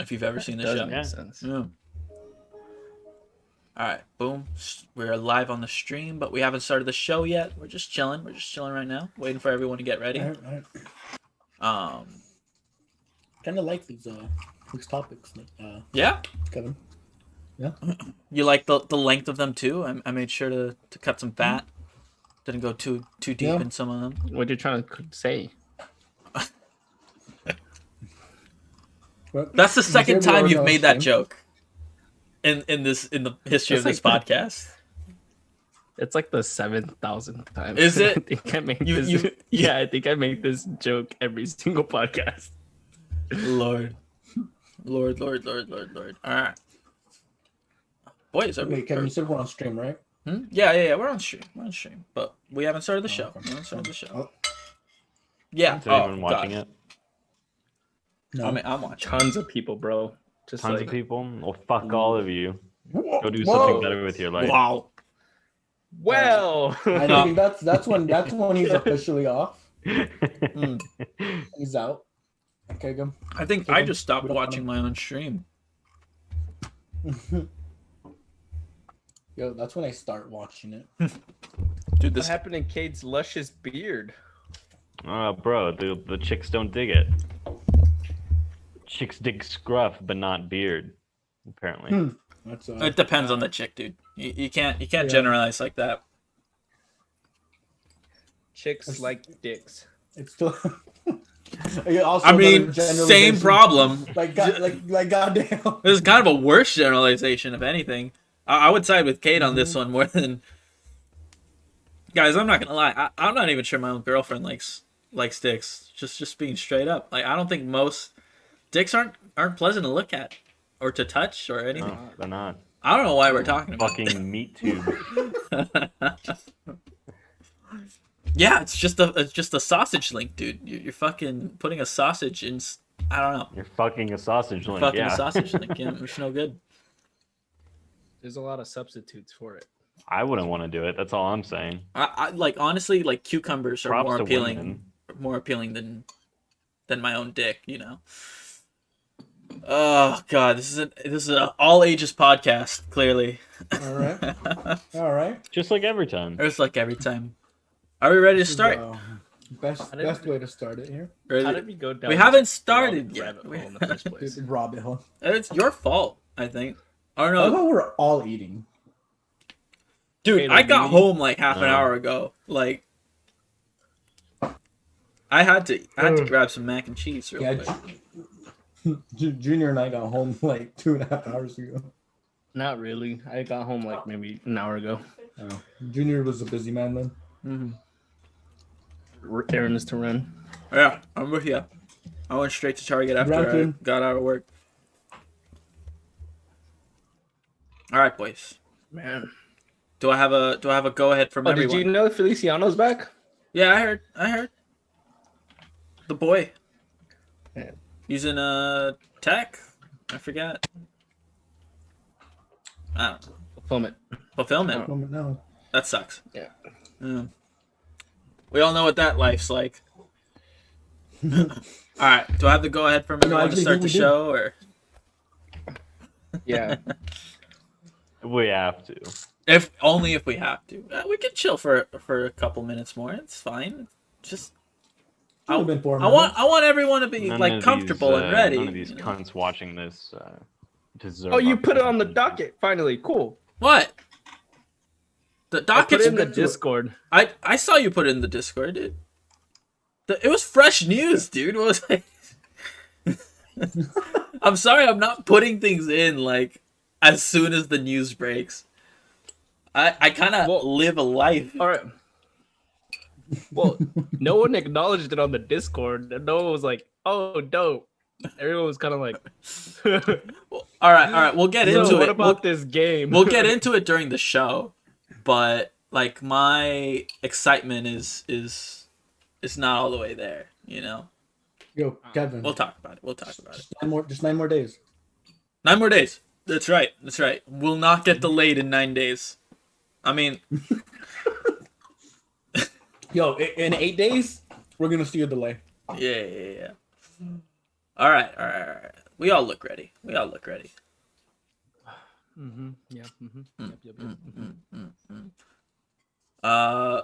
If you've ever seen the Does show. make sense. Yeah. All right, boom. We're live on the stream, but we haven't started the show yet. We're just chilling. We're just chilling right now, waiting for everyone to get ready. All right. Kind of like these topics, Yeah. Kevin. Yeah. You like the length of them too? I made sure to cut some fat. Didn't go too deep in some of them. What you trying to say? That's the second time you've made that joke. In the history of this podcast. It's like the 7,000th time. Is it? I think I make this. Yeah, I think I make this joke every single podcast. Lord. All right. Boys, wait, Kevin, you said we're on stream, right? Yeah. We're on stream. But we haven't started the show. Okay. We haven't started the show. Oh. Yeah. Is anyone watching it? No. I mean, I'm watching. Tons of people, bro. Just Tons like, of people? Well, fuck all of you. Whoa. Go do Whoa. something better with your life. Wow. well, I think that's when he's officially off. He's out. Okay, go. I think I just stopped watching my own stream. Yo, that's when I start watching it. Dude, what this happened in Cade's luscious beard? Bro, the chicks don't dig it. Chicks dig scruff, but not beard. Apparently. That's it depends on the chick, dude. You can't generalize like that. Chicks like dicks. It's still. Also I mean, another same generalization. problem. Like goddamn. This is kind of a worse generalization, if anything. I would side with Kate on this one more than. Guys, I'm not gonna lie. I'm not even sure my own girlfriend likes dicks. Just being straight up. Like, I don't think most dicks aren't pleasant to look at or to touch or anything. No, they're not. I don't know why we're talking about Fucking meat tube. Yeah, it's just a sausage link, dude. You're fucking putting a sausage in. I don't know. You're fucking a sausage link. Fucking Yeah. a sausage link. Yeah, it's no good. There's a lot of substitutes for it. I wouldn't want to do it. That's all I'm saying. I like, honestly, like, cucumbers are Props more to appealing, women. than my own dick. You know. Oh God, this is an all ages podcast. Clearly. All right. Just like every time. It's like every time. Are we ready to start? Best way to start it here. How did we go down? We haven't started yet. rabbit hole in the first place? Rabbit hole. It's your fault, I think. Or I no, thought we were all eating. dude, Potato I got meat. home like half an hour ago. Like, I had to grab some mac and cheese real quick. Junior and I got home like 2.5 hours ago. Not really. I got home like maybe an hour ago. Oh. Junior was a busy man then. Mm-hmm. Errands to run. Yeah, I'm with you. I went straight to Target after I got out of work. All right, boys. Man. Do I have a go ahead from everyone? Did you know Feliciano's back? Yeah, I heard. The boy. Yeah. Using tech. I forgot. I don't know. Fulfillment. No. That sucks. Yeah. We all know what that life's like. All right. Do I have to go ahead from everyone to start the show, or? Yeah. We have to. If we have to. We can chill for a couple minutes more. It's fine. Just. I want everyone to be comfortable and ready. None of these cunts watching this deserve. Oh, you put it on the docket finally. Cool. What? The docket's in the Discord. I saw you put it in the Discord, dude. It was fresh news, dude. It was like... I'm sorry, I'm not putting things in like as soon as the news breaks. I kind of live a life. All right. Well, no one acknowledged it on the Discord. No one was like, "Oh, dope." Everyone was kind of like, all right. We'll get into it. What about this game? We'll get into it during the show, but like, my excitement is not all the way there. You know. Yo, Kevin. We'll talk about it. Just 9 more days. 9 more days. That's right. We'll not get delayed in 9 days. I mean. Yo, in 8 days, we're gonna see a delay. Yeah. All right. We all look ready. We all look ready. Yeah. Yep.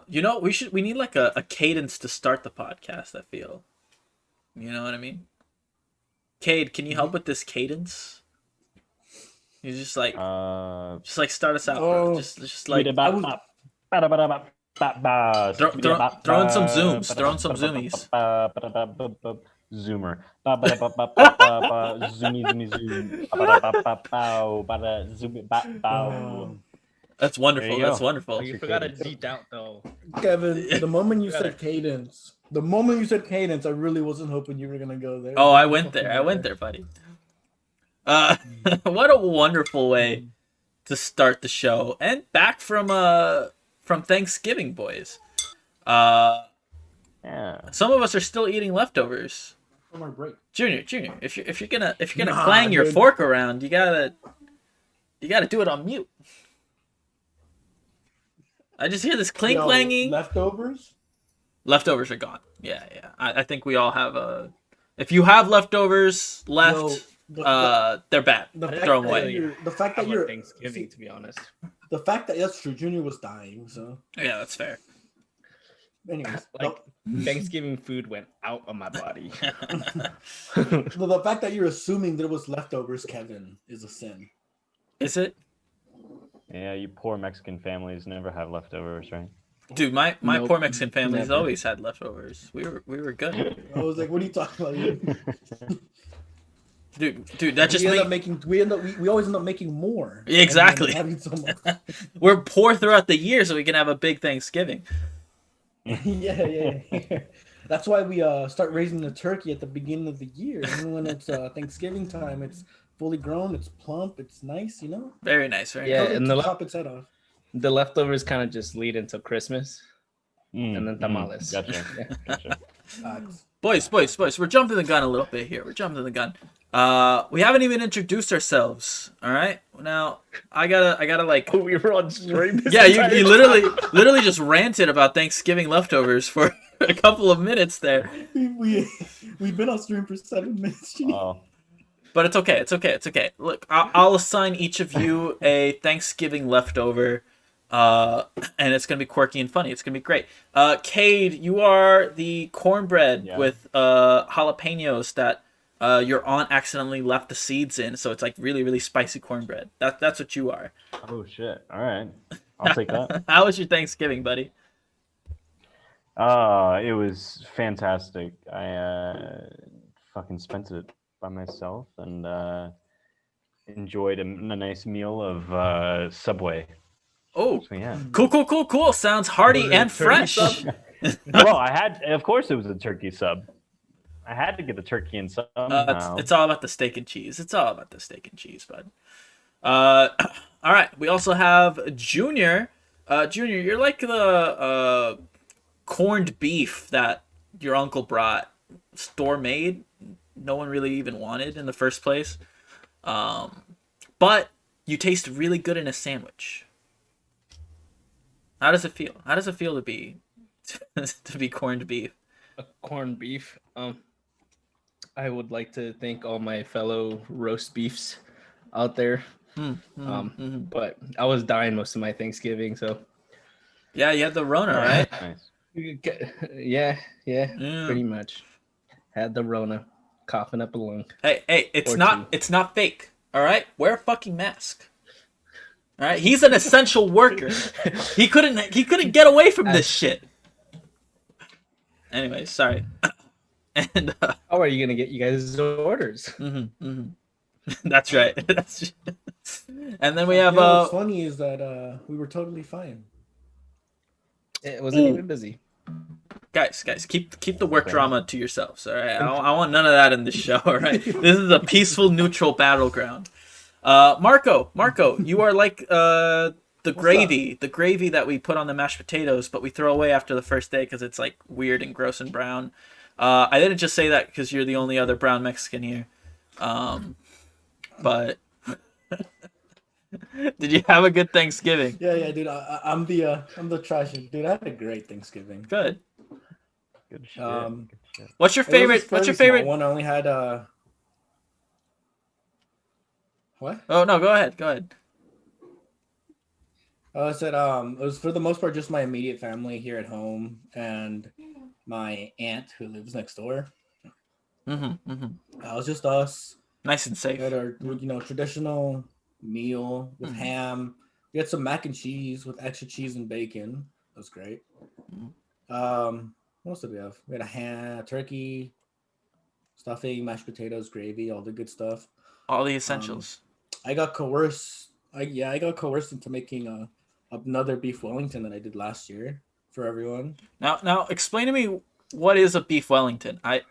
You know, we need like a cadence to start the podcast, I feel. You know what I mean? Cade, can you help with this cadence? You just like start us out, bro. Just like throw in some zooms. Throw in some zoomies. Zoomer. Zoomy zoom. That's wonderful. There you That's go. wonderful. You forgot to deep out though. Kevin, the moment you said cadence, I really wasn't hoping you were gonna go there. Oh, I went there, buddy. What a wonderful way to start the show, and back from Thanksgiving, boys. Yeah. Some of us are still eating leftovers. From our break. Junior, if you're gonna clang your fork around, you gotta do it on mute. I just hear this clanging. Leftovers? Leftovers are gone. Yeah. I think we all have if you have leftovers left, they're bad. Throw them away. The fact that you're Thanksgiving, to be honest. The fact that that's true, Junior was dying, so Yeah, that's fair. anyways. Like Thanksgiving food went out of my body. The fact that you're assuming there was leftovers, Kevin, is a sin. Is it? Yeah, you poor Mexican families never have leftovers, right? Dude, my Nope, poor Mexican family's never. always had leftovers. We were good. I was like, what are you talking about? Dude, that just we always end up making more. Exactly. And having so much. We're poor throughout the year so we can have a big Thanksgiving. Yeah. That's why we start raising the turkey at the beginning of the year. And when it's Thanksgiving time, it's fully grown, it's plump, it's nice, you know? Very nice, right? Yeah, and chop its head off. The leftovers kind of just lead into Christmas, and then tamales. Gotcha. Gotcha. Boys, we're jumping the gun a little bit here. We haven't even introduced ourselves. All right. Now I gotta like. We were on stream. Yeah, you literally just ranted about Thanksgiving leftovers for a couple of minutes there. We've been on stream for 7 minutes. Oh. But it's okay. Look, I'll assign each of you a Thanksgiving leftover, and it's gonna be quirky and funny. It's gonna be great. Cade, you are the cornbread with jalapenos that your aunt accidentally left the seeds in, so it's like really, really spicy cornbread. That's what you are. Oh shit! All right, I'll take that. How was your Thanksgiving, buddy? It was fantastic. I fucking spent it by myself and enjoyed a nice meal of Subway. Oh, So, yeah. Cool. Sounds hearty and fresh. Well, of course, it was a turkey sub. I had to get the turkey in somehow. It's all about the steak and cheese. It's all about the steak and cheese, bud. All right. We also have Junior. Junior, you're like the corned beef that your uncle brought, store made. No one really even wanted in the first place. But you taste really good in a sandwich. How does it feel? How does it feel to be corned beef? Corned beef. I would like to thank all my fellow roast beefs out there. But I was dying most of my Thanksgiving, so Yeah, you had the Rona, right? Nice. yeah, pretty much. Had the Rona, coughing up a lung. Hey, it's Or not fake. All right, wear a fucking mask. All right, he's an essential worker. He couldn't get away from this shit. Anyway, sorry. And How are you gonna get you guys' orders? that's right. And then we have what's funny is that we were totally fine. It wasn't even busy. guys, keep the work drama to yourselves. All right, I want none of that in this show. All right, this is a peaceful, neutral battleground. Marco, you are like the gravy that we put on the mashed potatoes, but we throw away after the first day because it's like weird and gross and brown. I didn't just say that because you're the only other brown Mexican here. But did you have a good Thanksgiving? Yeah, dude. I'm the trash dude. I had a great Thanksgiving. Good. Good shit. What's your It was favorite? a What's your fairly favorite? small one? I only had What? Oh no, go ahead. Go ahead. I said it was for the most part just my immediate family here at home and my aunt who lives next door. It was just us. Nice and safe. We had our traditional meal with ham. We had some mac and cheese with extra cheese and bacon. That was great. What else did we have? We had a ham, turkey, stuffing, mashed potatoes, gravy, all the good stuff. All the essentials. I got coerced. I got coerced into making another beef Wellington that I did last year for everyone. Now, explain to me what is a beef Wellington. I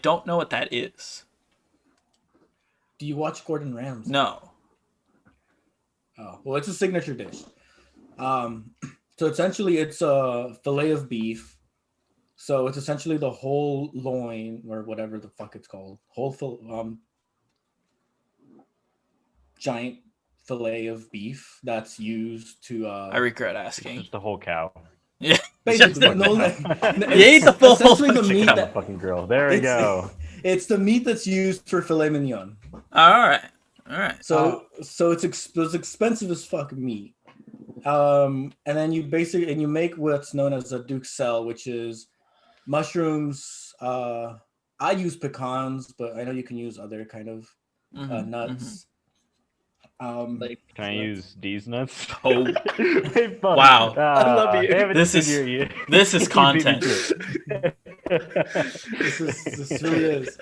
don't know what that is. Do you watch Gordon Ramsay? No. Oh, well, it's a signature dish. So essentially, it's a fillet of beef. So it's essentially the whole loin or whatever the fuck it's called, giant fillet of beef that's used to. I regret asking. Just the whole cow. Yeah. Basically, You ate the full essentially the chicken meat On the that, fucking grill. There we go. it's the meat that's used for filet mignon. All right. So it's expensive as fuck meat. And then you make what's known as a duxelle, which is mushrooms. I use pecans, but I know you can use other kind of nuts. Like, Can I use these nuts? Oh. Hey, fuck. Wow. I love you. Damn it, This is- Junior, this is you beat me content. to it. This really is.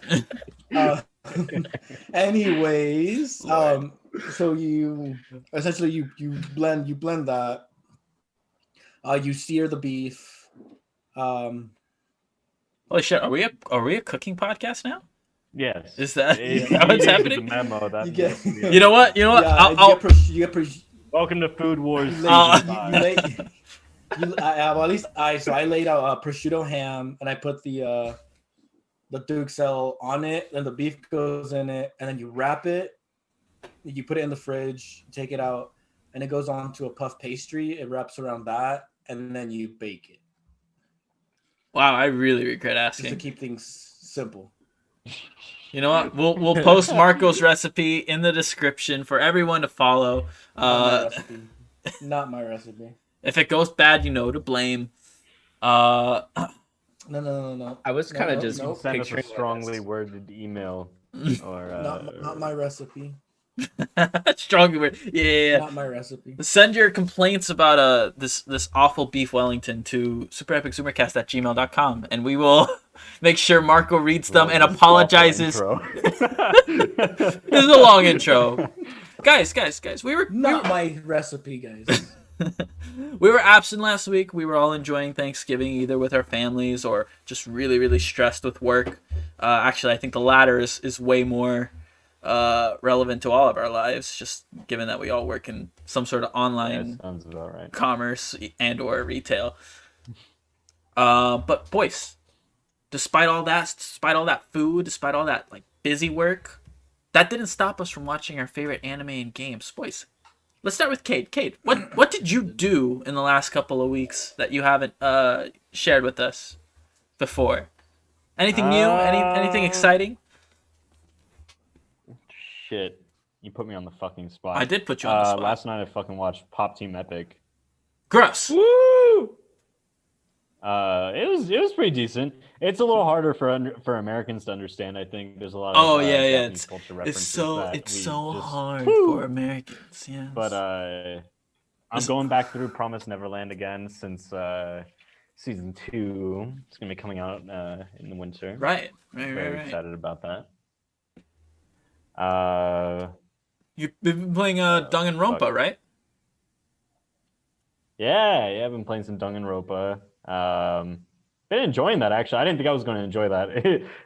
Anyways, so you essentially you blend that. You sear the beef. Holy shit! Are we a cooking podcast now? Yes. Is that If how you it's get happening? The memo, that You get- You know what? Yeah, I'll Welcome to Food Wars. you Season lay- 5. well, at least I laid out prosciutto ham and I put the duxelle on it, and the beef goes in it, and then you wrap it. You put it in the fridge, take it out, and it goes on to a puff pastry. It wraps around that, and then you bake it. Wow, I really regret Just to asking. keep things simple. You know what? We'll post Marco's recipe in the description for everyone to follow. Not my recipe. If it goes bad, you know to blame. No. I was kind of just nope. Send us a picturing strongly worded email. Or, Not my recipe. Strong word. Yeah. Not my recipe. Send your complaints about this awful beef Wellington to SuperEpicZoomercast@gmail.com, and we will make sure Marco reads them and apologizes. This is a long intro. Guys. Not my recipe, guys. We were absent last week. We were all enjoying Thanksgiving either with our families or just really, really stressed with work. Actually, I think the latter is way more relevant to all of our lives, just given that we all work in some sort of online sounds about right. commerce and or retail. But boys, despite all that food, despite all that like busy work, that didn't stop us from watching our favorite anime and games. Boys, let's start with Cade. Cade, what did you do in the last couple of weeks that you haven't shared with us before? Anything new? Anything exciting? Shit. You put me on the fucking spot. I did put you on the spot. Last night I fucking watched Pop Team Epic. Gross. Woo! It was pretty decent. It's a little harder for Americans to understand. I think there's a lot of Japanese culture references It's so just- hard Woo! for Americans. Yeah. But I'm going back through Promised Neverland again since season 2. It's gonna be coming out in the winter. right. Very Right. excited about that. You've been playing Danganronpa, fuck. right? Yeah, I've been playing some Danganronpa. Been enjoying that actually. I didn't think I was going to enjoy that.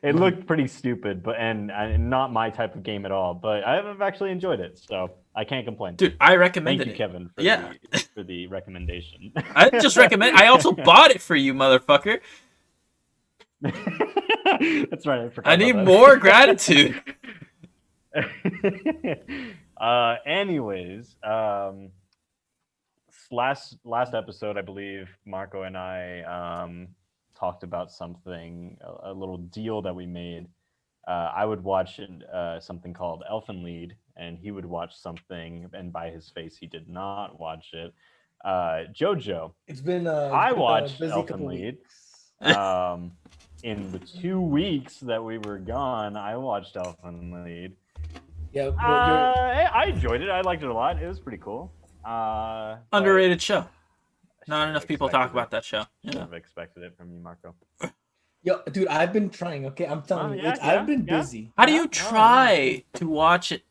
It looked pretty stupid, but not my type of game at all. But I've actually enjoyed it, so I can't complain. Dude, I recommended Thank you, Kevin, for the recommendation. I didn't just recommend. I also bought it for you, motherfucker. That's right. I forgot. I need about that. more gratitude. Anyways, last episode, I believe Marco and I talked about something, a little deal that we made I would watch something called Elfen Lied, and he would watch something, and by his face, he did not watch it. JoJo. It's been I watched busy Elfen couple Lied. weeks. In the 2 weeks that we were gone, I watched Elfen Lied. Yeah, I enjoyed it. I liked it a lot. It was pretty cool. Underrated show. Not Should've enough people talk expected about that show. Should Yeah. have expected it from you, Marco. yo, dude, I've been trying. Okay, I'm telling you, yeah, I've been yeah. busy. How do you try to watch it?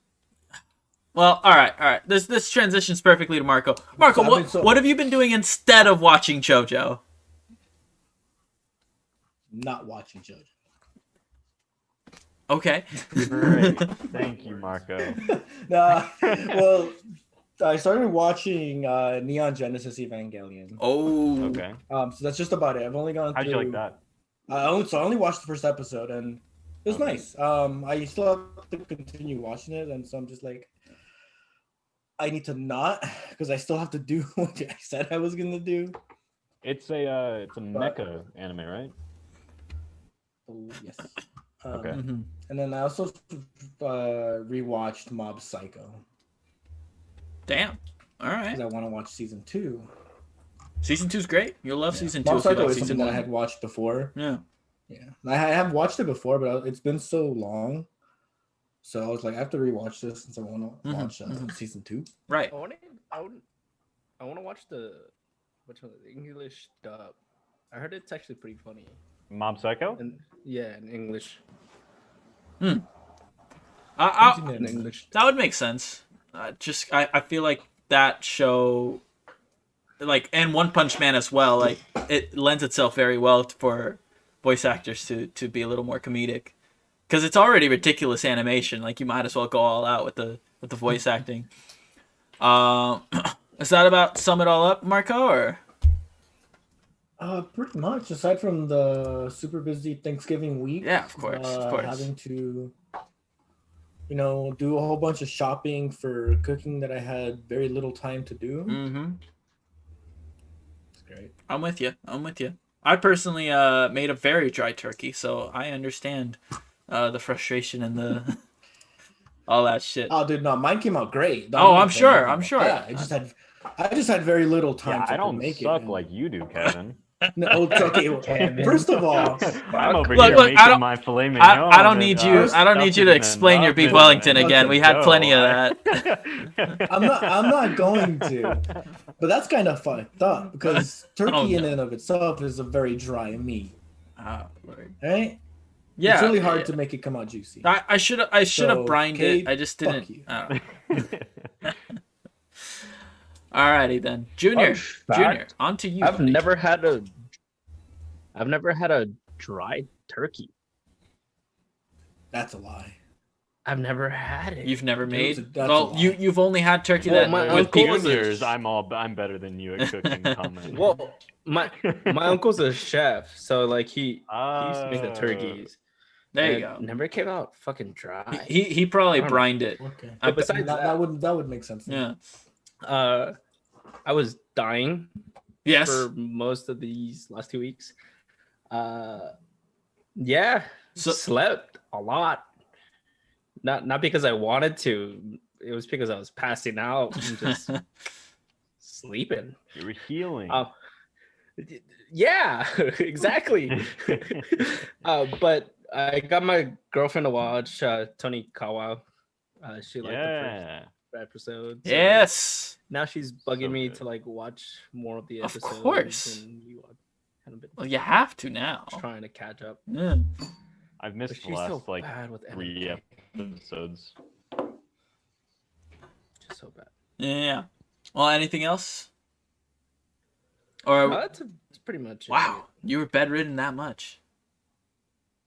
Well, all right. This transitions perfectly to Marco. Marco, what have you been doing instead of watching JoJo? Not watching JoJo. Okay. Great. Thank you, Marco. Well, I started watching Neon Genesis Evangelion. Oh. Okay. So that's just about it. I've only gone through. How'd you like that? I only watched the first episode, and it was nice. I still have to continue watching it, and so I'm just like, I need to not, because I still have to do what I said I was gonna do. It's a mecha anime, right? Oh, yes. Okay. And then I also rewatched Mob Psycho Damn. All right. because I want to watch season 2. Season 2's great. You'll love season 2. Mob if you Psycho like is season something that I 1. had watched before. Yeah. Yeah, I have watched it before, but it's been so long, so I was like, I have to rewatch this since I want to watch season 2. Right. I want to watch the English dub. I heard it's actually pretty funny. Mob Psycho? And yeah, in English. In English. That would make sense. I feel like that show, like, and One Punch Man as well, like, it lends itself very well for voice actors to be a little more comedic, because it's already ridiculous animation. Like, you might as well go all out with the voice acting. Is that about sum it all up, Marco? Or Pretty much. Aside from the super busy Thanksgiving week, yeah, of course. having to, do a whole bunch of shopping for cooking that I had very little time to do. Mm-hmm. It's great. I'm with you. I personally made a very dry turkey, so I understand the frustration and the all that shit. Oh, dude, no, mine came out great. I'm sure. Yeah, I just had very little time Yeah, to I don't make suck it. like you do, Kevin. No, it's okay. First of all, I'm over Look, here look, making my filet mignon. I don't need you. I don't need you to explain your beef Wellington again. We had plenty of that. I'm not going to. But that's kind of fucked up because turkey in and of itself is a very dry meat. Right? Yeah. It's really hard to make it come out juicy. I should have brined Cade, it. I just didn't. fuck you. Alrighty then, Junior, on to you. I've buddy. never had a dry turkey. That's a lie. I've never had it. You've never made. that's Well, a lie. you've only had turkey Well, that my with uncle people. was a Juniors, I'm better than you at cooking. Comment. Well, my uncle's a chef, so like he used to make the turkeys. There you and go. Never came out fucking dry. He probably I don't brined it. Okay. But besides that would make sense. Yeah. I was dying Yes. for most of these last 2 weeks. Yeah, So- slept a lot. Not because I wanted to. It was because I was passing out and just sleeping. You were healing. Yeah, exactly. But I got my girlfriend to watch Tony Kawa. She liked the first episode. So Yes. now she's bugging So me good. to like watch more of the Of episodes. course. And we kind of been Well, you have to now. trying to catch up. Yeah. I've But missed the she's so last like bad with 3 everything. episodes. Just so bad. Yeah. Well, anything else? Or That's pretty much it. wow, you were bedridden that much.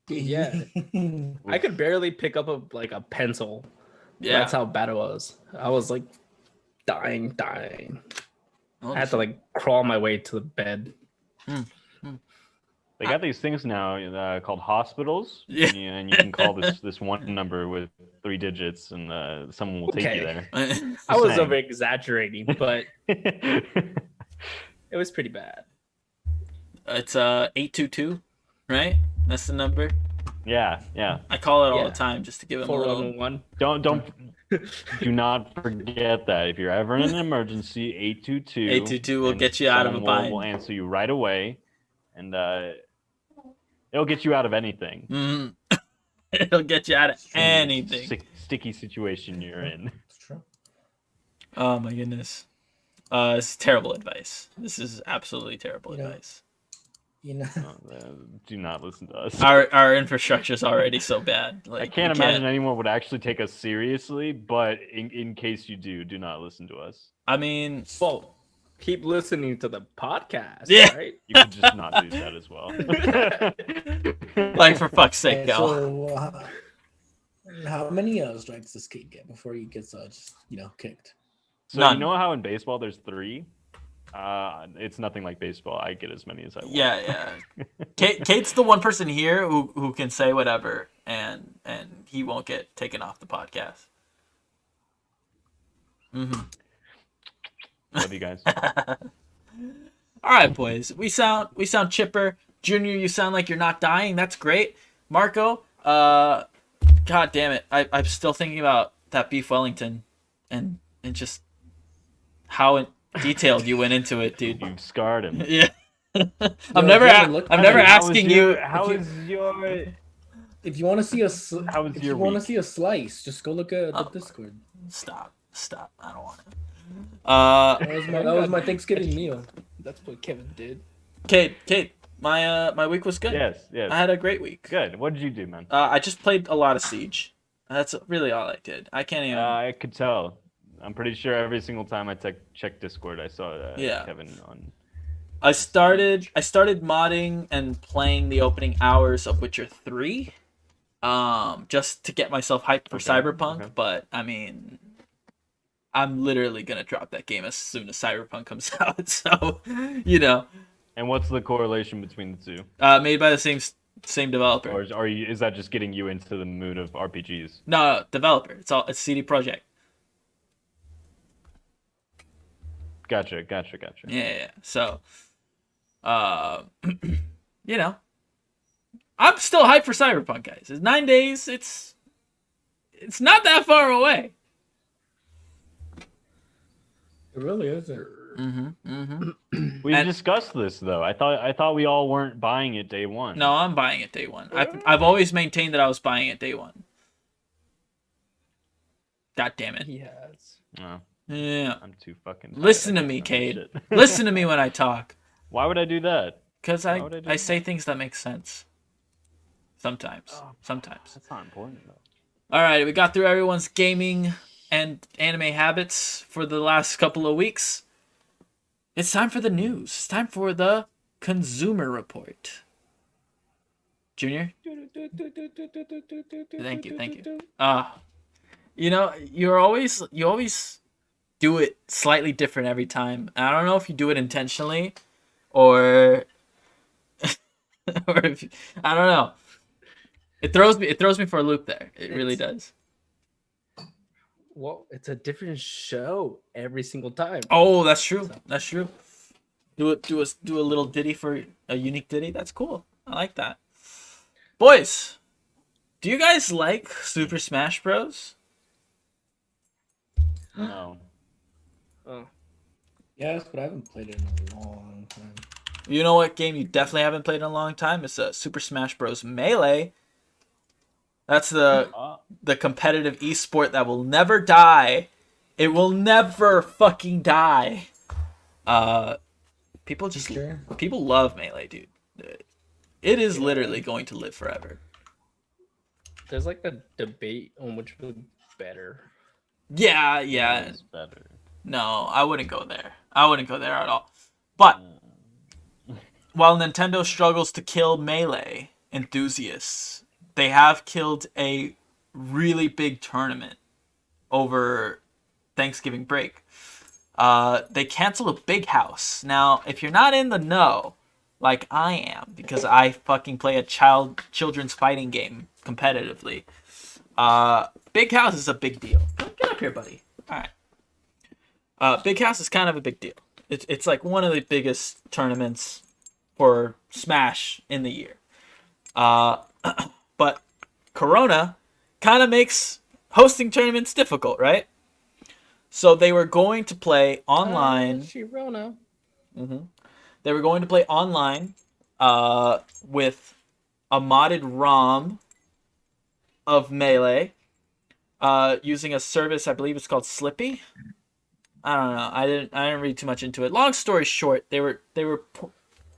Yeah. I could barely pick up a pencil. Yeah. That's how bad it was. I was like dying. Holy I had to like crawl my way to the bed. They got these things now called hospitals. Yeah. And you can call this one number with 3 digits, and someone will take you Okay. there. I was saying. over exaggerating, but it was pretty bad. It's 822, right? That's the number. Yeah. I call it all Yeah. the time just to give him a little. 411. Don't do not forget that if you're ever in an emergency, 822. 822 will and get you out of a someone bind. will answer you right away, and it'll get you out of anything. It'll get you out of anything. Sticky situation you're in. It's true. Oh my goodness. This is terrible advice. This is absolutely terrible You know, advice. You know, Do not listen to us. Our infrastructure is already so bad. Like, I can't imagine anyone would actually take us seriously, but in case you do not listen to us. I mean, Well, keep listening to the podcast, Yeah. right? You could just not do that as well. like for fuck's sake, okay, Cal. so how many strikes does Kate get before he gets just kicked? So None. you know how in baseball there's 3? It's nothing like baseball. I get as many as I want. Yeah. Kate's the one person here who can say whatever, and he won't get taken off the podcast. Love you guys. All right, boys. We sound chipper. Junior, you sound like you're not dying. That's great. Marco, god damn it. I'm still thinking about that beef Wellington and just how detailed you went into it, dude. You've scarred him. Yeah. I'm Yo, never you haven't looked I'm at never it. asking you. How is your? If you want to see How was if your you want to week? see a slice, just go look at the Oh. Discord. Stop. I don't want it. That was my Thanksgiving meal. That's what Kevin did. Kate, my week was good. Yes. I had a great week. Good. What did you do, man? I just played a lot of Siege. That's really all I did. I can't even. I could tell. I'm pretty sure every single time I checked Discord, I saw Yeah. Kevin on. I started modding and playing the opening hours of Witcher 3, just to get myself hyped for Okay, Cyberpunk. okay. But I mean, I'm literally gonna drop that game as soon as Cyberpunk comes out. So, And what's the correlation between the two? made by the same developer. Or is that just getting you into the mood of RPGs? No, developer. It's CD Projekt. Gotcha. Yeah. So, I'm still hyped for Cyberpunk, guys. It's 9 days. It's not that far away. It really isn't. We And- discussed this though. I thought we all weren't buying it day one. No, I'm buying it day one. I've always maintained that I was buying it day one. God damn it. He has. No, Yeah. I'm too fucking. Listen to tired. I me, can't remember Cade. shit. Listen to me when I talk. Why would I do that? Because Why would I do I say that? things that make sense. Sometimes. Oh. Sometimes. That's not important though. All right, we got through everyone's gaming and anime habits for the last couple of weeks. It's time for the news. It's time for the Consumer Report. Junior? Thank you. You always do it slightly different every time. I don't know if you do it intentionally or or if I don't know. It throws me for a loop there. It really does. Well, it's a different show every single time. Oh, that's true. That's true. Do a little ditty for a unique ditty. That's cool. I like that. Boys, do you guys like Super Smash Bros? No. Oh. Yes, but I haven't played it in a long time. You know what game you definitely haven't played in a long time? It's Super Smash Bros. Melee. That's the competitive esport that will never die. It will never fucking die. People love Melee, dude. It is literally going to live forever. There's like a debate on which was better. Yeah. It's better. No, I wouldn't go there. At all. But while Nintendo struggles to kill Melee enthusiasts, they have killed a really big tournament over Thanksgiving break. They canceled a Big House. Now, if you're not in the know, like I am, because I fucking play a children's fighting game competitively, Big House is a big deal. Get up here, buddy. All right. Big House is kind of a big deal. It's like one of the biggest tournaments for Smash in the year. But Corona kind of makes hosting tournaments difficult, right? So they were going to play online. Sharona. They were going to play online with a modded ROM of Melee using a service, I believe it's called Slippy. I don't know. I didn't read too much into it. Long story short, they were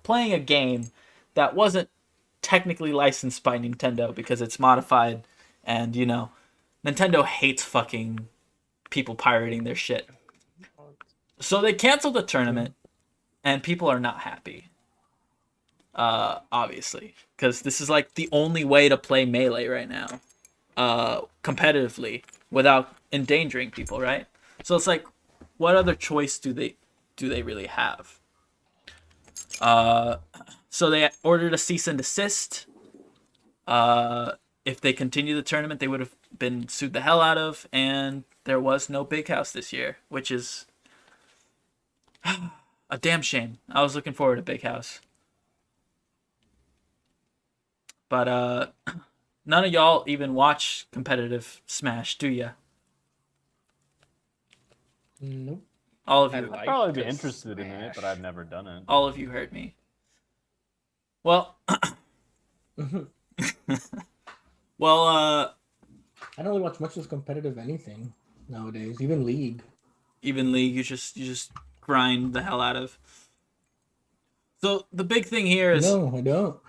playing a game that wasn't technically licensed by Nintendo because it's modified, and you know, Nintendo hates fucking people pirating their shit. So they canceled the tournament, and people are not happy. Obviously, because this is like the only way to play Melee right now, competitively without endangering people, right? So it's like, what other choice do they really have? So they ordered a cease and desist. If they continue the tournament, they would have been sued the hell out of, and there was no Big House this year, which is a damn shame. I was looking forward to Big House. But none of y'all even watch competitive Smash, do ya? Nope. All of I you. like I'd probably be to interested in it, but smash. I've never done it. All of you heard me. Well, well, I don't really watch much of competitive anything nowadays, even League. even League, you just grind the hell out of. So the big thing here is No, I don't.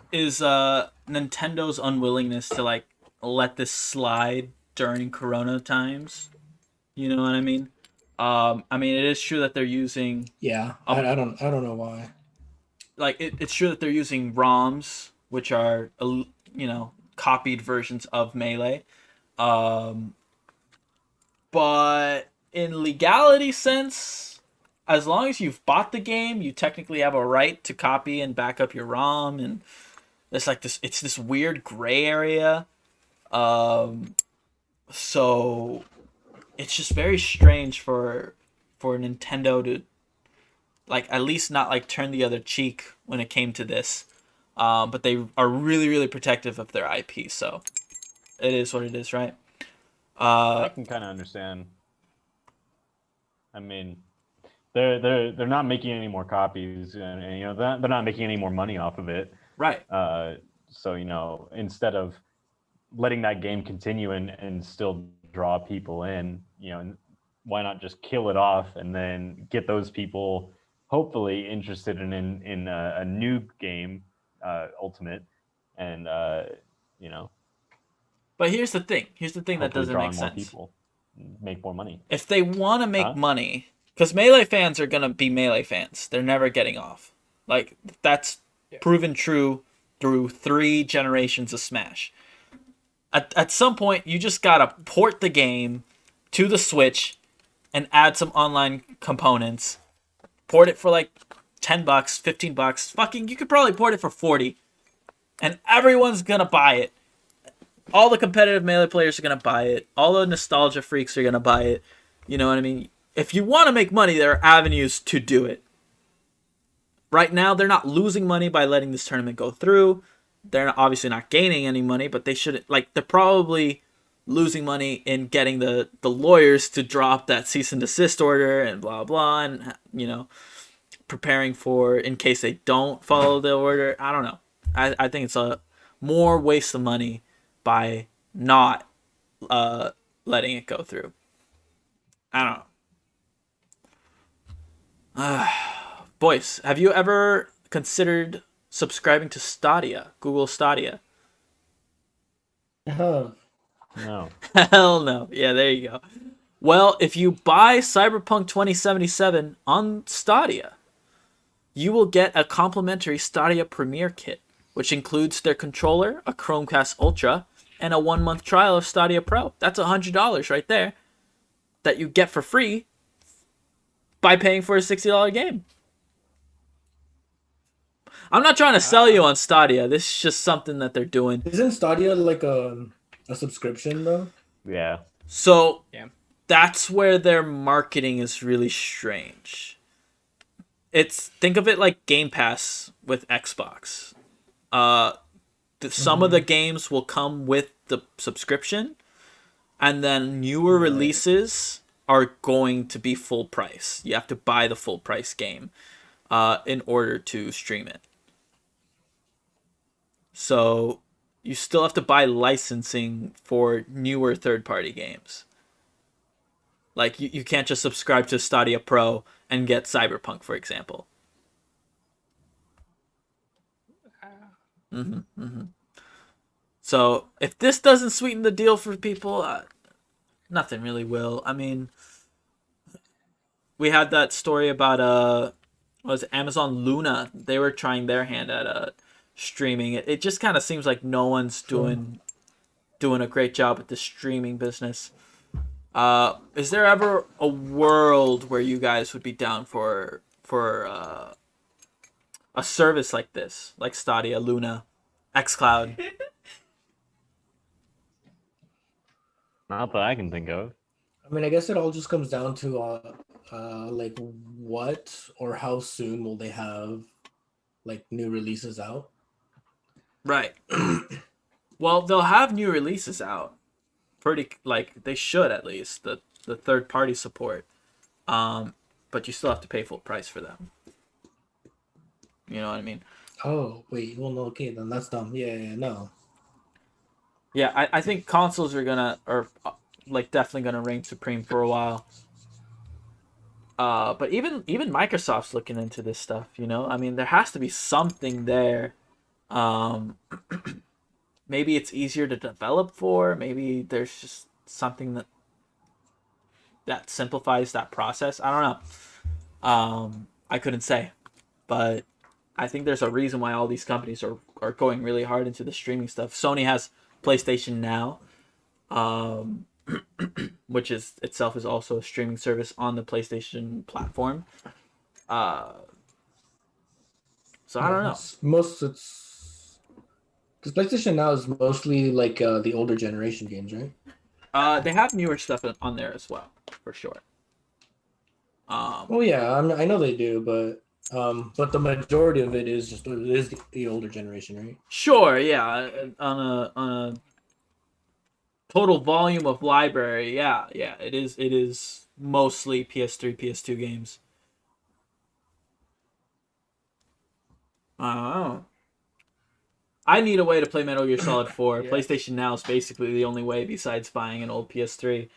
Nintendo's unwillingness to like let this slide during Corona times. You know what I mean? I mean, it is true that they're using Yeah, I don't know why. like it's true that they're using ROMs, which are copied versions of Melee. But in legality sense, as long as you've bought the game, you technically have a right to copy and back up your ROM, and it's like this. It's this weird gray area. So it's just very strange for Nintendo to like at least not like turn the other cheek when it came to this. But they are really, really protective of their IP, so it is what it is, right? I can kind of understand. I mean, they're not making any more copies, and you know they're not making any more money off of it. Right. So you know, instead of letting that game continue and still draw people in, you know, why not just kill it off and then get those people hopefully interested in a new game, Ultimate, and you know. But here's the thing. Here's the thing that hopefully doesn't draw make in sense. more people, make more money. If they want to make Huh? money, because Melee fans are gonna be Melee fans, they're never getting off. Like that's proven true through 3 generations of Smash. At some point, you just gotta port the game to the Switch and add some online components. Port it for like $10, $15. Fucking, you could probably port it for 40, and everyone's gonna buy it. All the competitive Melee players are gonna buy it. All the nostalgia freaks are gonna buy it. You know what I mean? If you want to make money, there are avenues to do it. Right now, they're not losing money by letting this tournament go through. They're obviously not gaining any money, but they shouldn't. Like, they're probably losing money in getting the lawyers to drop that cease and desist order and blah blah, and you know, preparing for in case they don't follow the order. I don't know. I think it's a more waste of money by not letting it go through. I don't know. Boys, have you ever considered subscribing to Stadia, Google Stadia? Oh, No. Hell no. Yeah, there you go. Well, if you buy Cyberpunk 2077 on Stadia, you will get a complimentary Stadia Premier Kit, which includes their controller, a Chromecast Ultra, and a 1-month trial of Stadia Pro. That's $100 right there that you get for free by paying for a $60 game. I'm not trying to sell you on Stadia. This is just something that they're doing. isn't Stadia like a subscription though? Yeah. So Yeah. that's where their marketing is really strange. Think of it like Game Pass with Xbox. some of the games will come with the subscription, and then newer releases are going to be full price. You have to buy the full price game in order to stream it. So you still have to buy licensing for newer third-party games. Like, you can't just subscribe to Stadia Pro and get Cyberpunk, for example. So if this doesn't sweeten the deal for people, nothing really will. I mean, we had that story about was it Amazon Luna? They were trying their hand at streaming. It just kind of seems like no one's doing a great job with the streaming business. Is there ever a world where you guys would be down for a service like this, like Stadia, Luna, xCloud? Not that I can think of. I mean, I guess it all just comes down to like what or how soon will they have like new releases out? Right. Well, they'll have new releases out. Pretty, like, they should, at least, the third party support. But you still have to pay full price for them. You know what I mean? Oh, wait. Well, no, okay, then that's dumb. Yeah, no. Yeah, I think consoles are definitely gonna reign supreme for a while. But even Microsoft's looking into this stuff, you know? I mean, there has to be something there. Maybe it's easier to develop for. Maybe there's just something that simplifies that process. I don't know. I couldn't say. But I think there's a reason why all these companies are going really hard into the streaming stuff. Sony has PlayStation Now, which is itself is also a streaming service on the PlayStation platform. So I don't know. It's because PlayStation Now is mostly like the older generation games, right? They have newer stuff on there as well, for sure. Oh yeah, I know they do, but the majority of it is the older generation, right? Sure, yeah. On a total volume of library, yeah, it is mostly PS3, PS2 games. Oh. I need a way to play Metal Gear Solid 4. Yeah. PlayStation Now is basically the only way besides buying an old PS3.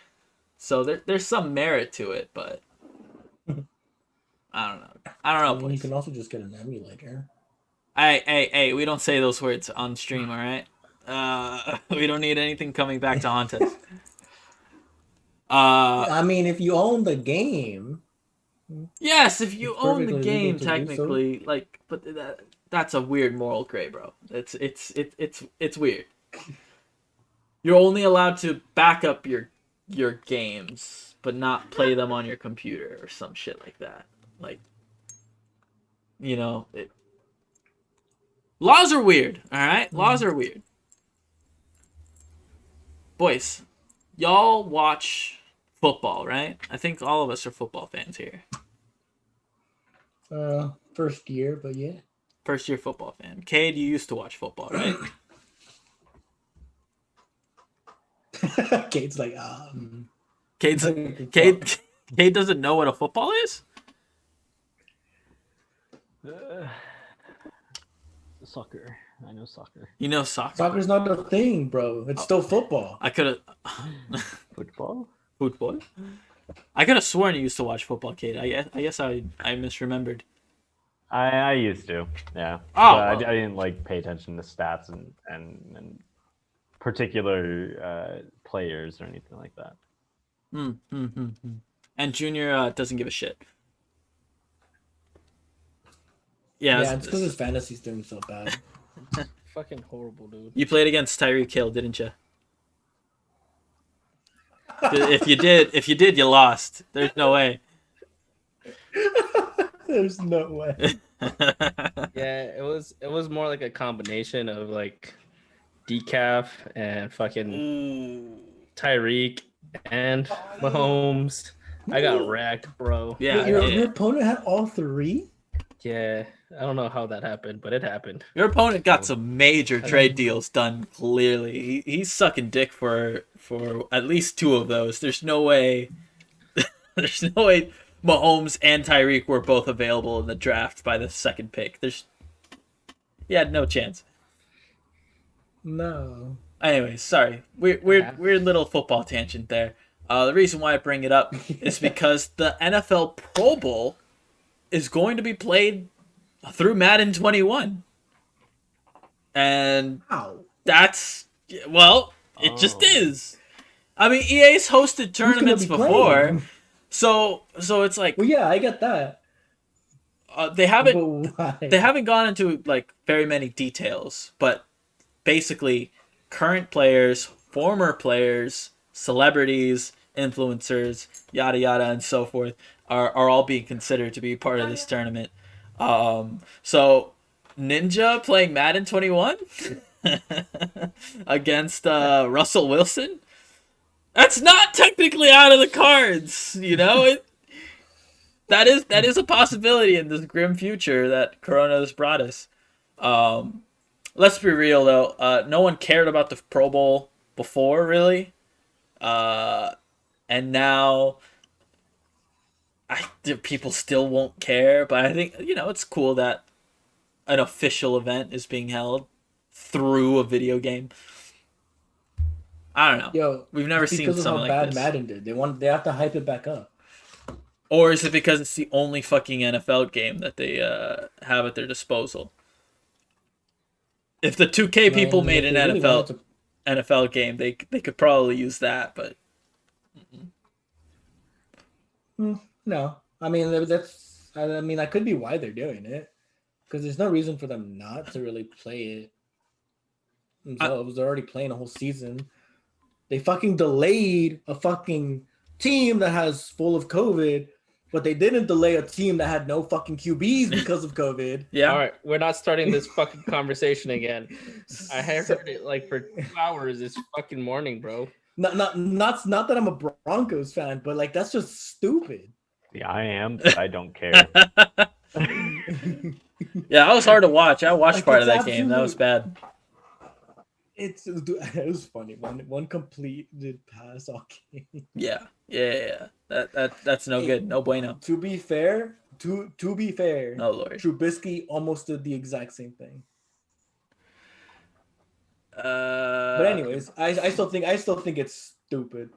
So there's some merit to it, but I don't know. Well, you can also just get an emulator. Hey, we don't say those words on stream, all right? We don't need anything coming back to haunt us. I mean, if you own the game. Yes, if you own the game, technically, so. Like, but that's a weird moral gray, bro. It's weird. You're only allowed to back up your games, but not play them on your computer or some shit like that. Like, you know, laws are weird. All right, laws are weird. Boys, y'all watch football, right? I think all of us are football fans here. First year, but yeah. First year football fan. Cade, you used to watch football, right? Cade's like, Cade doesn't know what a football is? Soccer. I know soccer. You know soccer? Soccer's not a thing, bro. It's still football. I could have... Football? Football? I could have sworn you used to watch football, Cade. I guess I misremembered. I used to, yeah. Oh, I didn't like pay attention to stats and particular players or anything like that. And Junior doesn't give a shit. Yeah, it's because his fantasy's doing so bad. Fucking horrible, dude. You played against Tyreek Hill, didn't you? If you did, you lost. There's no way. There's no way. Yeah, it was more like a combination of like decaf and fucking Tyreek and Mahomes. I got wrecked, bro. Yeah, your opponent had all three? Yeah, I don't know how that happened, but it happened. Your opponent got some major trade deals done. Clearly, he's sucking dick for at least 2 of those. There's no way. There's no way Mahomes and Tyreek were both available in the draft by the 2nd pick. He had no chance. No. Anyways, sorry. Weird little football tangent there. The reason why I bring it up is because the NFL Pro Bowl is going to be played through Madden 21. And that's, well, it just is. I mean, EA's hosted tournaments before. So it's like, well, yeah, I get that. They haven't gone into like very many details, but basically current players, former players, celebrities, influencers, yada yada and so forth are all being considered to be part of this tournament. So Ninja playing Madden 21 against Russell Wilson. That's not technically out of the cards, you know. That is a possibility in this grim future that Corona has brought us. Let's be real though. No one cared about the Pro Bowl before, really, and now people still won't care. But I think it's cool that an official event is being held through a video game. I don't know. Yo, we've never seen something like bad this. Madden did. They have to hype it back up. Or is it because it's the only fucking NFL game that they have at their disposal? If the 2K people made an NFL game, they could probably use that, but no. I mean that could be why they're doing it, because there's no reason for them not to really play it themselves. They're already playing a whole season. They fucking delayed a fucking team that has full of COVID, but they didn't delay a team that had no fucking QBs because of COVID. Yeah. All right, we're not starting this fucking conversation again. I heard it like for 2 hours this fucking morning, bro. Not that I'm a Broncos fan, but like that's just stupid. Yeah, I am, but I don't care. Yeah, that was hard to watch. I watched part of that game. That was bad. It was funny. One completed pass all game. Yeah. That's no good. No bueno. To be fair, oh Lord. Trubisky almost did the exact same thing. But anyways, I still think it's stupid.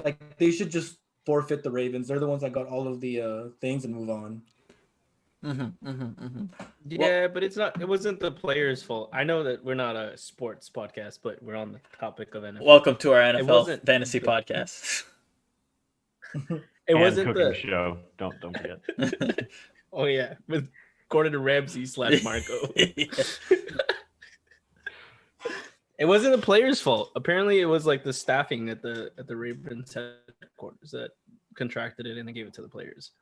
Like they should just forfeit the Ravens. They're the ones that got all of the things and move on. Yeah, but it wasn't the players' fault. I know that we're not a sports podcast, but we're on the topic of NFL. Welcome to our NFL fantasy podcast. It wasn't cooking the show. Don't forget. Oh yeah, with Gordon Ramsay / Marco. It wasn't the players' fault. Apparently, it was like the staffing at the Ravens headquarters that contracted it and they gave it to the players.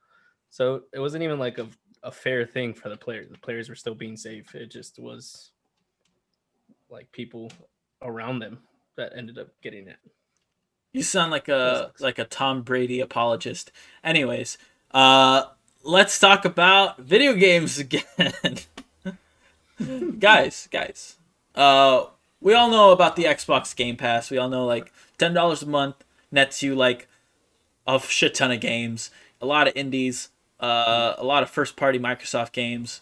So it wasn't even like a fair thing for the players. The players were still being safe. It just was like people around them that ended up getting it. You sound like a Tom Brady apologist. Anyways, let's talk about video games again. guys. We all know about the Xbox Game Pass. We all know like $10 a month nets you like a shit ton of games, a lot of indies, a lot of first-party Microsoft games.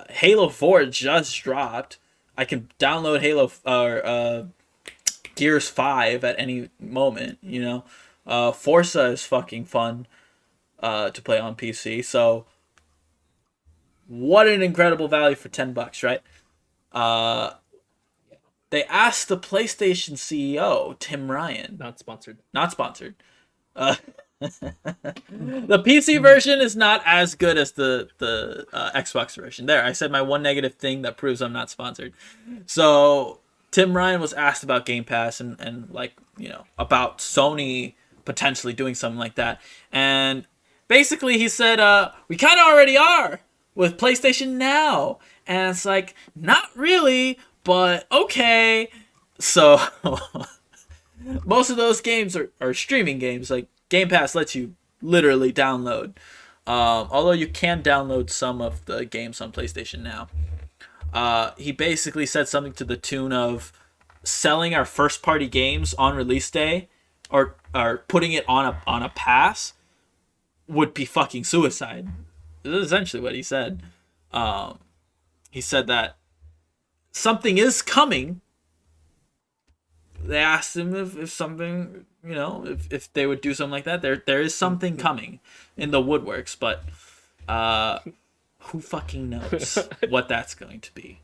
Halo 4 just dropped. I can download Gears 5 at any moment, you know. Forza is fucking fun to play on PC. So what an incredible value for $10, right? They asked the PlayStation CEO, Tim Ryan. Not sponsored. The PC version is not as good as the Xbox version. There, I said my one negative thing that proves I'm not sponsored. So Tim Ryan was asked about Game Pass and like, you know, about Sony potentially doing something like that. And basically he said, we kind of already are with PlayStation Now. And it's like, not really, but okay. So most of those games are streaming games. Like Game Pass lets you literally download Although you can download some of the games on PlayStation now. He basically said something to the tune of selling our first party games on release day or putting it on a pass would be fucking suicide. This is essentially what he said. He said that something is coming. They asked him if something, if they would do something like that. There is something coming in the woodworks, but who fucking knows what that's going to be.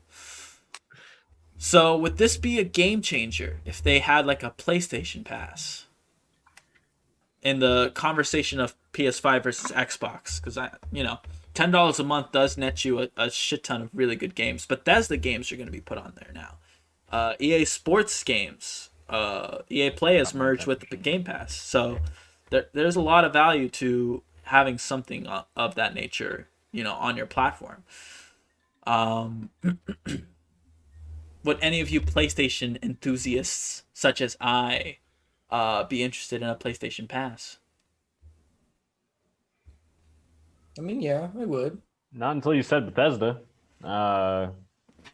So would this be a game changer if they had like a PlayStation Pass in the conversation of PS5 versus Xbox? Because $10 a month does net you a shit ton of really good games. Bethesda games are going to be put on there now. EA Sports games, EA Play has merged with the Game Pass, so there's a lot of value to having something of that nature, on your platform. Would any of you PlayStation enthusiasts, such as I, be interested in a PlayStation Pass? I mean, yeah, I would. Not until you said Bethesda.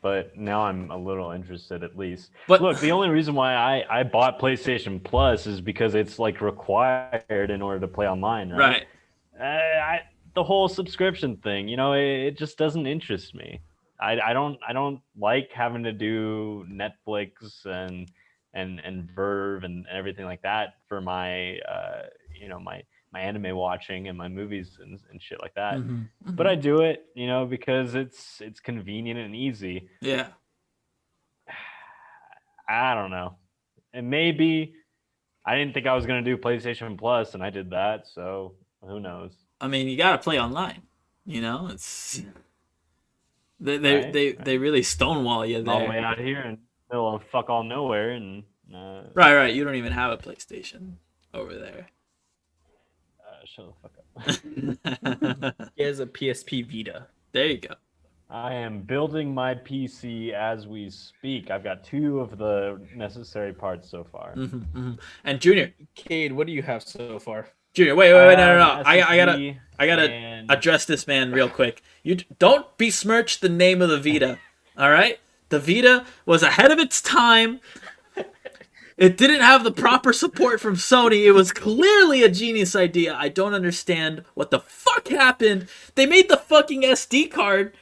But now I'm a little interested at least. But look, the only reason why I bought PlayStation Plus is because it's like required in order to play online, right? The whole subscription thing, it just doesn't interest me. I don't like having to do Netflix and Verve and everything like that for my my anime watching and my movies and shit like that. But I do it, because it's convenient and easy. Yeah. I don't know. And maybe I didn't think I was going to do PlayStation Plus and I did that. So who knows? I mean, you got to play online, it's they really stonewall you there. All the way out here in the middle of fuck all nowhere. And Right. You don't even have a PlayStation over there. Shut the fuck up. He has a PSP Vita. There you go. I am building my PC as we speak. I've got 2 of the necessary parts so far. And Junior, Cade, what do you have so far? Junior, wait, no. SSD I gotta address this man real quick. You don't besmirch the name of the Vita. All right, the Vita was ahead of its time. It didn't have the proper support from Sony. It was clearly a genius idea. I don't understand what the fuck happened. They made the fucking SD card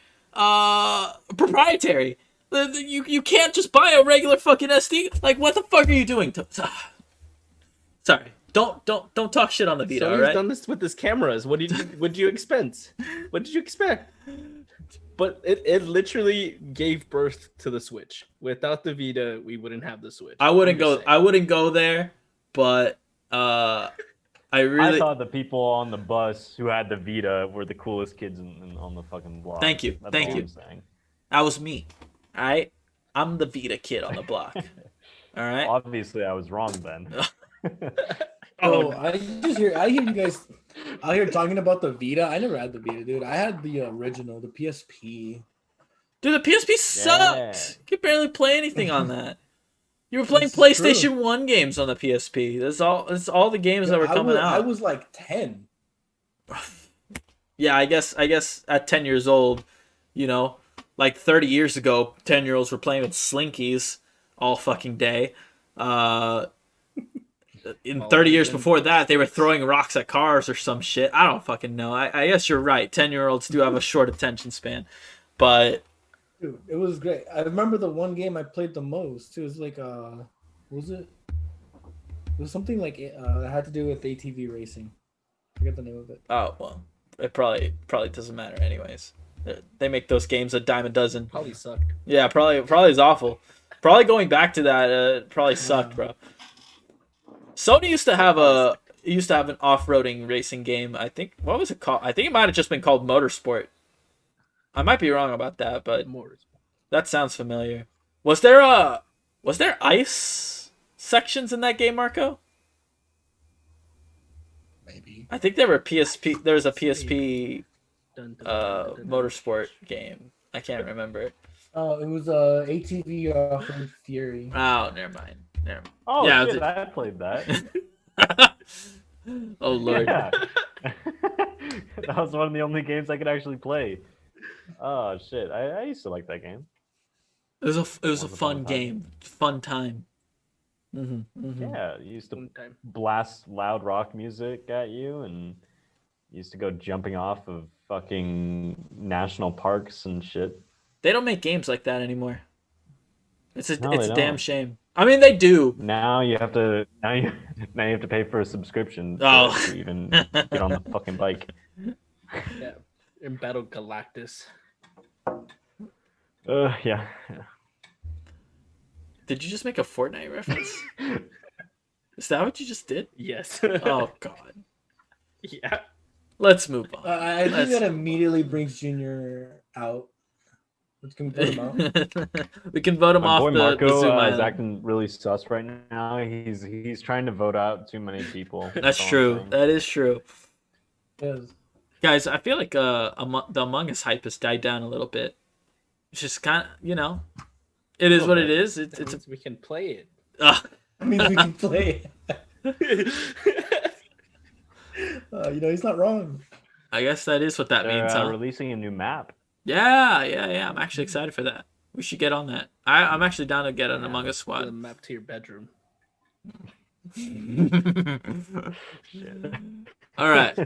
proprietary. You can't just buy a regular fucking SD. Like, what the fuck are you doing? Sorry. Don't talk shit on the Vita. Sony's all right? done this with his cameras. What did you expect? What did you expect? But it literally gave birth to the Switch. Without the Vita, we wouldn't have the Switch. I wouldn't go there, but I thought the people on the bus who had the Vita were the coolest kids on the fucking block. Thank you. That's all I'm saying. That was me. All right, I'm the Vita kid on the block. All right. Obviously, I was wrong then. Oh, I hear you guys out here talking about the Vita. I never had the Vita, dude. I had the original, the PSP. Dude, the PSP sucked. You could barely play anything on that. You were playing PlayStation 1 games on the PSP. That's all the games that were coming out. I was like 10. Yeah, I guess at 10 years old, like 30 years ago, 10-year-olds were playing with Slinkies all fucking day. In 30 years before that, they were throwing rocks at cars or some shit. I don't fucking know. I guess you're right. 10-year-olds do have a short attention span. But dude, it was great. I remember the one game I played the most. It was like what was it? It was something like that had to do with ATV racing. I forget the name of it. Oh, well, it probably doesn't matter anyways. They make those games a dime a dozen. Probably sucked. Yeah, probably is awful. Probably going back to that, probably sucked, bro. Sony used to have an off-roading racing game. I think, what was it called? I think it might have just been called Motorsport. I might be wrong about that, but that sounds familiar. Was there ice sections in that game, Marco? Maybe. I think there was a PSP Motorsport game. I can't remember it. Oh, it was ATV Off-Road Fury. Oh, never mind. Oh, yeah, shit, I played that. Oh, Lord. Yeah. That was one of the only games I could actually play. Oh shit! I used to like that game. It was a Once upon a fun time. game, fun time. Yeah, you used to One time. blast loud rock music at you, and you used to go jumping off of fucking national parks and shit. They don't make games like that anymore. It's No, it's they a damn don't. shame. I mean, they do. Now you have to now you have to pay for a subscription Oh. to even get on the fucking bike. Yeah. In Battle Galactus. Yeah. Did you just make a Fortnite reference? Is that what you just did? Yes. Oh God. Yeah. Let's move on. I think that immediately brings Junior out. Can we put him out? We can vote him My off boy the Marco Zoom is island. acting really sus right now. He's trying to vote out too many people. That's all I'm true. saying. That is true. Yes. Guys, I feel like the Among Us hype has died down a little bit. It's just kind of, it is what it is. It's That means we can play it. uh, That means we can play. He's not wrong. I guess that is what that They're means, huh? releasing a new map. Yeah. I'm actually excited for that. We should get on that. I'm actually down to get an Among Us The squad. map to your bedroom.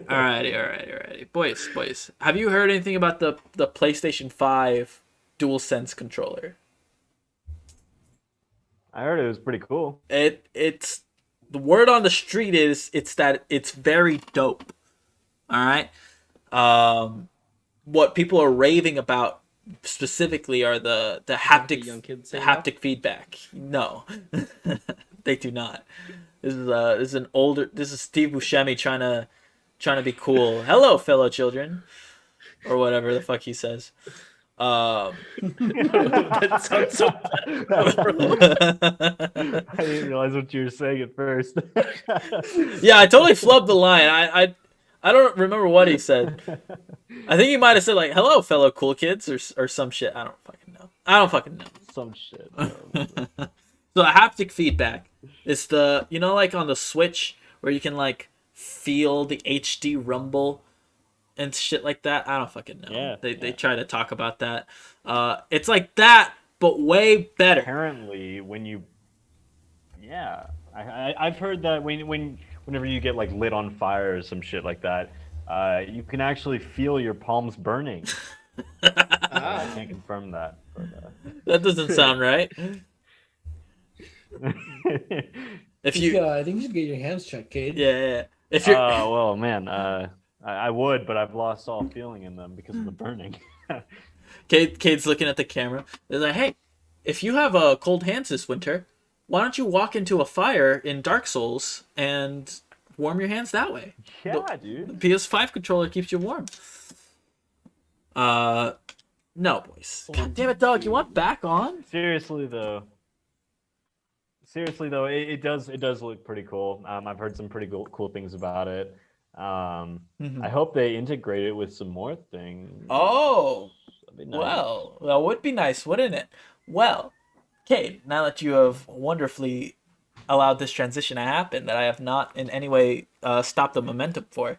Alrighty. Boys. Have you heard anything about the PlayStation 5 DualSense controller? I heard it was pretty cool. It's the word on the street is that it's very dope. All right. What people are raving about specifically are the haptic young kids the say haptic feedback. No, they do not. This is Steve Buscemi trying to be cool. Hello, fellow children, or whatever the fuck he says. That sounds so bad. I didn't realize what you were saying at first. Yeah, I totally flubbed the line. I don't remember what he said. I think he might have said like "Hello, fellow cool kids" or some shit. I don't fucking know. Some shit. So the haptic feedback is like on the Switch where you can like feel the HD rumble and shit like that. I don't fucking know. Yeah, They try to talk about that. It's like that, but way better. Apparently, when you, I've heard that whenever you get like lit on fire or some shit like that, you can actually feel your palms burning. I can't confirm that. But, That doesn't sound right. If you, I think you should get your hands checked, Cade. yeah. If you're, well, man, I would, but I've lost all feeling in them because of the burning. Cade's looking at the camera. They're like, hey, if you have cold hands this winter, why don't you walk into a fire in Dark Souls and warm your hands that way? Yeah, dude. The PS5 controller keeps you warm. No, boys. God damn it, dog. You want back on? Seriously though, it does look pretty cool. I've heard some pretty cool things about it. I hope they integrate it with some more things. Oh, That'd be nice. well, that would be nice, wouldn't it? Well, Cade, now that you have wonderfully allowed this transition to happen that I have not in any way stopped the momentum for,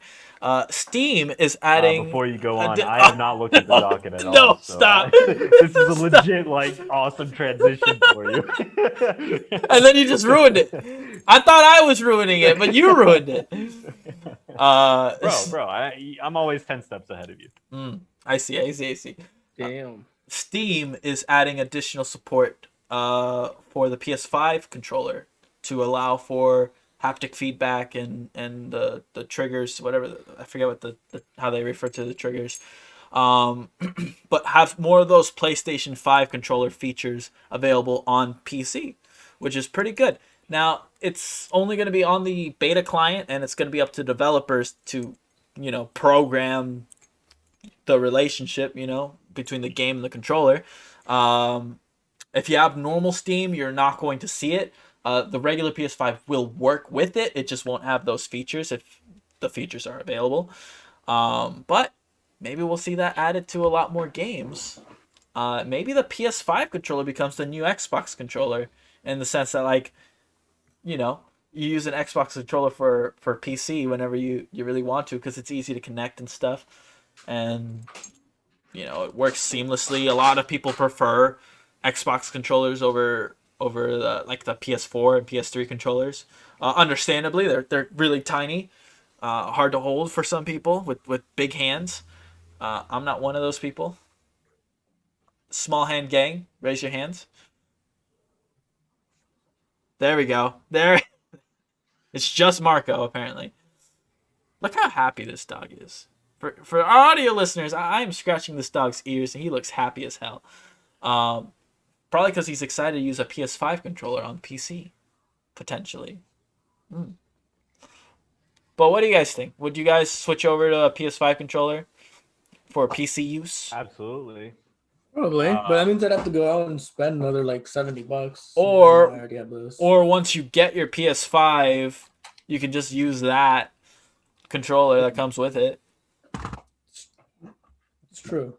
Steam is adding... Before you go on, I have not looked at the docket at all. No, so stop. This is a legit, awesome transition for you. And then you just ruined it. I thought I was ruining it, but you ruined it. Bro, I'm always 10 steps ahead of you. I see. Damn. Steam is adding additional support for the PS5 controller to allow for haptic feedback and the triggers, whatever. I forget what how they refer to the triggers. But have more of those PlayStation 5 controller features available on PC, which is pretty good. Now, it's only going to be on the beta client, and it's going to be up to developers to, program the relationship, between the game and the controller. If you have normal Steam, you're not going to see it. The regular PS5 will work with it. It just won't have those features if the features are available. But maybe we'll see that added to a lot more games. Maybe the PS5 controller becomes the new Xbox controller in the sense that, you use an Xbox controller for PC whenever you really want to, because it's easy to connect and stuff, and it works seamlessly. A lot of people prefer Xbox controllers over the PS4 and PS3 controllers. Understandably, they're really tiny, hard to hold for some people with big hands. I'm not one of those people. Small hand gang, raise your hands. There we go. There. It's just Marco, apparently. Look how happy this dog is. For our audio listeners, I am scratching this dog's ears, and he looks happy as hell. Probably because he's excited to use a PS5 controller on PC, potentially. But what do you guys think? Would you guys switch over to a PS5 controller for PC use? Absolutely. Probably, but that means I'd have to go out and spend another like $70. Or I already have those. Or once you get your PS5, you can just use that controller that comes with it. It's true.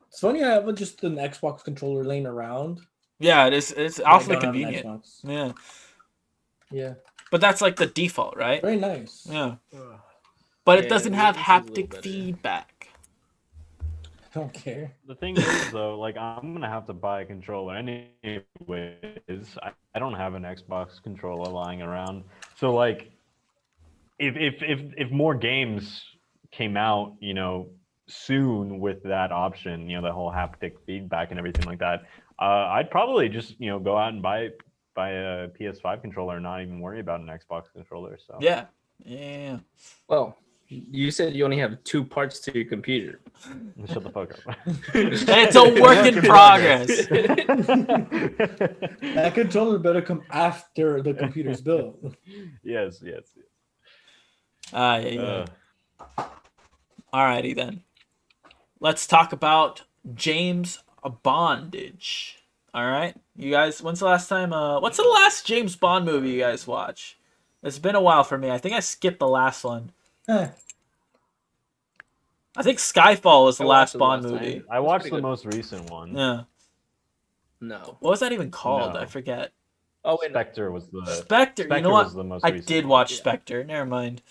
It's funny I have just an Xbox controller laying around. Yeah, it is. It's I awfully don't have an convenient. Xbox. Yeah, Yeah, but that's like the default, right? very nice. Yeah, but it Yeah, doesn't it have is a little haptic better. feedback. I don't care. The thing is, though, like I'm gonna have to buy a controller anyways. I don't have an Xbox controller lying around, so like, if more games came out, soon with that option, the whole haptic feedback and everything like that, I'd probably just go out and buy a PS5 controller and not even worry about an Xbox controller. So Yeah. Well, you said you only have 2 parts to your computer. shut the fuck up. It's a work in progress. That controller better come after the computer's built. Yes. Yeah. Alrighty then. Let's talk about James Bondage. All right, you guys. What's the last James Bond movie you guys watch? It's been a while for me. I think I skipped the last one. I think Skyfall was the I last watched it Bond last movie. night. I watched pretty the good. most recent one. Yeah. No. What was that even called? No. I forget. Oh wait, Spectre was the Spectre. You know Spectre what? was the most I recent did one. watch Spectre. Never mind.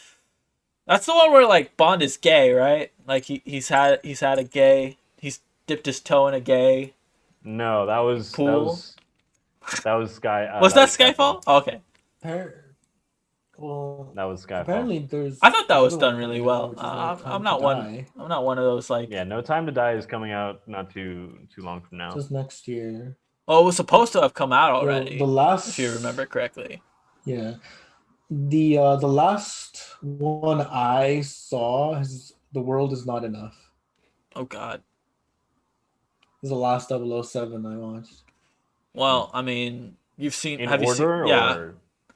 That's the one where like Bond is gay, right? Like he's had a gay. He's dipped his toe in a gay. No, that was Pool? that was Sky. Was that Skyfall? Oh, okay. Well, That was Skyfall. apparently there's. I thought that was another done one really coming well. out, which is No Time I'm to not one. Die. I'm not one of those like. Yeah, No Time to Die is coming out not too long from now. Just next year. Oh, it was supposed to have come out Well, already. the last. If you remember correctly. Yeah. The last one I saw is The World Is Not Enough. Oh God. This is the last 007 I watched. Well, I mean, you've seen. In Have order, you seen? Yeah. or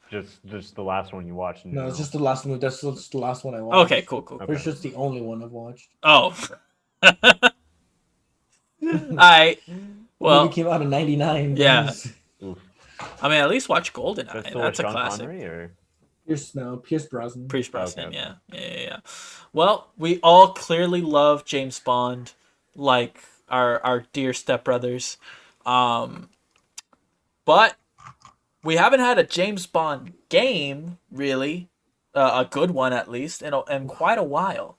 just the last one you watched? No, it's just the last one. That's just the last one I watched. Okay. Cool. Okay. Pretty sure it's the only one I've watched. Oh. Alright. Well, Movie came out in '99. Yeah. Oof. I mean, at least watch GoldenEye. That's still That's a Sean classic. Connery, or Pierce Brosnan. Pierce Brosnan, Okay. yeah. Well, we all clearly love James Bond, like our dear stepbrothers. But we haven't had a James Bond game, really, a good one at least, in quite a while.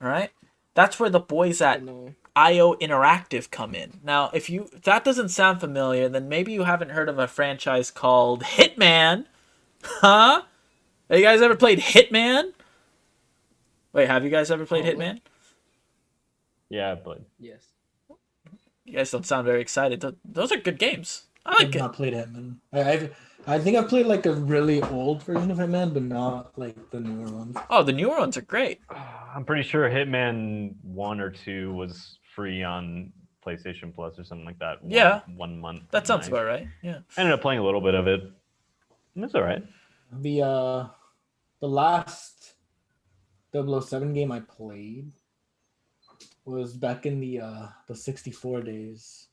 All right, that's where the boys at No. IO Interactive come in. Now, if that doesn't sound familiar, then maybe you haven't heard of a franchise called Hitman, huh? Have you guys ever played Hitman? Wait, have you guys ever played Probably. Hitman? yeah, but Yes. You guys don't sound very excited. Those are good games. I I've like it. not played Hitman. I think I've played like a really old version of Hitman, but not like the newer ones. Oh, the newer ones are great. I'm pretty sure Hitman 1 or 2 was free on PlayStation Plus or something like that. Yeah. one month. That sounds Nice. about right. Yeah. I ended up playing a little bit of it. It's all right. The last 007 game I played was back in the 64 days.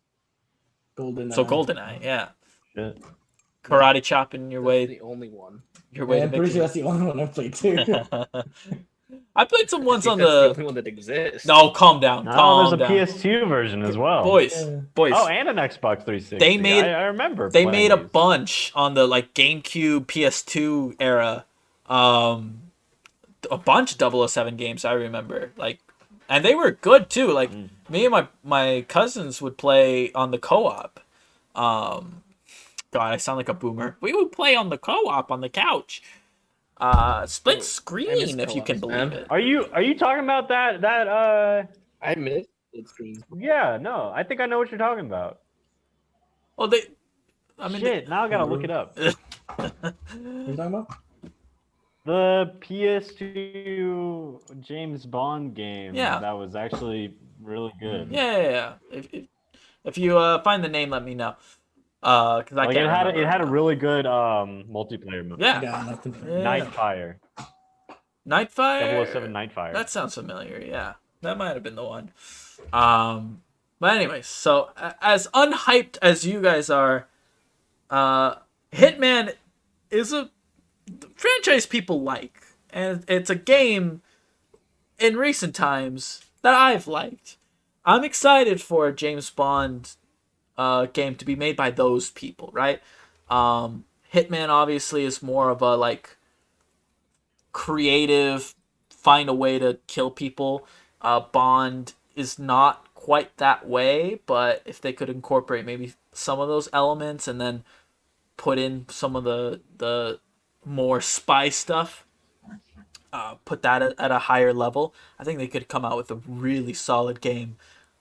GoldenEye. So GoldenEye, yeah. Shit. Karate chopping your That's way the only one. your way Yeah, to I'm pretty sure victory. that's the only one I played too. I played some once think on that's the the. only one that exists. No, calm down. No, Calm there's a down. PS2 version as well. Boys, Yeah. boys. Oh, and an Xbox 360. They made- I remember. They playing made a these. bunch on the like GameCube, PS2 era. A bunch of 007 games I remember. Like, and they were good too. Like me and my cousins would play on the co-op. God, I sound like a boomer. We would play on the co-op on the couch. Split screen, if you can co-ops, believe man. it. Are you talking about that? I missed split screens. Yeah, no. I think I know what you're talking about. Well, I mean, Shit, now I gotta look it up. What are you talking about? The PS2 James Bond game. Yeah. That was actually really good. yeah. If you find the name, let me know. Because I Like can't remember. it had a really good multiplayer mode. I Yeah. got nothing for Yeah. Nightfire. Nightfire. 007 Nightfire. That sounds familiar. Yeah, that might have been the one. But anyways, so as unhyped as you guys are, Hitman is a franchise people like, and it's a game in recent times that I've liked. I'm excited for a James Bond game to be made by those people, right? Hitman obviously is more of a like creative, find a way to kill people. Bond is not quite that way, but if they could incorporate maybe some of those elements and then put in some of the more spy stuff, put that at a higher level, I think they could come out with a really solid game.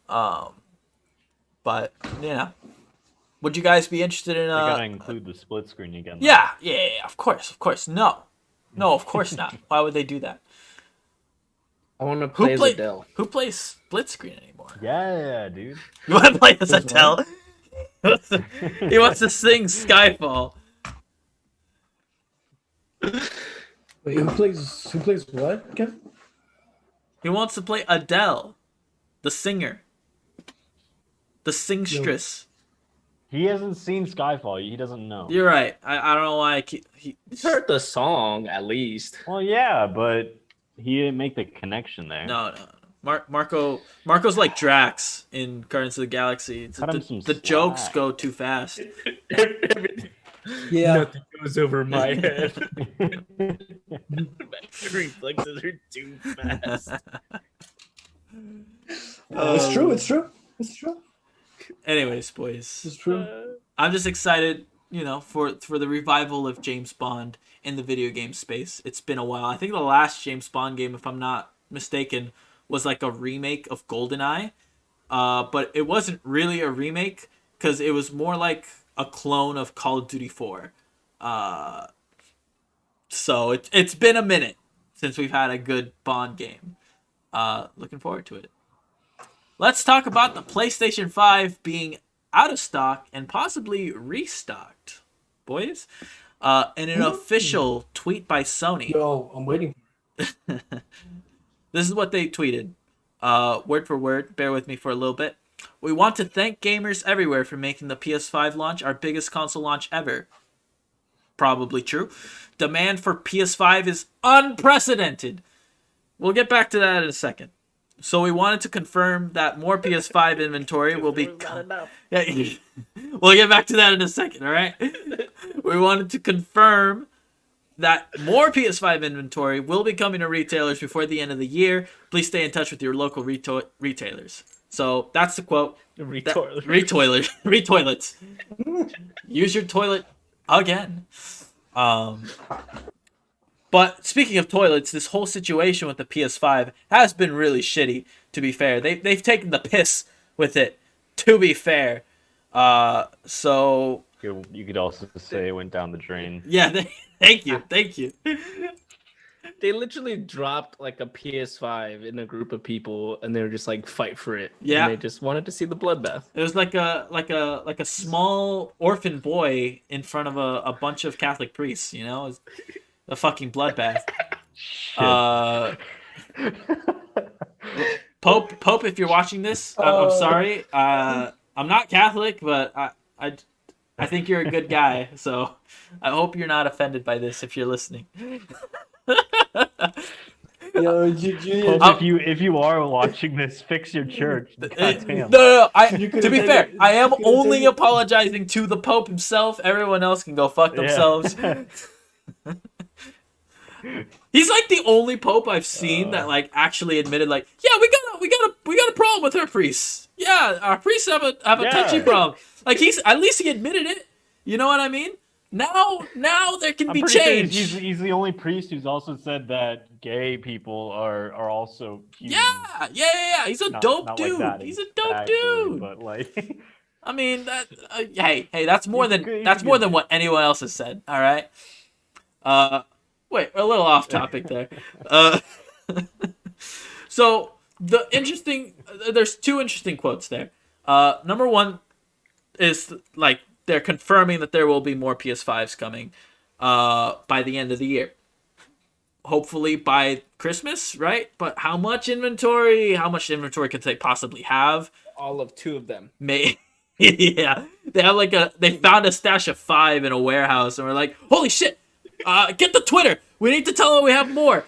But would you guys be interested in? They gotta include the split screen again. though. Yeah, of course. No, of course not. Why would they do that? I want to play as Adele. Who plays split screen anymore? Yeah, dude. You want to play as Adele? He wants to sing Skyfall. Wait, who plays what, Kevin? He wants to play Adele, the singer, the singstress. He hasn't seen Skyfall. He doesn't know. You're right. I don't know why I keep. He's heard the song at least. Well, yeah, but he didn't make the connection there. No. Marco's like Drax in Guardians of the Galaxy. Cut him some The jokes slack. go too fast. Yeah. Nothing goes over my head. My reflexes are too fast. It's true. Anyways, boys, It's true. I'm just excited, for the revival of James Bond in the video game space. It's been a while. I think the last James Bond game, if I'm not mistaken, was like a remake of GoldenEye. But it wasn't really a remake because it was more like a clone of Call of Duty 4. So it's been a minute since we've had a good Bond game. Looking forward to it. Let's talk about the PlayStation 5 being out of stock and possibly restocked, boys. In an official tweet by Sony. Yo, I'm waiting. This is what they tweeted. Word for word. Bear with me for a little bit. We want to thank gamers everywhere for making the PS5 launch our biggest console launch ever. Probably true. Demand for PS5 is unprecedented. We'll get back to that in a second. So we wanted to confirm that more PS5 inventory will be... Yeah, we'll get back to that in a second, all right? We wanted to confirm that more PS5 inventory will be coming to retailers before the end of the year. Please stay in touch with your local retailers. So that's the quote. Retoilets. Use your toilet again. But speaking of toilets, this whole situation with the PS5 has been really shitty, to be fair. They've taken the piss with it, to be fair. So... You could also say it went down the drain. Yeah, thank you. They literally dropped like a PS5 in a group of people, and they were just like fight for it. Yeah. And they just wanted to see the bloodbath. It was like a small orphan boy in front of a bunch of Catholic priests, It was a fucking bloodbath. Pope, if you're watching this, I'm sorry. I'm not Catholic, but I think you're a good guy, so I hope you're not offended by this if you're listening. Yo, Junior, Pope, if you are watching this, fix your church. No, Goddamn. no. You To could've be taken fair, it- I am you could've only taken it. apologizing to the Pope himself. Everyone else can go fuck themselves. Yeah. He's like the only Pope I've seen that like actually admitted like, yeah, we got a problem with our priests. Yeah, our priests have a touchy Yeah. problem. Like at least he admitted it. You know what I mean? Now there can I'm be pretty sure change. he's the only priest who's also said that gay people are also humans. Yeah. He's a dope Not dude. Like that He's a dope exactly, dude. But like, I mean that. Hey, that's more He's a than good- he's that's a more good than dude. what anyone else has said. All right. Wait, a little off topic there. So there's two interesting quotes there. Number one is like they're confirming that there will be more PS5s coming by the end of the year. Hopefully by Christmas, right? But how much inventory? How much inventory could they possibly have? All of 2 of them. Yeah, they have they found a stash of 5 in a warehouse, and we're like, holy shit! Get the Twitter. We need to tell them we have more.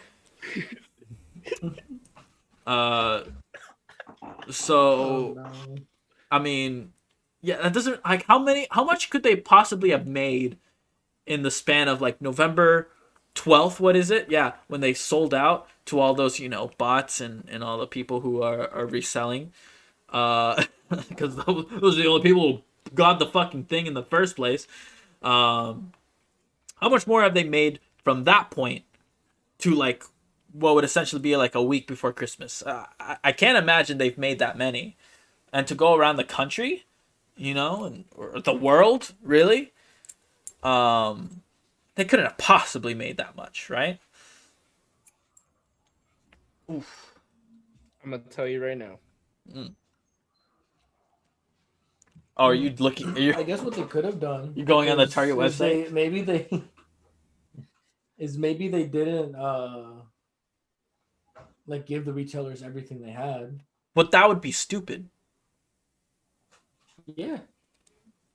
So no. I mean, yeah, that doesn't like how much could they possibly have made in the span of like November 12th, what is it? Yeah, when they sold out to all those, bots and all the people who are reselling. Because those are the only people who got the fucking thing in the first place. How much more have they made from that point to like what would essentially be like a week before Christmas? I can't imagine they've made that many. And to go around the country, or the world, really, they couldn't have possibly made that much, right? Oof. I'm gonna tell you right now. Oh, are you looking? I guess what they could have done. You going on the is- Target is website? maybe they didn't like give the retailers everything they had. But that would be stupid. Yeah.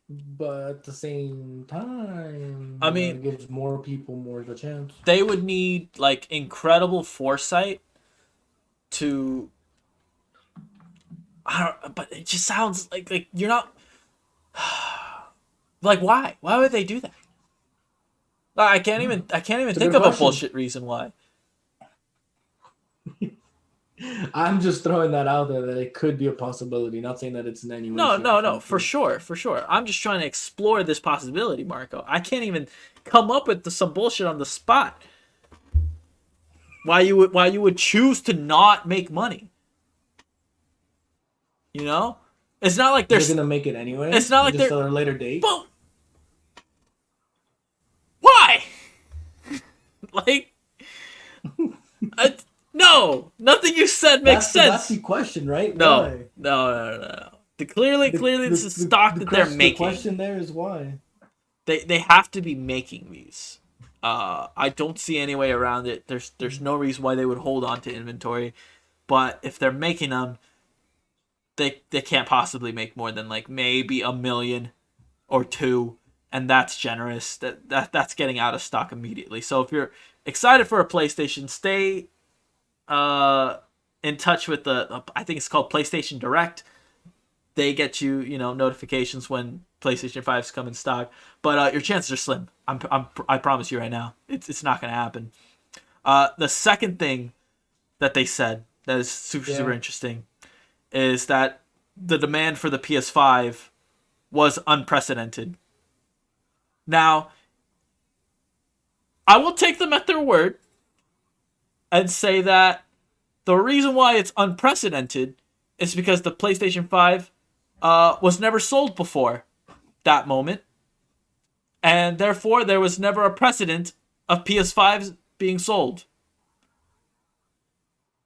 But at the same time, I mean- it gives more people more of a chance. They would need like incredible foresight to. I don't. But it just sounds like you're not. Like why? Why would they do that? Like, I can't even It's a think good of a question. bullshit reason why. I'm just throwing that out there that it could be a possibility. Not saying that it's in any way. No, shape, no, or no, form. for sure. I'm just trying to explore this possibility, Marco. I can't even come up with some bullshit on the spot. Why you would choose to not make money? It's not like They're there's. gonna make it anyway. It's not like just they're- at a later date. But why? Like, no, nothing you said makes That's sense. the question, right? No, Why? no. Clearly, this is stock that they're The making. question there is why. They have to be making these. I don't see any way around it. There's no reason why they would hold on to inventory, but if they're making them, they can't possibly make more than like maybe 1 million or 2, and that's generous. That's getting out of stock immediately. So if you're excited for a PlayStation, stay in touch with I think it's called PlayStation Direct. They get you, notifications when PlayStation 5s come in stock, but your chances are slim. I promise you right now, it's not gonna happen. The second thing that they said that is super interesting is that the demand for the PS5 was unprecedented. Now, I will take them at their word and say that the reason why it's unprecedented is because the PlayStation 5 was never sold before that moment, and therefore there was never a precedent of PS5s being sold.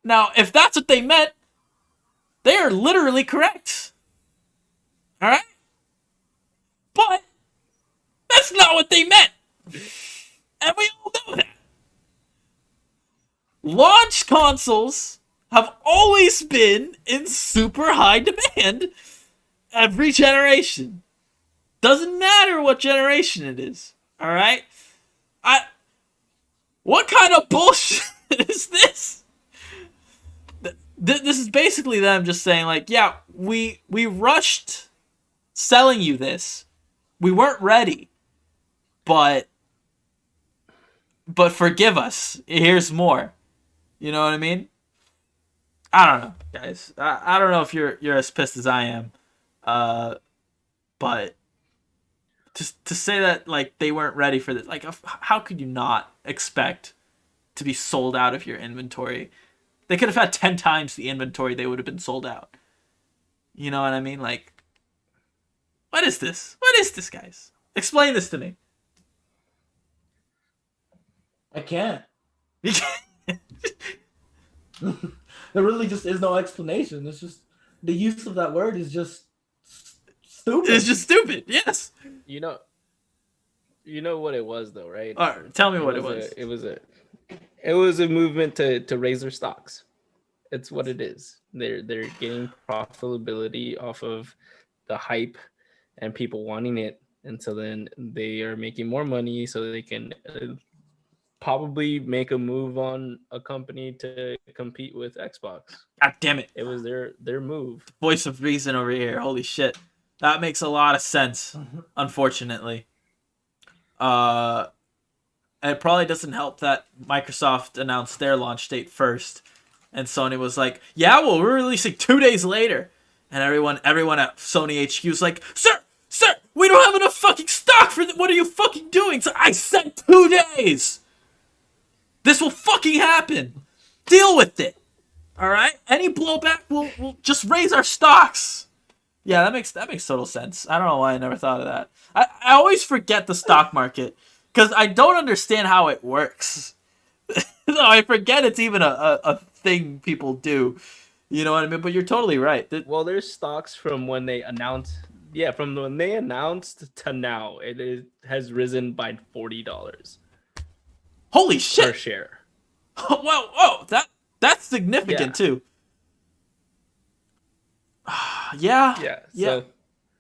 Now, if that's what they meant, they are literally correct. Alright? But that's not what they meant. And we all know that. Launch consoles have always been in super high demand every generation. Doesn't matter what generation it is. Alright? What kind of bullshit is this? this is basically them just saying like, yeah, we rushed selling you this. We weren't ready, but forgive us. Here's more. You know what I mean? I don't know, guys. I don't know if you're as pissed as I am, but to say that like they weren't ready for this, like how could you not expect to be sold out of your inventory? They could have had 10 times the inventory, they would have been sold out. You know what I mean? Like, what is this? What is this, guys? Explain this to me. I can't. You can't- There really just is no explanation. It's just the use of that word is just stupid. It's just stupid. Yes. You know what it was though, right? All right, tell me what it was. It was a movement to raise their stocks. It's what it is. They're getting profitability off of the hype and people wanting it, and so then they are making more money so they can probably make a move on a company to compete with Xbox. God damn it. It was their move. Voice of reason over here. Holy shit. That makes a lot of sense, unfortunately. And it probably doesn't help that Microsoft announced their launch date first, and Sony was like, "Yeah, well, we're releasing 2 days later," and everyone at Sony HQ is like, "Sir, we don't have enough fucking stock for what are you fucking doing?" So I said 2 days. This will fucking happen. Deal with it. All right. Any blowback, we'll just raise our stocks. Yeah, that makes total sense. I don't know why I never thought of that. I always forget the stock market because I don't understand how it works. So I forget it's even a thing people do. You know what I mean? But you're totally right. Well, there's stocks from when they announced. Yeah, from when they announced to now, has risen by $40 Holy per shit! share. Whoa, that's significant too. Yeah. So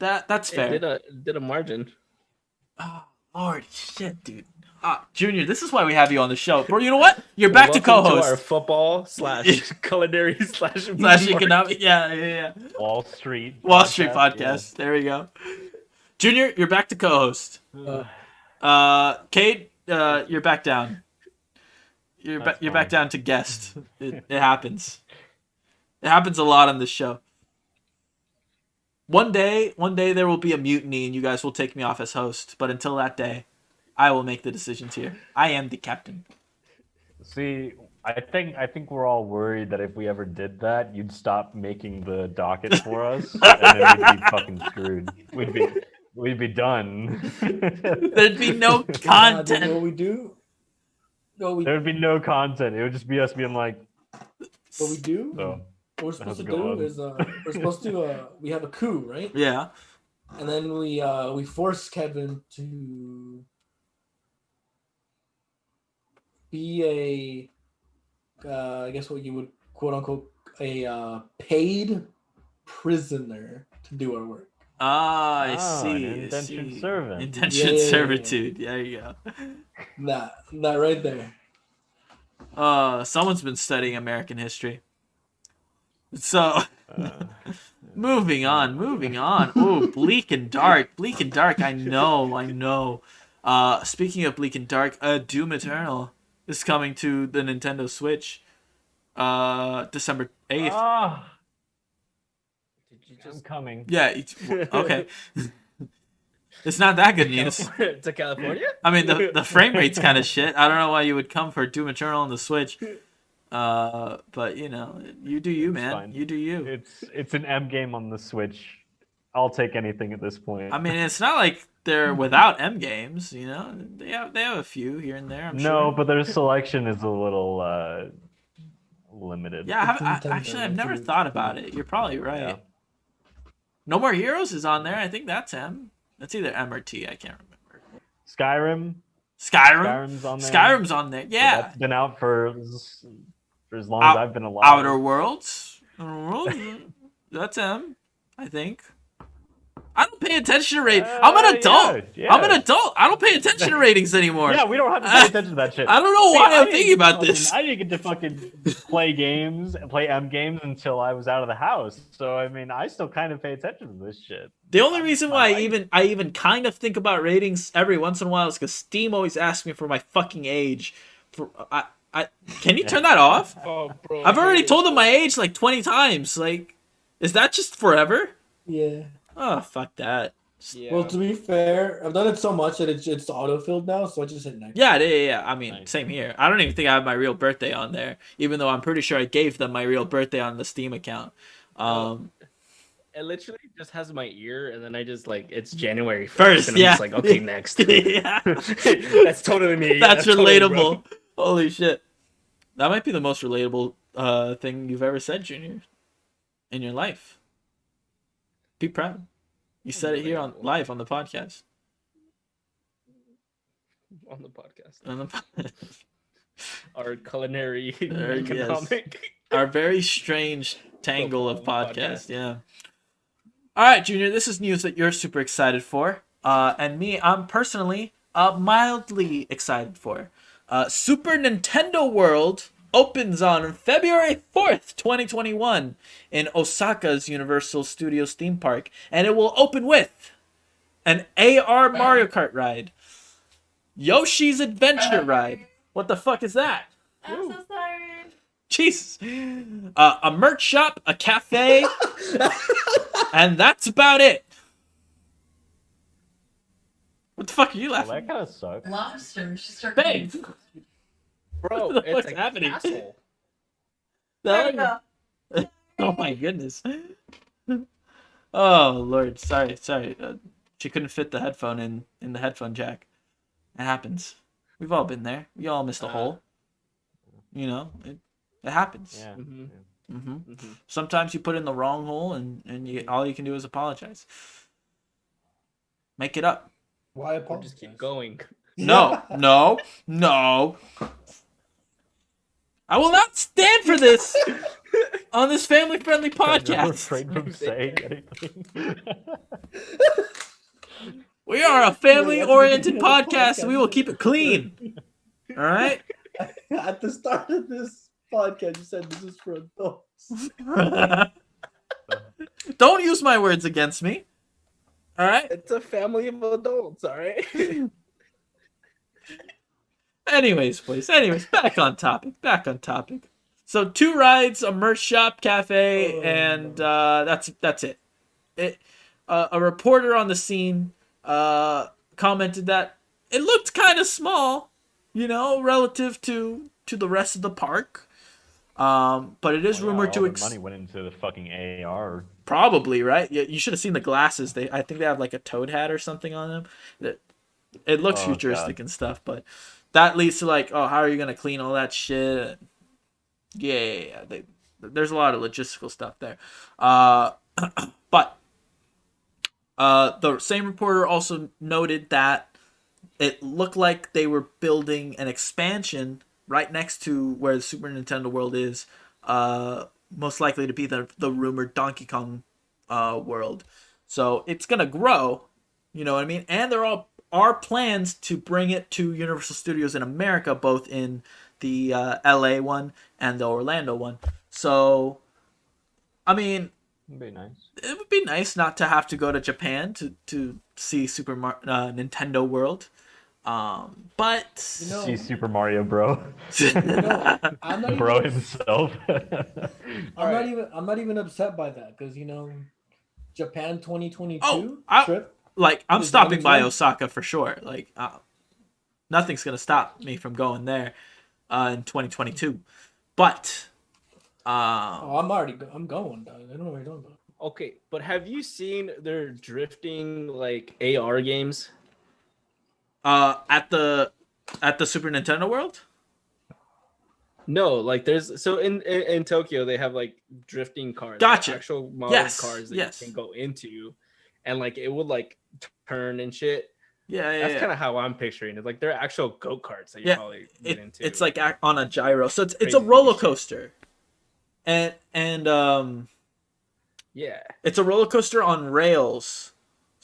That's fair. it did a margin. Oh, Lord, shit, dude. Junior, this is why we have you on the show. Bro, you know what? You're back to Welcome co-host. to our football / culinary / Slash economic. Yeah. Wall Street. Wall Street podcast. There we go. Junior, you're back to co-host. Cade, you're back down. You're back down to guest. It happens. It happens a lot on this show. One day there will be a mutiny and you guys will take me off as host. But until that day, I will make the decisions here. I am the captain. See, I think we're all worried that if we ever did that, you'd stop making the docket for us, and then we'd be fucking screwed. We'd be done. There'd be no You know content. what we do? There would be no content. It would just be us being like, What we do? so. What we're supposed to How's it going? do is we're supposed to we have a coup, right? Yeah. And then we force Kevin to be I guess what you would quote unquote a paid prisoner to do our work. I Oh, see. an I indentured see. servant. Indentured Yeah. servitude. There you go. That right there. Someone's been studying American history. So, moving on. Oh, Bleak and Dark. I know. Speaking of Bleak and Dark, Doom Eternal is coming to the Nintendo Switch. December 8th. Ah, Did you I'm just coming. Yeah. Okay. It's not that good news. to California? I mean, the frame rate's kind of shit. I don't know why you would come for Doom Eternal on the Switch. But you know, you do you, man. fine. You do you. It's an M game on the Switch. I'll take anything at this point. I mean, it's not like they're without M games. You know, they have a few here and there. I'm no, sure. but their selection is a little limited. Yeah, It's actually, I've Nintendo, never too. thought about it. You're probably right. Yeah. No More Heroes is on there. I think that's M. That's either M or T. I can't remember. Skyrim. Skyrim's on there. Skyrim's on there. Yeah. That's been out for as long as I've been alive. Outer Worlds. That's M, I think. I don't pay attention to ratings. I'm an adult. yeah. I'm an adult. I don't pay attention to ratings anymore. Yeah, we don't have to pay attention to that shit. I don't know See, why I I'm thinking about fucking- this. I didn't get to fucking play games and play M games until I was out of the house. So I mean, I still kind of pay attention to this shit. The only reason why life. I even kind of think about ratings every once in a while is because Steam always asks me for my fucking age. Can you turn that off? Oh, bro. I've already told them my age like 20 times. Like, is that just forever? Yeah. Oh, fuck that. Yeah. Well, to be fair, I've done it so much that it's autofilled now, so I just hit next. Yeah. I mean, Nice. same here. I don't even think I have my real birthday on there, even though I'm pretty sure I gave them my real birthday on the Steam account. It literally just has my ear, and then I just like it's January 1st, First, and I'm yeah. just like, okay, next. Yeah. That's totally me. That's totally, relatable. bro. Holy shit. That might be the most relatable thing you've ever said, Junior, in your life. Be proud. You said it here on live on the podcast. On the podcast. On the Our culinary Yes. economic. Our very strange tangle of Podcast. podcast. Yeah. All right, Junior. This is news that you're super excited for, and me, I'm personally mildly excited for. Super Nintendo World opens on February 4th, 2021 in Osaka's Universal Studios theme park, and it will open with an AR Mario Kart ride, Yoshi's Adventure ride. What the fuck is that? I'm so sorry. Jesus. A merch shop, a cafe, and that's about it. What the fuck are you Well, laughing that kind of sucks. Lobster. She started. Babe. Bro, What the it's fuck's a happening? castle. There we go. Oh my goodness. Oh Lord, sorry. She couldn't fit the headphone in the headphone jack. It happens. We've all been there. We all missed a hole. You know, it happens. Yeah. Mhm. Mm-hmm. Sometimes you put in the wrong hole, and all you can do is apologize. Make it up. Why Or apologize? just keep going. No. I will not stand for this on this family-friendly I'm podcast. afraid from saying anything. We are a family-oriented podcast, and we will keep it clean. All right. At the start of this podcast, you said this is for adults. Don't use my words against me. All right. It's a family of adults, all right? Anyways, back on topic. So 2 rides, a merch shop, cafe, and that's it. A reporter on the scene commented that it looked kind of small, you know, relative to the rest of the park. But it is rumored all to the money went into the fucking AR. probably, right? Yeah, you should have seen the glasses. I think they have like a toad hat or something on them. It looks Oh, futuristic God. and stuff, but that leads to like, oh, how are you gonna clean all that shit? Yeah. There's a lot of logistical stuff there. But the same reporter also noted that it looked like they were building an expansion right next to where the Super Nintendo World is, most likely to be the rumored Donkey Kong world. So it's gonna grow, you know what I mean? And there are plans to bring it to Universal Studios in America, both in the LA one and the Orlando one. So, I mean, It'd be nice. it would be nice not to have to go to Japan to see Nintendo World. But You know, See Super Mario Bro. I'm not Bro even, himself. I'm not even upset by that because Japan 2022 Oh, trip. like I'm Is stopping by Diamond Osaka for sure. Like nothing's gonna stop me from going there in 2022. But Oh, I'm going. Dog. I don't know what you're talking about. Okay, but have you seen their drifting like AR games? at the Super Nintendo World. No, like there's so in Tokyo they have like drifting cars, Gotcha. like, actual model Yes, cars that yes. you can go into, and like it would like turn and shit. Yeah, That's kind of how I'm picturing it. Like they're actual go karts that you Yeah, probably get into. It's like on a gyro, so it's a Crazy roller shit. coaster, and yeah, it's a roller coaster on rails,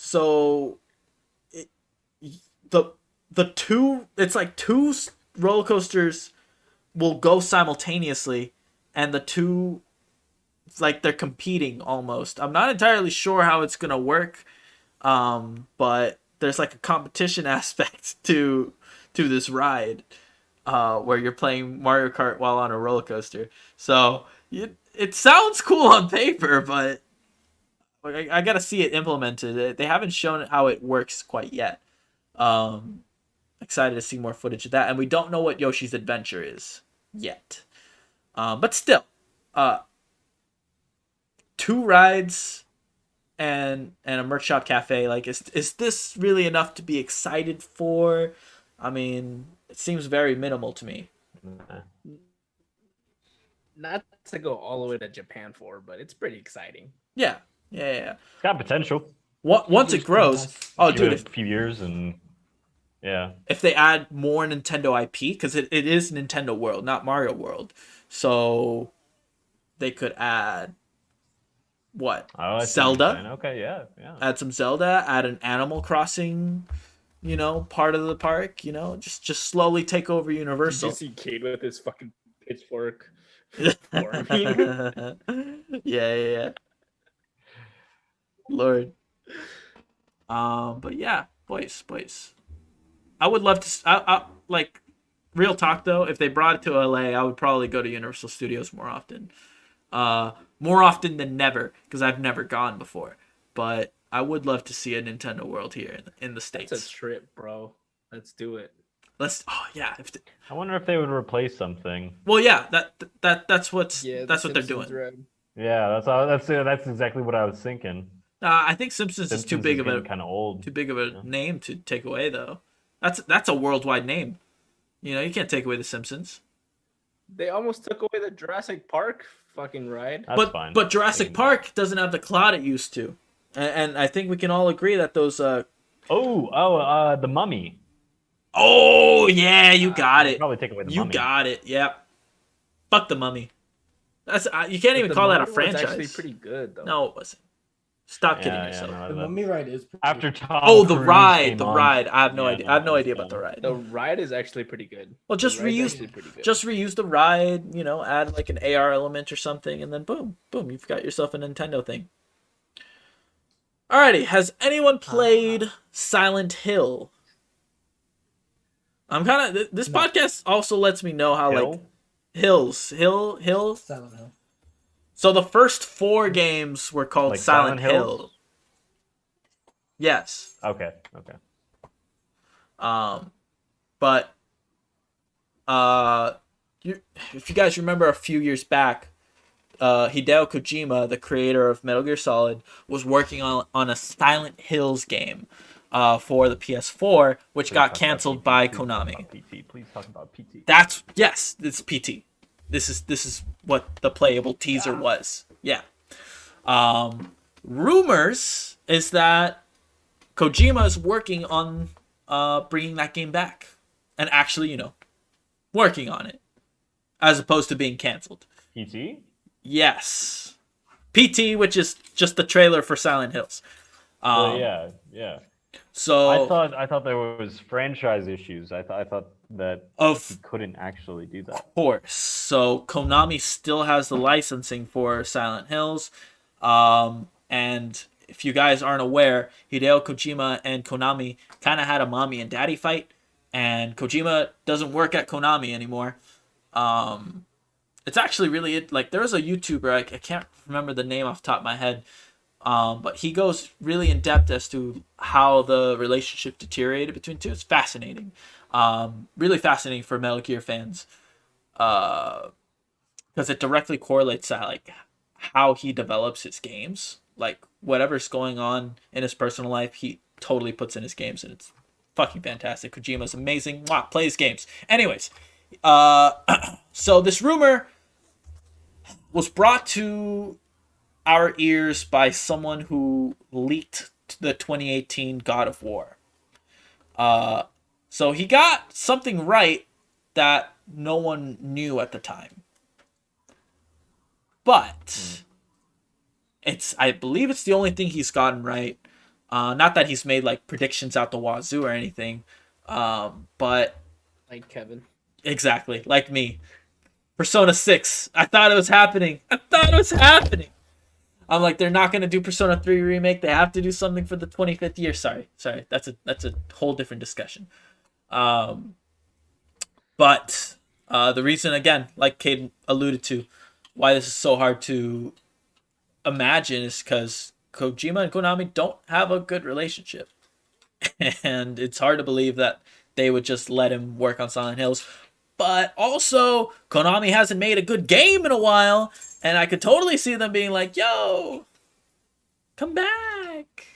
So it, the two, it's like two roller coasters will go simultaneously, and the two, it's like they're competing almost. I'm not entirely sure how it's gonna work, but there's like a competition aspect to this ride, where you're playing Mario Kart while on a roller coaster. So it sounds cool on paper, but I gotta see it implemented. They haven't shown how it works quite yet. Um, Excited to see more footage of that, and we don't know what Yoshi's Adventure is yet. But still, two rides and a merch shop cafe. Like, is this really enough to be excited for? I mean, it seems very minimal to me. Not to go all the way to Japan for, but it's pretty exciting. Yeah. It's got potential. Once it grows, oh, Give dude, it a few years and yeah. if they add more Nintendo IP, because it is Nintendo World, not Mario World, so they could add what? Oh, I see what you're Zelda. saying. Okay, yeah. Add some Zelda. Add an Animal Crossing, part of the park. Just slowly take over Did Universal. you see Cade with his fucking pitchfork? Yeah. Lord. But yeah, boys. I would love to. I like, real talk though. If they brought it to LA, I would probably go to Universal Studios more often. More often than never, because I've never gone before. But I would love to see a Nintendo World here in the States. It's a trip, bro. Let's do it. Oh yeah. I wonder if they would replace something. Well, yeah. That's what Yeah, that's what they're doing. Red. Yeah, that's exactly what I was thinking. I think Simpsons is too big of a kind of old. too big of a name to take away though. That's a worldwide name. You can't take away the Simpsons. They almost took away the Jurassic Park fucking ride. That's fine. But Jurassic Park doesn't have the cloud it used to, and I think we can all agree that those. The Mummy. Oh yeah, you got it. Probably take away the You Mummy. got it. Yep. Fuck the Mummy. That's you can't even call that a franchise. It's actually pretty good though. No, it wasn't. Stop kidding yourself. The Mummy ride is pretty After Tom Oh, the Cruise ride. came The on. ride. I have no Yeah, idea. no, I have no it's idea about dumb. the ride. The ride is actually pretty good. Well, just The ride's reuse actually pretty good. just reuse the ride, add like an AR element or something, and then boom, you've got yourself a Nintendo thing. Alrighty, has anyone played Silent Hill? I'm kind of this podcast also lets me know how like hills. Silent Hill. So the first 4 games were called Like Silent Silent Hill. Hills? Yes. Okay. But if you guys remember a few years back, Hideo Kojima, the creator of Metal Gear Solid, was working on a Silent Hills game for the PS4, which got canceled by Konami. Please talk about PT. It's PT. This is what the playable teaser was. Yeah. Rumors is that Kojima is working on bringing that game back and actually, working on it as opposed to being canceled. PT? Yes. PT, which is just the trailer for Silent Hills. Yeah. So I thought there was franchise issues. I thought that he couldn't actually do that. Of course. So Konami still has the licensing for Silent Hills. And if you guys aren't aware, Hideo Kojima and Konami kind of had a mommy and daddy fight. And Kojima doesn't work at Konami anymore. It's actually really, like, there was a YouTuber, I can't remember the name off the top of my head, but he goes really in depth as to how the relationship deteriorated between two. It's fascinating. Really fascinating for Metal Gear fans. Because it directly correlates to, like, how he develops his games. Like, whatever's going on in his personal life, he totally puts in his games, and it's fucking fantastic. Kojima's amazing. Wow, plays games. Anyways, so this rumor was brought to our ears by someone who leaked the 2018 God of War. So he got something right that no one knew at the time. But I believe it's the only thing he's gotten right. Not that he's made like predictions out the wazoo or anything, but Like Kevin. exactly like me. Persona 6. I thought it was happening. I'm like, they're not gonna do Persona 3 remake. They have to do something for the 25th year. Sorry. That's a whole different discussion. But the reason, again, like Caden alluded to, why this is so hard to imagine is because Kojima and Konami don't have a good relationship, and it's hard to believe that they would just let him work on Silent Hills. But also, Konami hasn't made a good game in a while, and I could totally see them being like, "Yo, come back,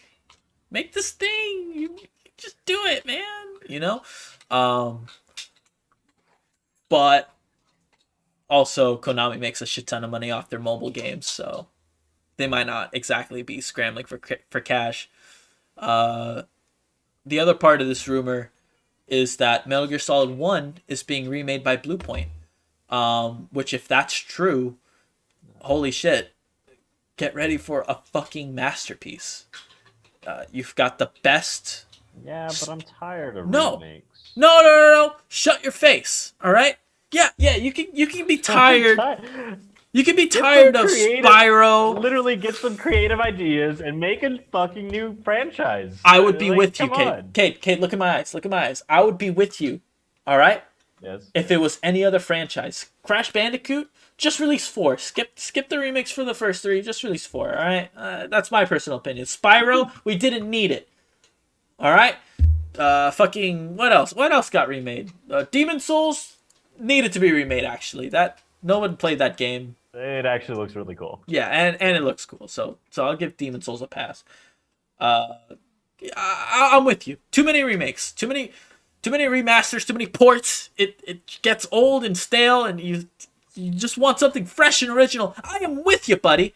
make this thing. You just do it, man." You know. But also, Konami makes a shit ton of money off their mobile games, so they might not exactly be scrambling for cash. The other part of this rumor is that Metal Gear Solid 1 is being remade by Bluepoint. Which, if that's true, holy shit, get ready for a fucking masterpiece. You've got the best... Yeah, but I'm tired of No. remakes. No. Shut your face, all right? Yeah, you can be tired. You can be tired of Spyro. Literally get some creative ideas and make a fucking new franchise. I would be with you, come on. Kate, look at my eyes. I would be with you, all right? Yes. If it was any other franchise. Crash Bandicoot, just release 4. Skip the remakes for the first 3, just release 4, all right? That's my personal opinion. Spyro, we didn't need it. All right? Fucking, what else? What else got remade? Demon Souls needed to be remade, actually. No one played that game. It actually looks really cool. Yeah, and it looks cool. So I'll give Demon Souls a pass. I'm with you. Too many remakes. Too many remasters. Too many ports. It gets old and stale, and you just want something fresh and original. I am with you, buddy.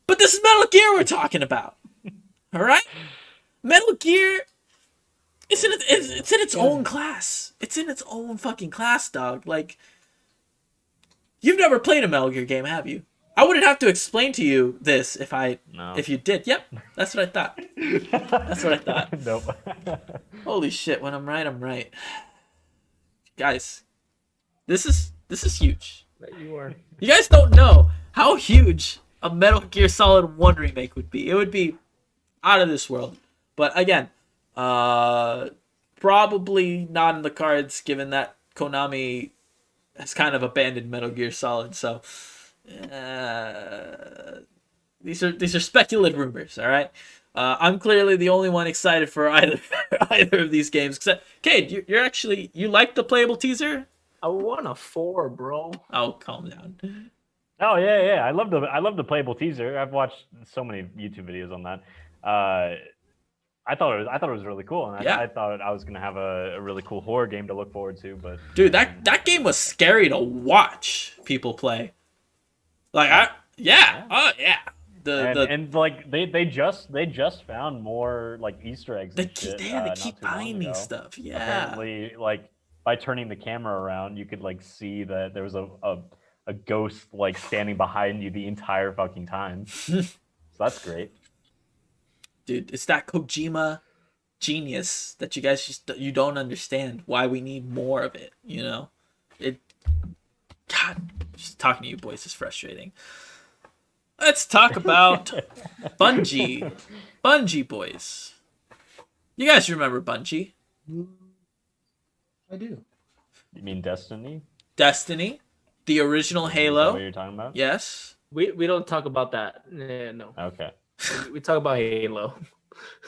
But this is Metal Gear we're talking about. All right? Metal Gear. It's in its own class. It's in its own fucking class, dog. Like. You've never played a Metal Gear game, have you? I wouldn't have to explain to you this if you did. Yep, that's what I thought. Nope. Holy shit! When I'm right, I'm right. Guys, this is huge. You are. You guys don't know how huge a Metal Gear Solid 1 remake would be. It would be out of this world. But again, probably not in the cards, given that Konami has kind of abandoned Metal Gear Solid, so these are speculative rumors. All right, I'm clearly the only one excited for either of these games. Except, Cade, you like the playable teaser? I want a 4, bro. Oh, calm down. Oh yeah. I love the playable teaser. I've watched so many YouTube videos on that. I thought it was really cool, and I thought I was gonna have a really cool horror game to look forward to. But dude, that game was scary to watch people play. Like they just found more like Easter eggs. They keep finding stuff. Yeah. Apparently, like by turning the camera around, you could like see that there was a ghost like standing behind you the entire fucking time. So that's great. Dude, it's that Kojima genius that you guys you don't understand why we need more of it, you know? God, just talking to you boys is frustrating. Let's talk about Bungie. Bungie, boys. You guys remember Bungie? I do. You mean Destiny? Destiny, the original Halo. Is that what you're talking about? Yes. We don't talk about that. Yeah, no. Okay. We talk about Halo.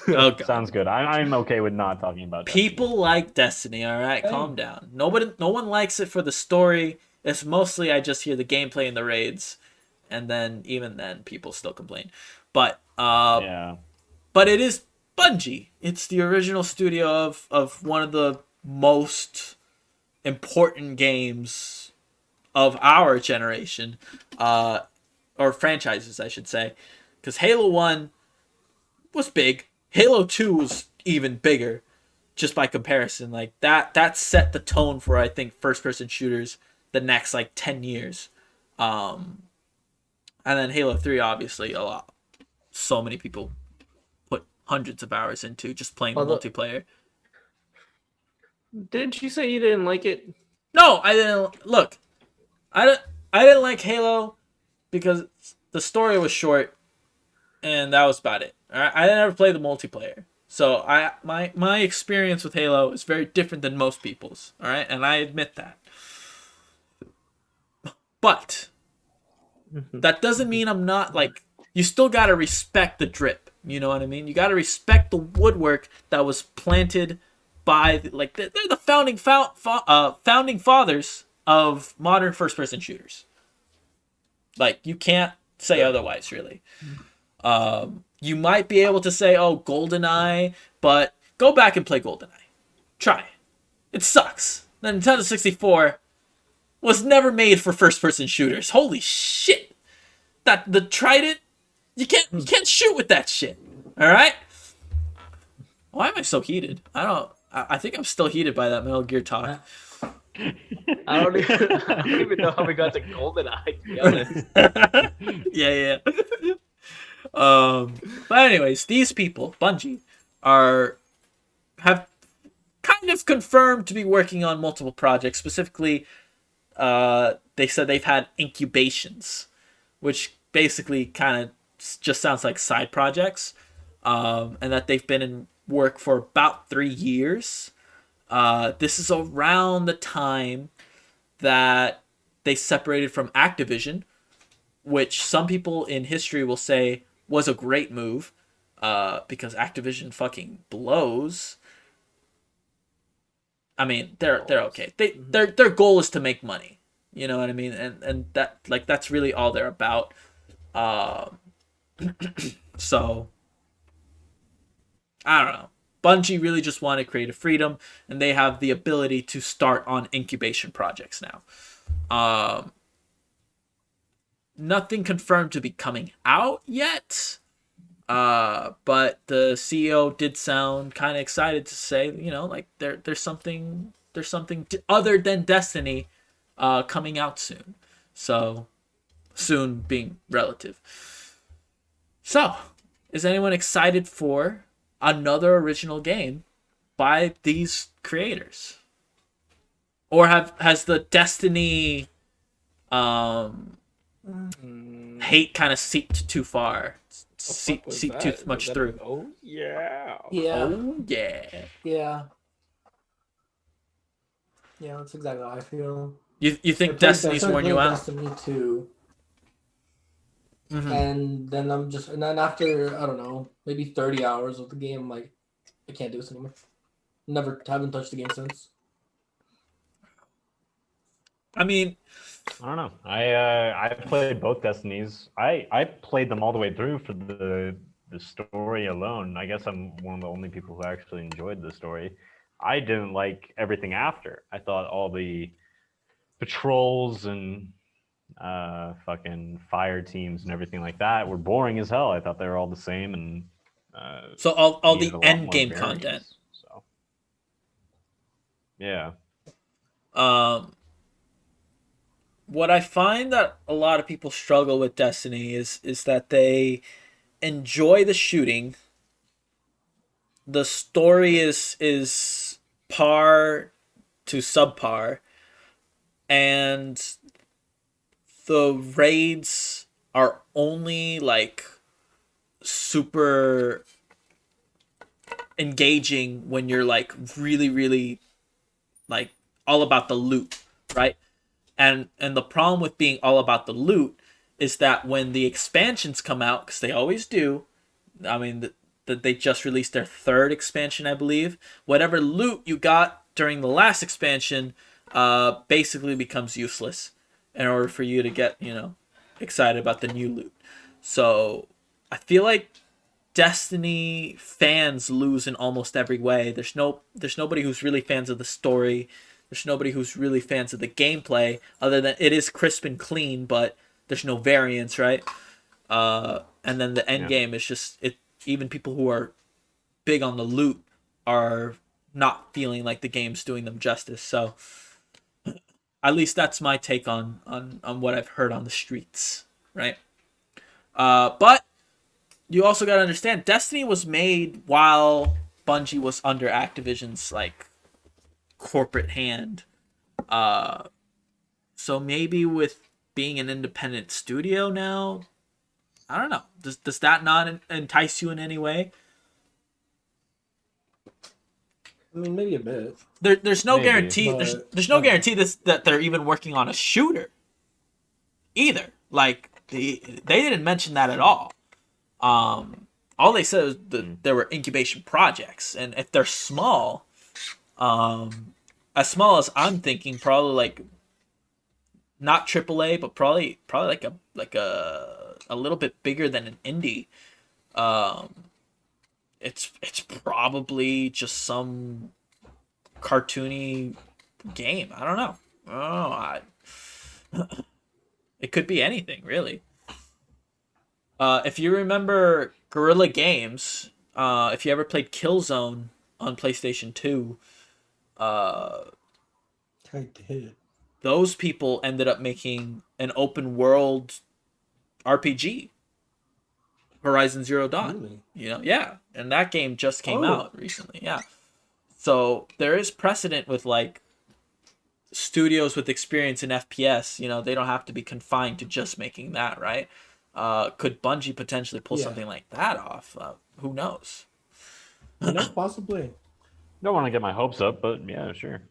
Oh, God. Sounds good. I'm okay with not talking about People like Destiny, all right? Calm down. No one likes it for the story. It's mostly I just hear the gameplay in the raids, and then even then people still complain. But yeah. But it is Bungie. It's the original studio of one of the most important games of our generation, or franchises, I should say. Because Halo 1 was big. Halo 2 was even bigger, just by comparison. Like that set the tone for, I think, first-person shooters the next, 10 years. And then Halo 3, obviously, a lot. So many people put hundreds of hours into just playing the Although- multiplayer. Didn't you say you didn't like it? No, I didn't. Look, I didn't like Halo because the story was short, and that was about it. All right? I didn't ever play the multiplayer, so my experience with Halo is very different than most people's. All right, and I admit that. But that doesn't mean I'm not like. You still gotta respect the drip. You know what I mean? You gotta respect the woodwork that was planted by they're the founding fathers of modern first-person shooters. Like, you can't say otherwise, really. You might be able to say, oh, GoldenEye, but go back and play GoldenEye. Try. It sucks. The Nintendo 64 was never made for first-person shooters. Holy shit! The Trident, you can't shoot with that shit. All right? Why am I so heated? I think I'm still heated by that Metal Gear talk. I don't even know how we got to GoldenEye, to be honest. Yeah. But anyways, these people, Bungie, have kind of confirmed to be working on multiple projects. Specifically, they said they've had incubations, which basically kind of just sounds like side projects, and that they've been in work for about 3 years. This is around the time that they separated from Activision, which some people in history will say was a great move, because Activision fucking blows. I mean, they're okay. Their goal is to make money. You know what I mean? And that's really all they're about. So I don't know. Bungie really just wanted creative freedom, and they have the ability to start on incubation projects now. Nothing confirmed to be coming out yet, but the CEO did sound kind of excited to say, like there's something other than Destiny coming out soon. So soon being relative. So, is anyone excited for another original game by these creators? Or has the Destiny hate kind of seeped too far? Seeped too much through. Oh yeah. Yeah. Oh yeah. Yeah. Yeah, that's exactly how I feel. You I think played Destiny's Destiny- worn you out? Destiny 2. Mhm. And then after, I don't know, maybe 30 hours of the game, I'm like, I can't do this anymore. Haven't touched the game since. I mean, I don't know. I played both Destinies. I played them all the way through for the story alone. I guess I'm one of the only people who actually enjoyed the story. I didn't like everything after. I thought all the patrols and fucking fire teams and everything like that were boring as hell. I thought they were all the same, and so all needed the a lot end more game variance. content. So yeah. What I find that a lot of people struggle with Destiny is that they enjoy the shooting. The story is par to subpar, and the raids are only like super engaging when you're like really like all about the loot, right? And the problem with being all about the loot is that when the expansions come out, because they always do, I mean, they just released their 3rd expansion, I believe. Whatever loot you got during the last expansion basically becomes useless in order for you to get, excited about the new loot. So I feel like Destiny fans lose in almost every way. There's nobody who's really fans of the story. There's nobody who's really fans of the gameplay, other than it is crisp and clean, but there's no variance, right? And then the end game is just it. Even people who are big on the loot are not feeling like the game's doing them justice. So, at least that's my take on what I've heard on the streets, right? But you also got to understand Destiny was made while Bungie was under Activision's like corporate hand. So maybe with being an independent studio now, I don't know. Does that not entice you in any way? I mean, maybe a bit. There's no Maybe, guarantee. but- There's no guarantee that they're even working on a shooter either. Like they didn't mention that at all. All they said was that there were incubation projects, and if they're small, as small as I'm thinking, probably like not AAA, but probably like a little bit bigger than an indie. It's probably just some cartoony game. I don't know. It could be anything, really. If you remember Guerrilla Games, if you ever played Killzone on PlayStation 2, I did. those people ended up making an open world RPG, Horizon Zero Dawn. Really? You know, yeah, and that game just came Oh. out recently. Yeah, so there is precedent with like studios with experience in FPS. You know, they don't have to be confined to just making that, right? Could Bungie potentially pull Yeah. something like that off? Who knows? You know, possibly. Don't want to get my hopes up, but yeah, sure.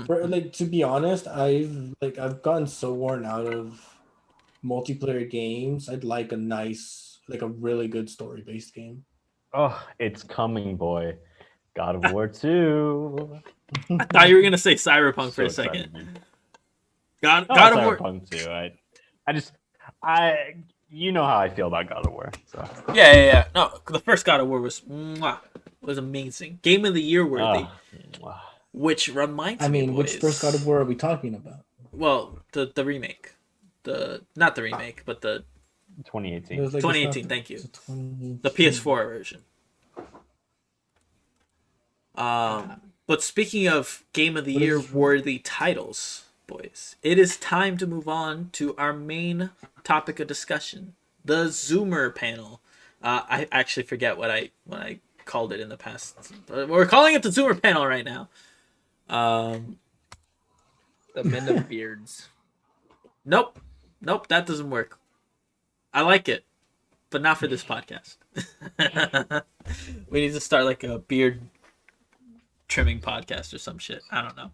For, like, to be honest, I've gotten so worn out of multiplayer games. I'd like a nice, like a really good story-based game. Oh, it's coming, boy. God of War 2. I thought you were gonna say Cyberpunk for a So second. excited. God Oh, of War. Cyberpunk 2. You know how I feel about God of War. So. Yeah. No, the first God of War was amazing. Game of the Year worthy. Mwah. Which reminds me, I mean, which boys, first God of War are we talking about? Well, the remake, not the remake, but the 2018. It was like 2018. Thank you. it's 2018. The PS4 version. But speaking of Game of the What Year is- worthy titles, boys, it is time to move on to our main topic of discussion, the Zoomer panel. I actually forget what I called it in the past, but we're calling it the Zoomer panel right now. The men of beards. Nope, that doesn't work. I like it, but not for this podcast. We need to start like a beard trimming podcast or some shit. I don't know.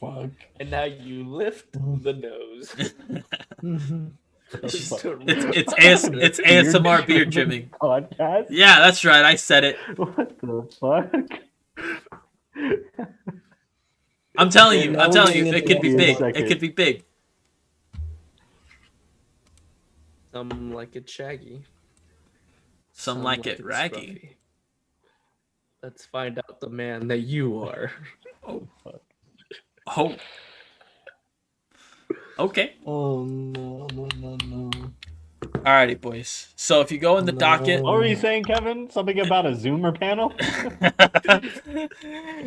Fuck. And now you lift the nose. It's It's it's ASMR beard trimming. Podcast? Yeah, that's right. I said it. What the fuck? I'm telling you. now I'm we're telling you. getting It could be into big. ASMR. It could be big. Some like it shaggy. Some like it it's raggy. scruffy. Let's find out the man that you are. Oh. Okay. Oh no. Alrighty, boys. So if you go in the docket, What were you saying, Kevin? Something about a Zoomer panel?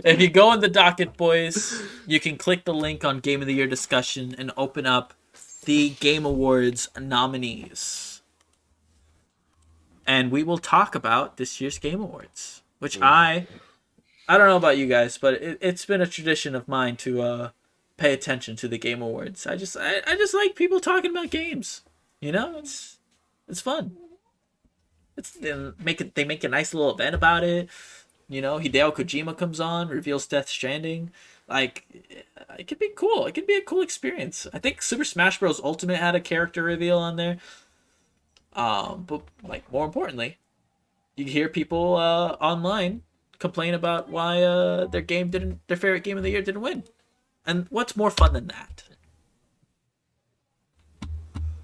if you go in the docket, boys, you can click the link on Game of the Year discussion and open up the Game Awards nominees. And we will talk about this year's Game Awards, which I don't know about you guys, but it's been a tradition of mine to pay attention to the Game Awards. I just like people talking about games. You know, it's fun. They make a nice little event about it. You know, Hideo Kojima comes on, reveals Death Stranding. Like, it could be cool. It could be a cool experience. I think Super Smash Bros. Ultimate had a character reveal on there. But like more importantly, you hear people online complain about why their favorite game of the year didn't win. And what's more fun than that?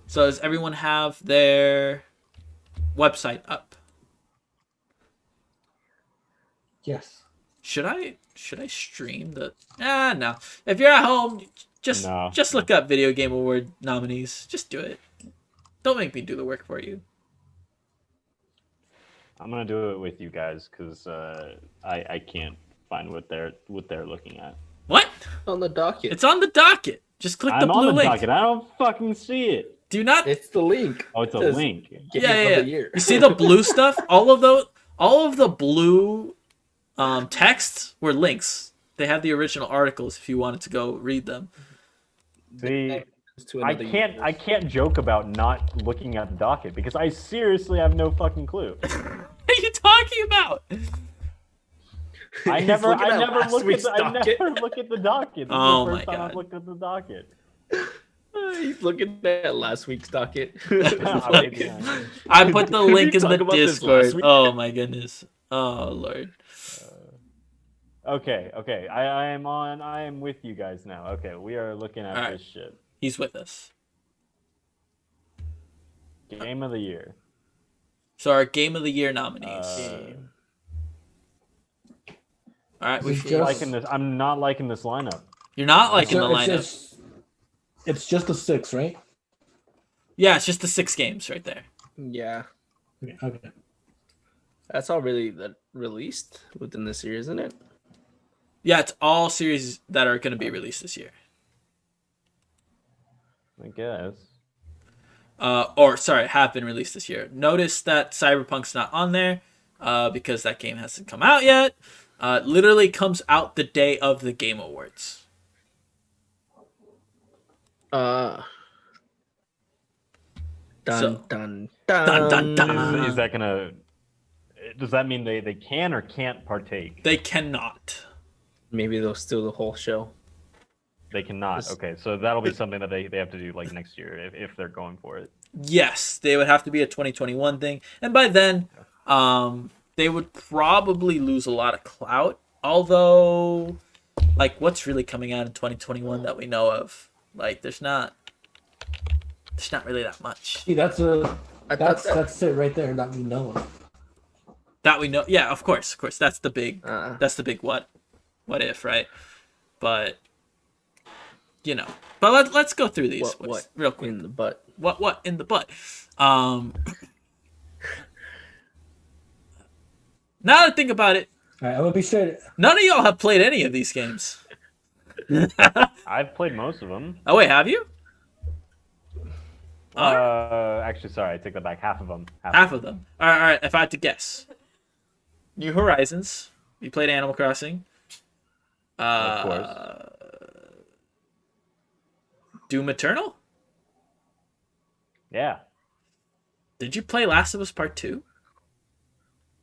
So does everyone have their website up? Yes. Should I stream the? No. If you're at home, just look up Video Game Award nominees. Just do it. Don't make me do the work for you. I'm gonna do it with you guys because I can't find what they're looking at. What? On the docket. It's on the docket. Just click the I'm blue on the link. docket. I don't fucking see it. Do not. It's the link. Oh, it's a It says link. Game Yeah, of yeah. the year. You see the blue stuff? All of the blue texts were links. They have the original articles if you wanted to go read them. See, To I another can't universe. joke about not looking at the docket because I seriously have no fucking clue. What are you talking about? I He's never looking at look last at week's the, I docket. never look at the docket. This Oh is the my first time God. I've looked at the docket. He's looking at last week's docket. Maybe I put the Did we link in the talk about this last Discord. week? Oh my goodness. Oh Lord. Okay. I am with you guys now. Okay, we are looking at Alright. this shit. He's with us. Game of the year. So our Game of the Year nominees. All right, we Is it feel just- I'm not liking this lineup. you're not liking the It's lineup. it's just the 6, right? Yeah, it's just the 6 games right there. Yeah, Okay. that's all really that released within this year, isn't it? Yeah, it's all series that are going to be released this year. I guess. Or sorry, have been released this year. Notice that Cyberpunk's not on there because that game hasn't come out yet. Literally comes out the day of the Game Awards. Dun, So- dun, Dun, dun, dun. Is that gonna? Does that mean they can or can't partake? They cannot. Maybe they'll steal the whole show. They cannot. This- Okay, so that'll be something that they have to do like next year if they're going for it. Yes, they would have to be a 2021 thing, and by then, they would probably lose a lot of clout. Although, like, what's really coming out in 2021 that we know of? Like, there's not really that much See, that's I thought that- that's it right there that we know of. that we know. Yeah, of course. That's the big Uh, what if, right? But but let's go through these what real quick. in the butt? What in the butt? Now that I think about it, All right, I'm gonna be straight. none of y'all have played any of these games. I've played most of them. Oh wait, have you? Actually, sorry, I take that back. Half of them. Half of them. All right. If I had to guess, New Horizons. You played Animal Crossing. Of course. Doom Eternal. Yeah, Did you play Last of Us Part 2?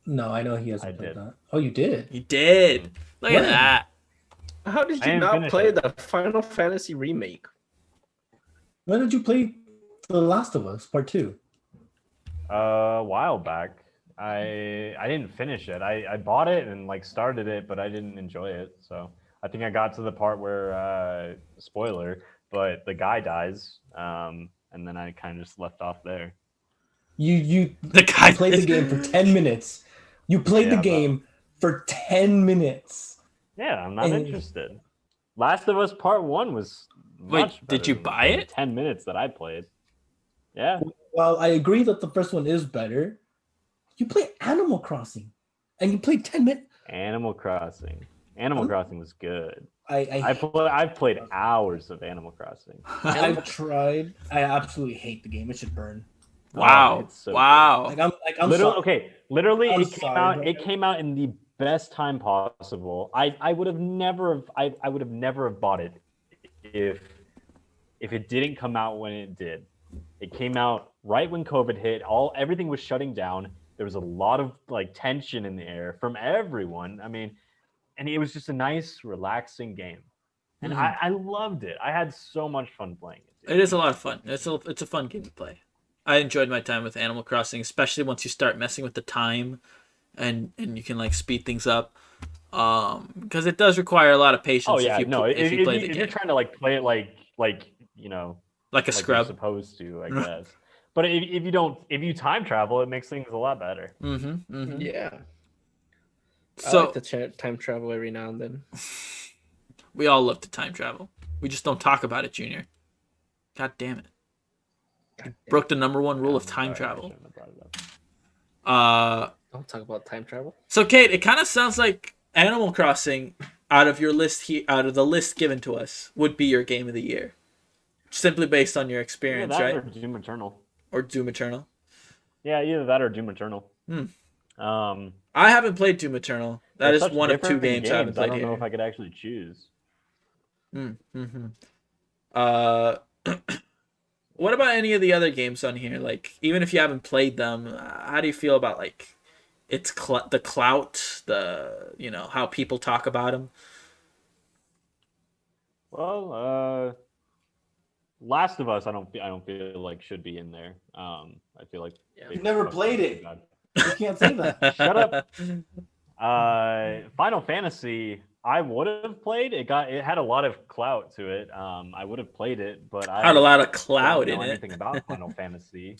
No, I know he hasn't I played did. that. Oh, you did. You did. Look at When? that. How did I you didn't not finish play it. the Final Fantasy remake? When did you play The Last of Us Part 2? a while back. I didn't finish it. I bought it and like started it, but I didn't enjoy it. So I think I got to the part where spoiler, but the guy dies, and then I kind of just left off there. You The guy played the game for 10 minutes. You played Yeah, the but- game for 10 minutes. Yeah, I'm not And- interested. Last of Us Part 1 was Wait, much did better you than buy the it? 10 minutes that I played. Yeah. Well, I agree that the first one is better. You play Animal Crossing, and you played 10 minutes. Animal Crossing. Animal Crossing was good. I've played hours of Animal Crossing. I've tried. I absolutely hate the game. It should burn. Wow. it's so Wow. I'm Literally, sorry. okay. Literally, I'm it came sorry, out. bro. It came out in the best time possible. I would have never. I would have never have bought it if it didn't come out when it did. It came out right when COVID hit. Everything was shutting down. There was a lot of like tension in the air from everyone. I mean, and it was just a nice, relaxing game, and I loved it. I had so much fun playing it. It is a lot of fun. It's a fun game to play. I enjoyed my time with Animal Crossing, especially once you start messing with the time, and you can like speed things up. Because it does require a lot of patience. Oh yeah, if you play the if game you're trying to like play it like you know like a like you're scrub. supposed to, I guess. But if you time travel, it makes things a lot better. Mm-hmm. Mm-hmm. Yeah. I So like to time travel every now and then. we all love to time travel. We just don't talk about it, Junior. God damn it! Broke the number one rule of time Sorry, I travel. shouldn't have brought it up. Don't talk about time travel. So Kate, it kind of sounds like Animal Crossing out of your list out of the list given to us would be your game of the year. simply based on your Either experience, that right? or Doom Eternal. Or Doom Eternal. Yeah, either that or Doom Eternal. Hmm. Um, I haven't played Doom Eternal. That they're is such one of two different games I haven't I played don't know here. if I could actually choose. Mm-hmm. What about any of the other games on here? Like, even if you haven't played them, how do you feel about like the clout, how people talk about them? Well, Last of Us, I don't feel like should be in there. I feel like Yeah. they You've never fucked played up it. too bad. You can't say that. Shut up. Final Fantasy, I would have played. It had a lot of clout to it. I would have played it, but Had a I lot of don't clout in know it. anything about Final Fantasy.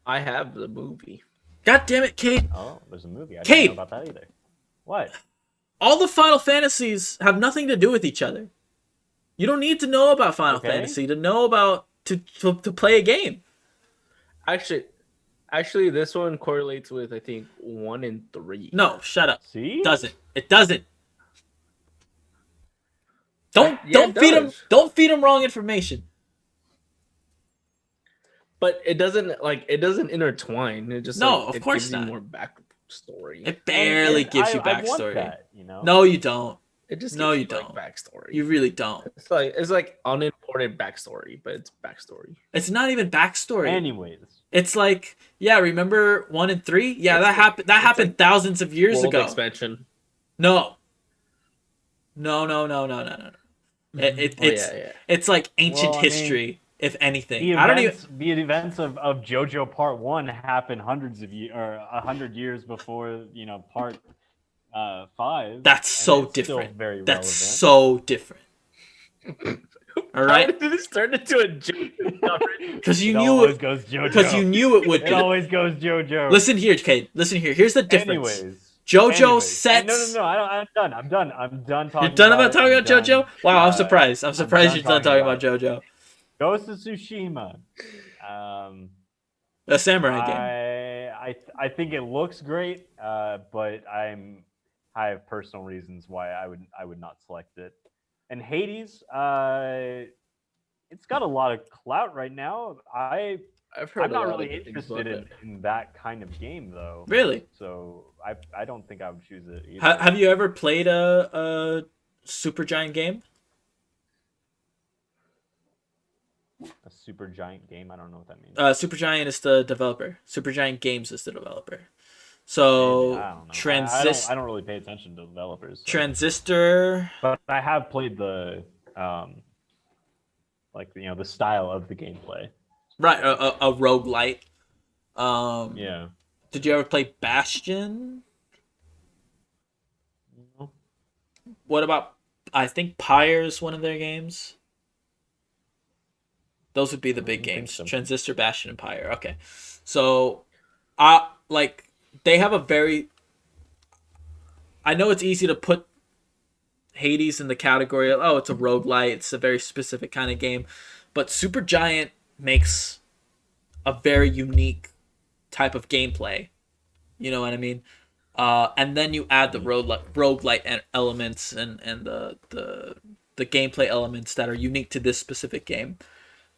I have the movie. God damn it, Kate! Oh, there's a movie. I Cade! didn't know about that either. What? All the Final Fantasies have nothing to do with each other. You don't need to know about Final Okay. Fantasy to know about to play a game. Actually, this one correlates with I think 1 and 3. No, shut up. See? It doesn't. Don't Yeah, it does. don't feed him wrong information. But it doesn't intertwine. It just No, of it course gives not. you more backstory. It barely And gives you I want backstory. that, you know? No, you don't. It just No, gives you you don't. like backstory. You really don't. It's like unimportant backstory, but it's backstory. It's not even backstory. Anyways. It's like, yeah, remember 1 and 3? Yeah, It's that like- happened. That it's happened like thousands of years World ago. expansion. No. No. It's like ancient Well, I mean, history, if anything. The I don't even. events of JoJo Part 1 happened hundreds of years or 100 years before, Part 5. That's and so it's still different. very That's relevant. so different. All How right, did this turn into a joke? because you It knew always it. goes JoJo. Because you knew it would It be. always goes JoJo. Listen here, Kate. Listen here. Here's the difference. Anyways. JoJo Hey, sets. No. I'm done. I'm done talking. You're done about it. talking I'm about JoJo? done. Wow, I'm surprised. I'm surprised done you're done talking about talking JoJo. Ghost of Tsushima. A samurai game. I think it looks great, but I have personal reasons why I would not select it. And Hades, it's got a lot of clout right now. I've heard I'm a not lot of really good things interested about it. in that kind of game though. Really? So I don't think I would choose it either. Have you ever played a Supergiant game? A super giant game? I don't know what that means. Supergiant is the developer. Supergiant Games is the developer. So I don't know. Transistor. I don't really pay attention to developers. So. Transistor. But I have played the the style of the gameplay. Right, a roguelite. Yeah. Did you ever play Bastion? No. What about? I think Pyre is one of their games. Those would be the big I think games: so. Transistor, Bastion, and Pyre. Okay, so, they have a very. I know it's easy to put Hades in the category of it's a roguelite. It's a very specific kind of game, but Supergiant makes a very unique type of gameplay. You know what I mean? And then you add the roguelite elements and the gameplay elements that are unique to this specific game.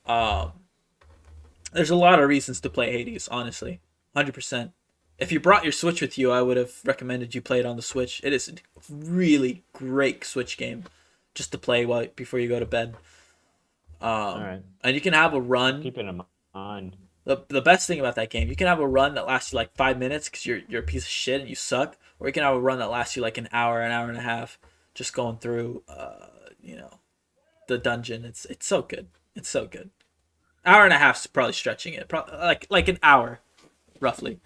There's a lot of reasons to play Hades, honestly. 100%. If you brought your Switch with you, I would have recommended you play it on the Switch. It is a really great Switch game just to play before you go to bed. All right. And you can have a run. Keep it in mind. The best thing about that game, you can have a run that lasts you like 5 minutes because you're a piece of shit and you suck, or you can have a run that lasts you like an hour and a half, just going through, the dungeon. It's so good. It's so good. Hour and a half is probably stretching it. Like an hour, roughly.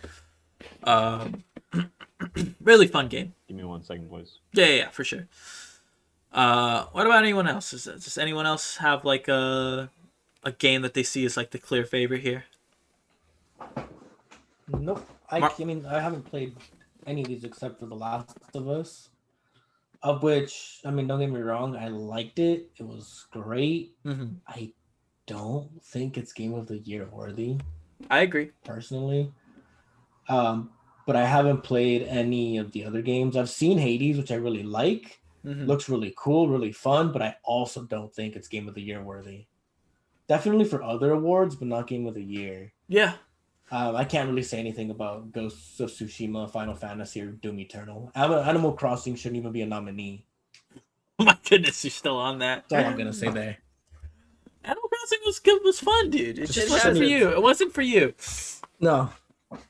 Really fun game. Give me 1 second, please. Yeah, for sure. What about anyone else? Does anyone else have like a game that they see as like the clear favorite here? Nope. I mean, I haven't played any of these except for The Last of Us. Of which, I mean, don't get me wrong, I liked it. It was great. Mm-hmm. I don't think it's Game of the Year worthy, I agree. personally. But I haven't played any of the other games. I've seen Hades, which I really like. Mm-hmm. Looks really cool, really fun, but I also don't think it's Game of the Year worthy. definitely for other awards, but not Game of the Year. Yeah. I can't really say anything about Ghosts of Tsushima, Final Fantasy, or Doom Eternal. Animal Crossing shouldn't even be a nominee. My goodness, you're still on that. That's all I'm gonna say there. Animal Crossing was good, was fun, dude. It just It wasn't for has- you. It wasn't for you. No,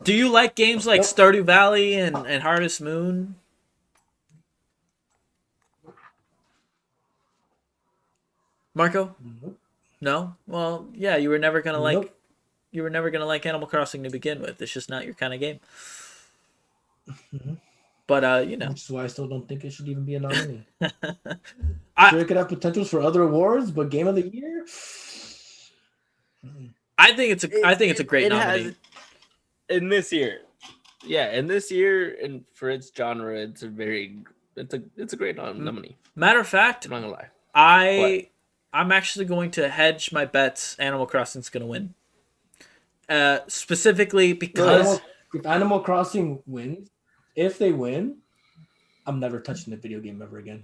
Do you like games like Nope. Stardew Valley and Harvest Moon? Marco? Nope. No? Well, yeah, you were never gonna like Nope. you were never gonna like Animal Crossing to begin with. It's just not your kind of game. Mhm. But you know. Which is why I still don't think it should even be a nominee. I Sure, it could have potentials for other awards, but Game of the Year. I think it's a great nominee. In this year. Yeah, in this year, and for its genre, it's a great nominee. Matter of fact, I'm not gonna lie. I'm actually going to hedge my bets. Animal Crossing's gonna win. Specifically because If Animal Crossing wins, if they win, I'm never touching the video game ever again.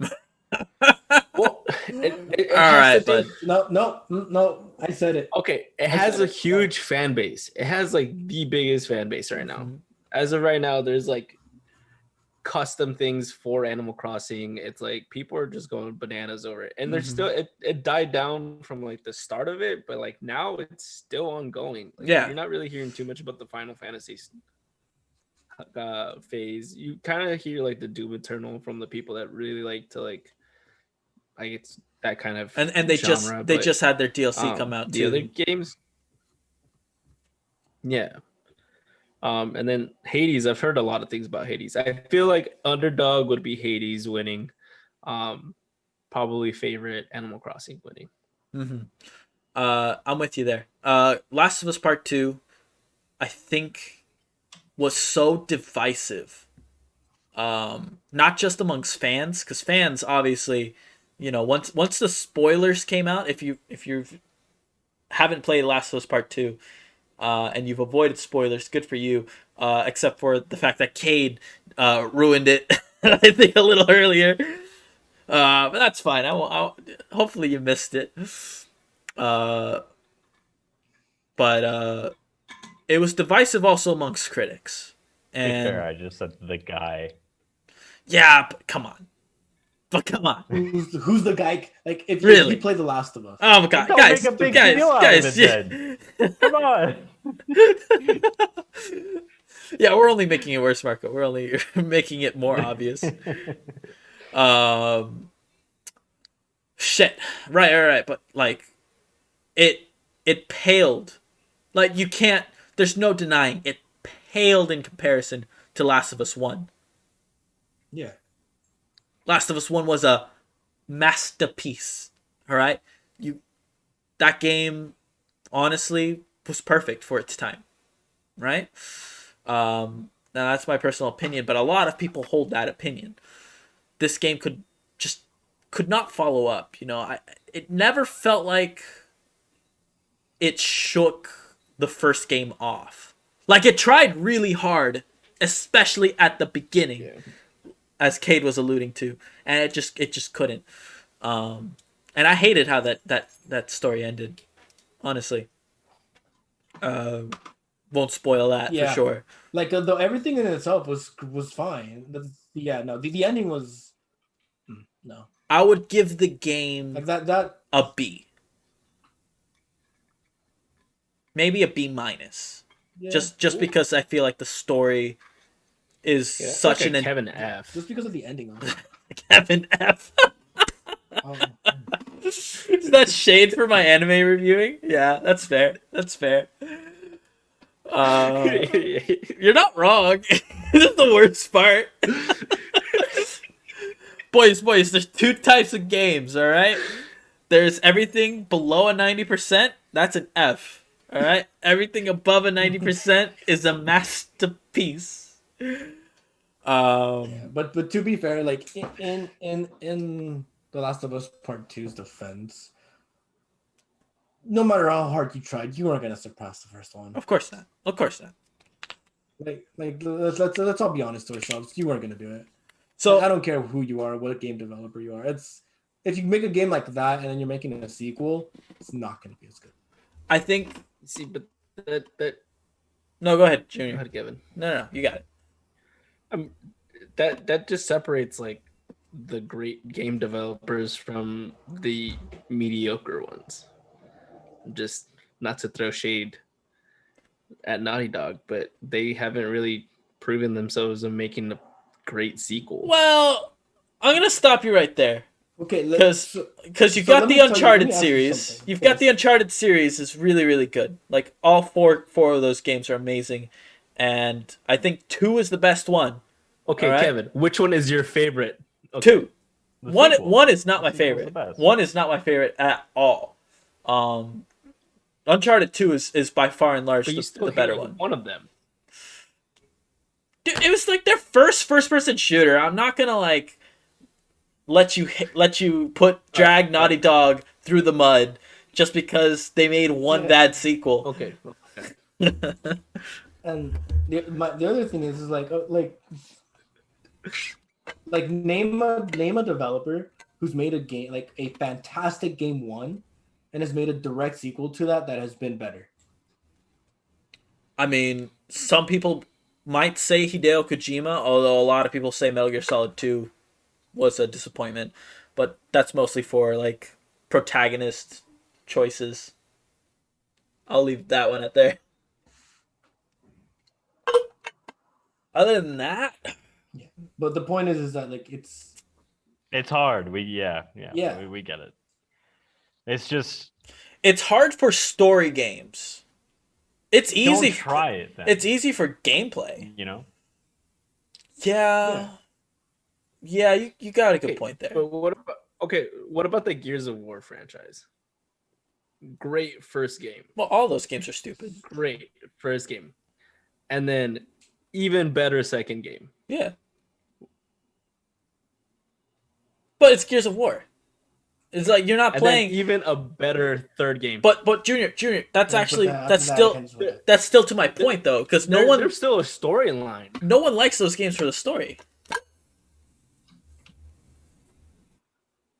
Well, it All has right, to bud. No, I said it. Okay, it has a huge fan base. It has like the biggest fan base right now. Mhm. As of right now, there's like custom things for Animal Crossing. It's like people are just going bananas over it. And there's Mhm. still it died down from like the start of it, but like now it's still ongoing. Like, Yeah. you're not really hearing too much about the Final Fantasy phase. You kind of hear like the Doom Eternal from the people that really like to like it's that kind of And they genre, they but, just had their DLC come out the too. other games. Yeah. And then Hades, I've heard a lot of things about Hades. I feel like underdog would be Hades winning. Probably favorite Animal Crossing winning. Mm-hmm. I'm with you there. Last of Us Part 2, I think, was so divisive. Not just amongst fans, because fans obviously, once the spoilers came out, if you haven't played Last of Us Part 2, and you've avoided spoilers, good for you. Except for the fact that Cade ruined it, I think a little earlier. But that's fine. Hopefully you missed it. But it was divisive also amongst critics. To be fair, I just said the guy. Yeah, but come on. Who's the guy? Like, if Really? you play The Last of Us, Oh my god, Don't guys, make a big guys, deal out guys. of it, Come on. Yeah, we're only making it worse, Marco. We're only making it more obvious. Shit. Right. But like, it paled. Like, you can't. There's no denying it paled in comparison to Last of Us 1. yeah, Last of Us 1 was a masterpiece. All right, that game honestly was perfect for its time. Right? Now that's my personal opinion, but a lot of people hold that opinion. This game could not follow up. It never felt like it shook the first game off. Like, it tried really hard, especially at the beginning, as Cade was alluding to, and it just couldn't. And I hated how that story ended. Honestly, won't spoil that Yeah. for sure. like though everything in itself was fine. The ending was no. I would give the game Like that. a B. Maybe a B minus. Yeah. Just because I feel like the story is such like a an Kevin F. Just because of the ending of it. Kevin F. Um, Is that shade for my anime reviewing? Yeah, that's fair. You're not wrong. This is the worst part. Boys, there's two types of games, all right? There's everything below a 90%, that's an F. All right? Everything above a 90% is a masterpiece. but to be fair, like in The Last of Us Part 2's defense, no matter how hard you tried, you weren't gonna surpass the first one. Of course not. Like let's all be honest to ourselves. You weren't gonna do it. So I don't care who you are, what game developer you are. It's if you make a game like that and then you're making a sequel, it's not gonna be as good. I think. See, but that No, go ahead, go Junior. ahead, Kevin. No, you got it. That just separates like the great game developers from the mediocre ones. Just not to throw shade at Naughty Dog, but they haven't really proven themselves in making a great sequel. Well, I'm gonna stop you right there. Okay, Because you've so got let the me tell you- let Uncharted me ask you series. something. You've got Yes. the Uncharted series is really, really good. Like all four of those games are amazing, and I think 2 is the best one. Okay, All right. Kevin, which one is your favorite? Okay. 2. The One sequel. one is not my The sequel's the favorite. best. One is not my favorite at all. Uncharted 2 is by far and large But you still the better hated one. one of them. Dude, it was like their first person shooter. I'm not gonna like let you drag Naughty Dog through the mud just because they made one Yeah. bad sequel. Okay. And the other thing is like name a developer who's made a game like a fantastic game one and has made a direct sequel to that has been better. I mean, some people might say Hideo Kojima, although a lot of people say Metal Gear Solid 2 was a disappointment. But that's mostly for like protagonist choices. I'll leave that one at there. Other than that, But the point is that like it's hard. We Yeah. we get it. It's just it's hard for story games. It's easy. don't try it then. It's easy for gameplay. You know? Yeah. Yeah, you got a good point there. But what about the Gears of War franchise? Great first game. Well, all those games are stupid. Great first game. And then even better second game. Yeah. But it's Gears of War. It's like you're not And playing then even a better third game. But Junior, that's Yeah, actually but that's that still depends what- that's still to my point though, because there's still a storyline. no one likes those games for the story.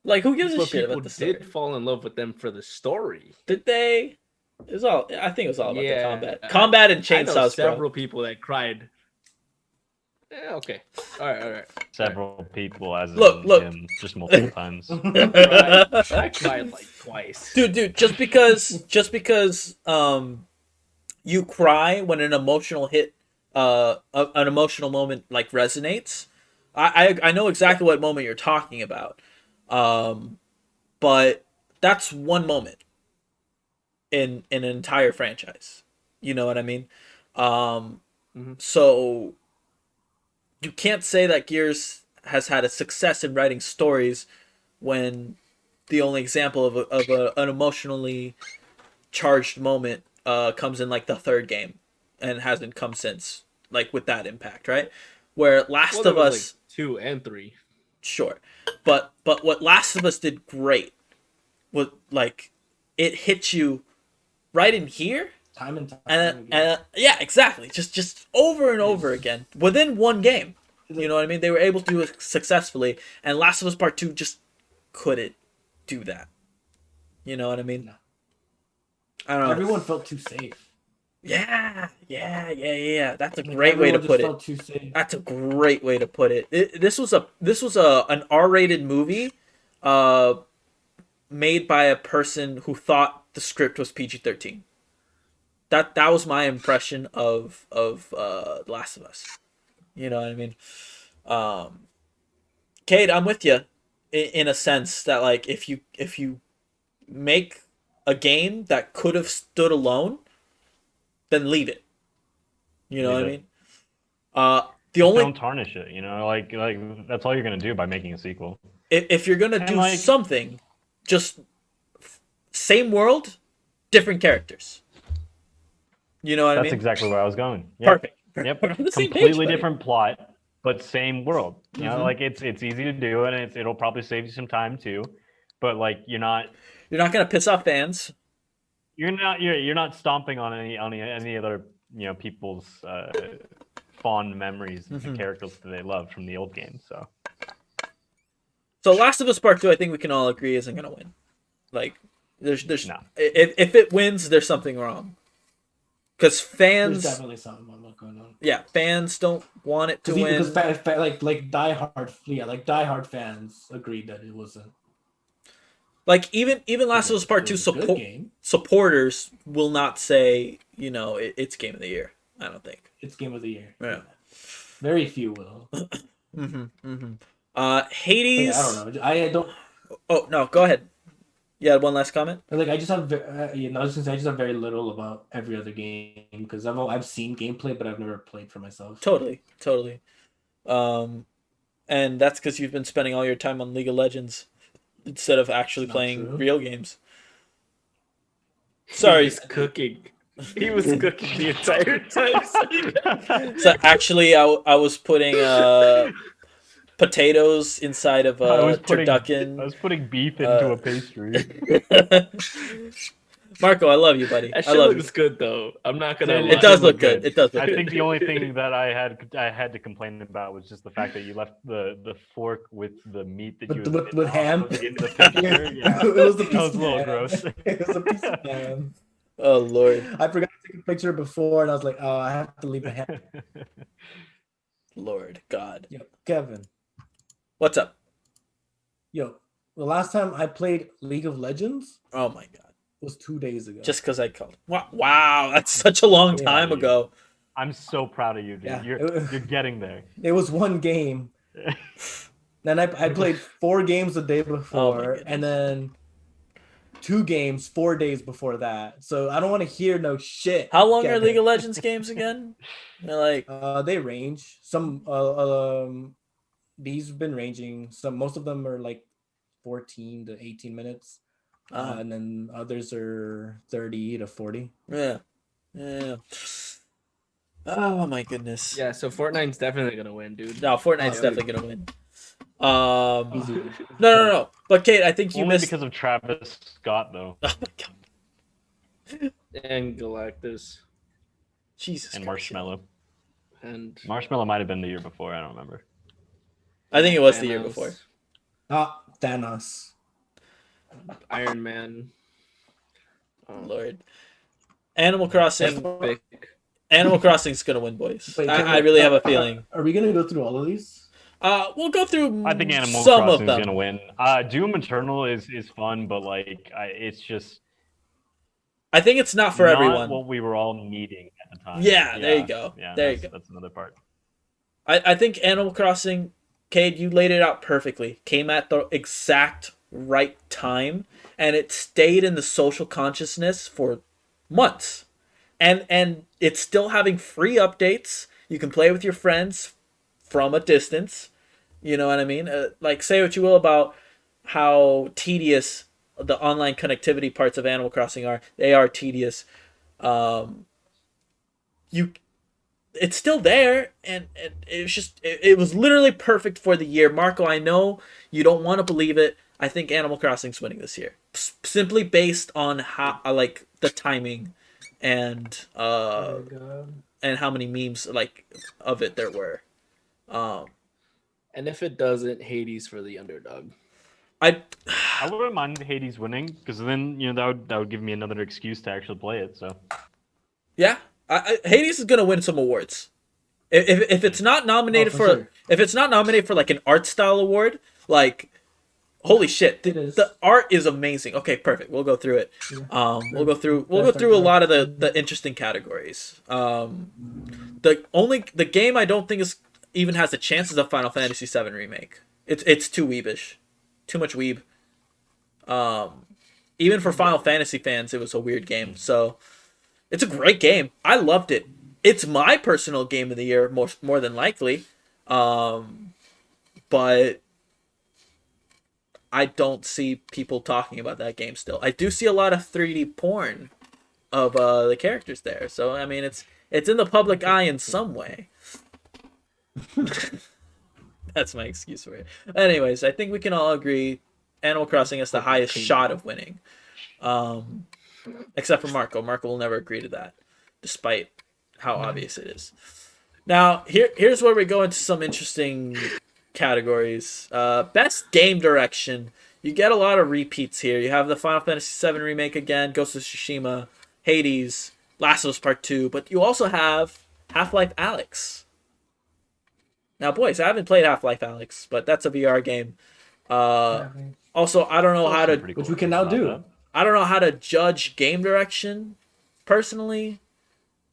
Like who gives a But shit people about the story? did fall in love with them for the story. Did they? It was all. I think it was all about the Yeah, combat and I know chainsaws, several bro. people that cried. Yeah, okay. All right. Several people as Look. in him, just multiple times. I cried like twice. Dude, just because you cry when an emotional an emotional moment like resonates. I know exactly what moment you're talking about. But that's one moment in an entire franchise. You know what I mean? So you can't say that Gears has had a success in writing stories when the only example of an emotionally charged moment comes in like the third game and hasn't come since, like with that impact, right? Where Last of Us, like 2 and 3. sure, but what Last of Us did great was like it hit you right in here, time and time and again. yeah, exactly, just over and over again within one game. You know what I mean? They were able to do it successfully, and Last of Us Part 2 just couldn't do that. You know what I mean? No. I don't know. Everyone felt too safe. Yeah. That's a Like, great way to everyone just put it. felt too safe. That's a great way to put it. This was an R-rated movie, made by a person who thought the script was PG-13. That was my impression of Last of Us. You know what I mean? Kate, I'm with you in a sense that like if you make a game that could have stood alone, then leave it. You know what I mean? The Just only don't tarnish it, you know, like that's all you're gonna do by making a sequel. if you're gonna do like- something, just same world, different characters. You know what I That's mean? exactly where I was going. Yep. Perfect. Yep. We're on the same page, Completely buddy. different plot, but same world. You know, Mhm. like it's easy to do, and it'll probably save you some time too. But like you're not gonna piss off fans. you're not stomping on any other people's fond memories and Mhm. the characters that they loved from the old game. So So Last of Us Part 2, I think we can all agree isn't gonna win. Like There's No. if it wins, there's something wrong. Because There's fans, definitely something going on. yeah, fans don't want it to win. Because like diehard fans agreed that it wasn't. Like even Last of Us Part It Two was a good game. supporters will not say it's Game of the Year. I don't think. It's game of the year. Yeah. Very few will. Hades. Yeah, I don't know. I don't. Oh no, go ahead. You had one last comment. Like I just have, I was gonna say I just have very little about every other game because I've seen gameplay, but I've never played for myself. Totally. And that's because you've been spending all your time on League of Legends instead of actually Not playing true. real games. Sorry. He was cooking. He was cooking the entire time. So actually, I was putting potatoes inside of I a was turducken. putting beef into a pastry. Marco, I love you, buddy. That I shit looks looks good though. I'm not gonna. It lie. It does look look good. It does look I good. think the only thing that I had to complain about was just the fact that you left the fork with the meat that you With ham. in the picture. Yeah. It was a piece That was of a little ham. gross. It was a piece of ham. Oh Lord, I forgot to take a picture before, and I was like, oh, I have to leave a ham. Lord God. Yo, Kevin. What's up? Yo, the last time I played League of Legends Oh my God. was 2 days ago. Just because I called. Wow, that's such a long Yeah, time dude. ago. I'm so proud of you, dude. Yeah. You're getting there. It was one game. Then I played 4 games the day before, goodness. and then 2 games 4 days before that. So I don't want to hear no shit. How long are Kevin. League of Legends games again? They're like They range. Some these have been ranging. Most of them are like 14 to 18 minutes. And then others are 30 to 40. yeah. Oh my goodness. Yeah, so Fortnite's definitely gonna win, dude. No, Fortnite's Oh, definitely gonna win. Easy. No. But Kate, I think you Only missed. because of Travis Scott, though, Oh my God. And Galactus Jesus. and Christ. Marshmello. and Marshmello might have been the year before. I don't remember. I think it was the year Thanos, before. Thanos. Iron Man. Lord. Animal Crossing. Epic. Animal Crossing's gonna win, boys. Wait, I really have a feeling. Are we gonna go through all of these? We'll go through I think Animal some Crossing of is them. gonna win. Doom Eternal is fun, but like it's just I think it's not for not everyone. what we were all needing at the time. Yeah, there you go. Yeah, There you go. That's another part. I think Animal Crossing, Cade, you laid it out perfectly. Came at the exact right time, and it stayed in the social consciousness for months. And it's still having free updates. You can play with your friends from a distance. You know what I mean? Like, say what you will about how tedious the online connectivity parts of Animal Crossing are. They are tedious. It's still there, and it was just it was literally perfect for the year. Marco, I know you don't want to believe it. I think Animal Crossing's winning this year, simply based on how like the timing and Oh my God. and how many memes like of it there were. And if it doesn't, Hades for the underdog. I wouldn't mind Hades winning because then that would give me another excuse to actually play it. So yeah, Hades is gonna win some awards. If it's not nominated for sure. if it's not nominated for like an art style award, like holy shit, It is. the art is amazing. Okay, perfect. We'll go through it. We'll go through Best a art lot of the interesting categories. The game I don't think is even has a chance is a Final Fantasy VII remake. It's too weebish, too much weeb. Even for Final Fantasy fans, it was a weird game. So it's a great game. I loved it. It's my personal game of the year, more than likely. But I don't see people talking about that game still. I do see a lot of 3D porn of the characters there. So I mean, it's in the public eye in some way. That's my excuse for it. Anyways, I think we can all agree Animal Crossing has the highest shot of winning. Except for Marco. Marco will never agree to that, despite how obvious it is. Now, here's where we go into some interesting categories. Best game direction. you get a lot of repeats here. You have the Final Fantasy VII Remake again, Ghost of Tsushima, Hades, Last of Us Part 2, but you also have Half-Life Alyx. Now, boys, I haven't played Half-Life Alyx, but that's a VR game. Also, I don't know how to, Which we can now do. I don't know how to judge game direction, personally.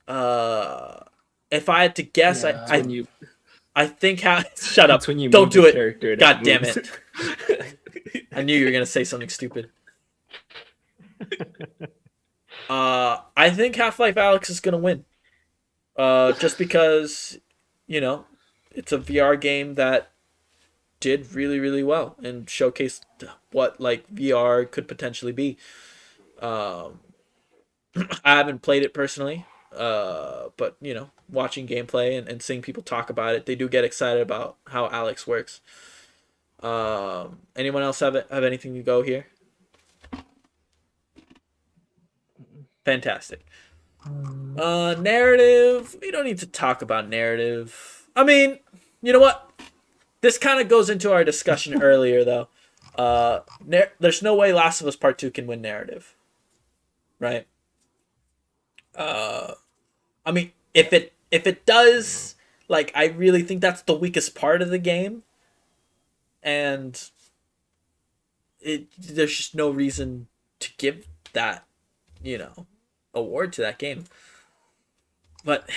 If I had to guess, Yeah. I think how. Shut up! That's when you Don't move do the it. character and God damn moves. it! I knew you were gonna say something stupid. I think Half-Life Alyx is gonna win. Just because, it's a VR game that did really, really well and showcased what like VR could potentially be. I haven't played it personally, but watching gameplay and seeing people talk about it, they do get excited about how Alex works. Anyone else have anything to go here? Fantastic. Narrative. We don't need to talk about narrative. I mean, you know what? This kind of goes into our discussion earlier, though. There's no way Last of Us Part 2 can win narrative. Right? I mean, if it does, like, I really think that's the weakest part of the game. And there's just no reason to give that, award to that game. But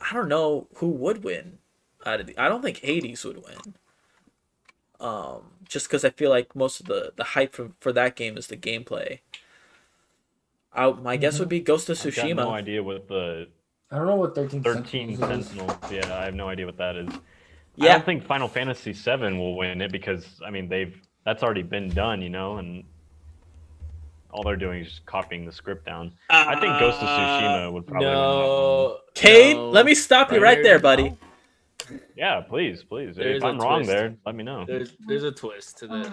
I don't know who would win. I don't think Hades would win. Just because I feel like most of the hype for that game is the gameplay. My guess would be Ghost of I've got Tsushima. no idea what the I don't know what 13 Sentinels. Yeah, I have no idea what that is. Yeah. I don't think Final Fantasy VII will win it because I mean that's already been done, and all they're doing is just copying the script down. I think Ghost of Tsushima would probably win that one. No, Cade, no. let me stop you right there, buddy. Yeah, please. There's If a I'm wrong twist. there, let me know. There's a twist to the.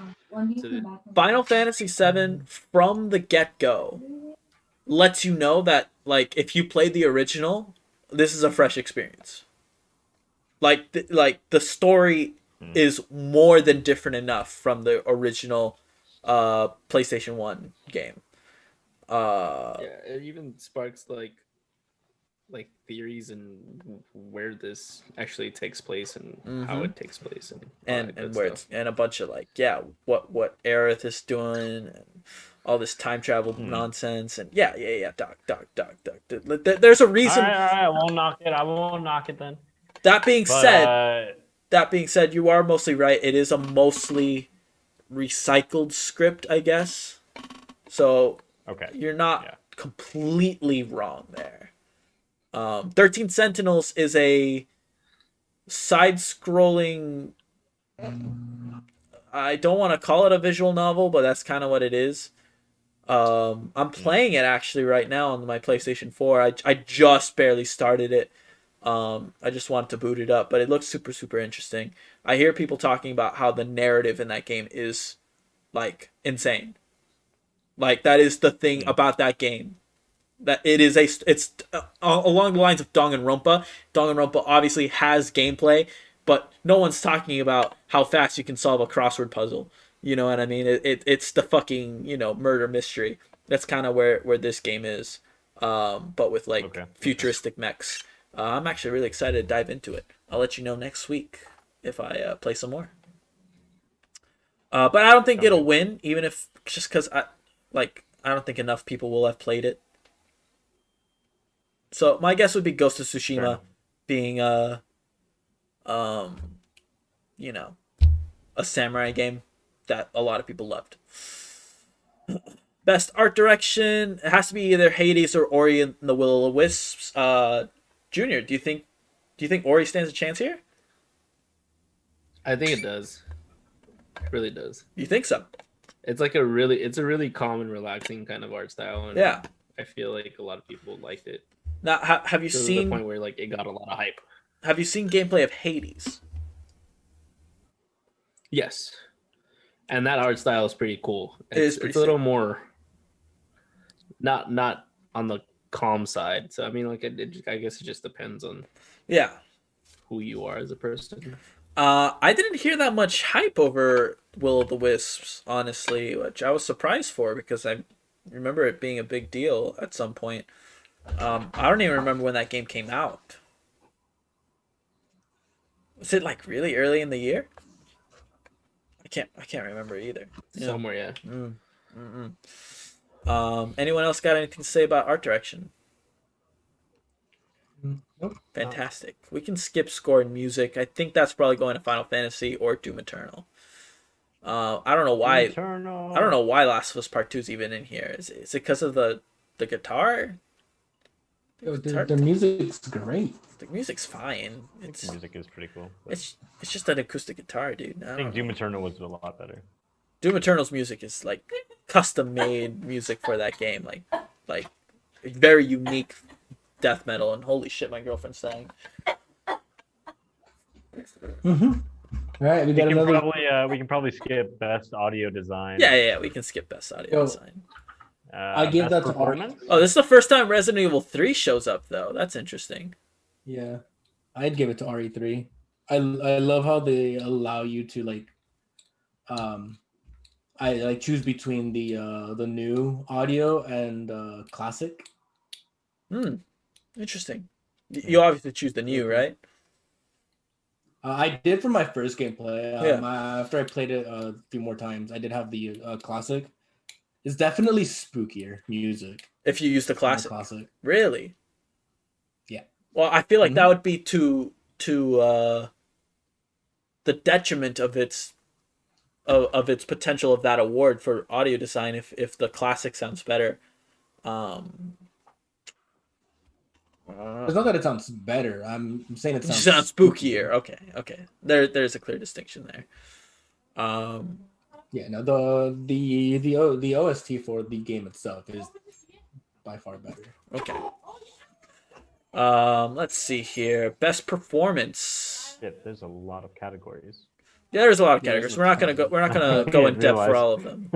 Final Fantasy VII from the get-go lets you know that, like, if you played the original, this is a fresh experience. Like the story is more than different enough from the original PlayStation 1 game. Yeah, it even sparks like theories and where this actually takes place and how it takes place and where it's and a bunch of what Aerith is doing and all this time travel nonsense and Doc. There's a reason. All right, I won't knock it then. That being said, you are mostly right. It is a mostly recycled script, I guess. So you're not completely wrong there. 13 Sentinels is a side-scrolling. I don't want to call it a visual novel, but that's kind of what it is. I'm playing it actually right now on my PlayStation 4. I just barely started it. I just wanted to boot it up, but it looks super, super interesting. I hear people talking about how the narrative in that game is like insane. Like that is the thing about that game. That it's along the lines of Danganronpa. Danganronpa obviously has gameplay, but no one's talking about how fast you can solve a crossword puzzle. You know what I mean? It's the fucking murder mystery. That's kind of where this game is, but with futuristic mechs. I'm actually really excited to dive into it. I'll let you know next week if I play some more. But I don't think it'll win, even if just because I don't think enough people will have played it. So my guess would be Ghost of Tsushima being a samurai game that a lot of people loved. Best art direction, it has to be either Hades or Ori and the Will of the Wisps. Junior, do you think Ori stands a chance here? I think it does. It really does. You think so? It's a really calm and relaxing kind of art style, and I feel like a lot of people liked it. Now, have you seen the point where it got a lot of hype? Have you seen gameplay of Hades? Yes, and that art style is pretty cool. It's a little more not on the calm side. So I mean, I guess it just depends on who you are as a person. I didn't hear that much hype over Will o' the Wisps, honestly, which I was surprised for because I remember it being a big deal at some point. I don't even remember when that game came out. Was it like really early in the year? I can't remember either. Yeah. Somewhere, yeah. Anyone else got anything to say about art direction? Nope. Fantastic. We can skip score and music. I think that's probably going to Final Fantasy or Doom Eternal. I don't know why. Eternal. I don't know why Last of Us Part 2 is even in here. Is it because of the guitar? The music's great. The music's fine. It's The music is pretty cool. but it's just an acoustic guitar, dude. I think Doom Eternal was a lot better. Doom Eternal's music is like custom made music for that game. Like very unique death metal. And holy shit, my girlfriend's saying. All right, we got another. We can probably skip best audio design. Yeah. We can skip best audio Yo. design. I give best that to performance. Oh, this is the first time Resident Evil 3 shows up, though. That's interesting. Yeah, I'd give it to RE3. I love how they allow you to like, I like choose between the new audio and classic. Interesting. You obviously choose the new, right? I did for my first gameplay. Yeah. After I played it a few more times, I did have the classic. It's definitely spookier music. If you use the than the classic. classic. Really? Yeah. Well, I feel like Mhm. that would be to the detriment of its potential of that award for audio design if the classic sounds better. It's not that it sounds better. I'm saying it It sounds sounds spookier. Okay. There's a clear distinction there. Yeah, no, the OST for the game itself is by far better. Okay. Let's see here. Best performance. Shit, there's a lot of categories. Yeah, there's a lot of Yeah, categories. there's We're not gonna go. We're not gonna I go in didn't depth for realize. all of them.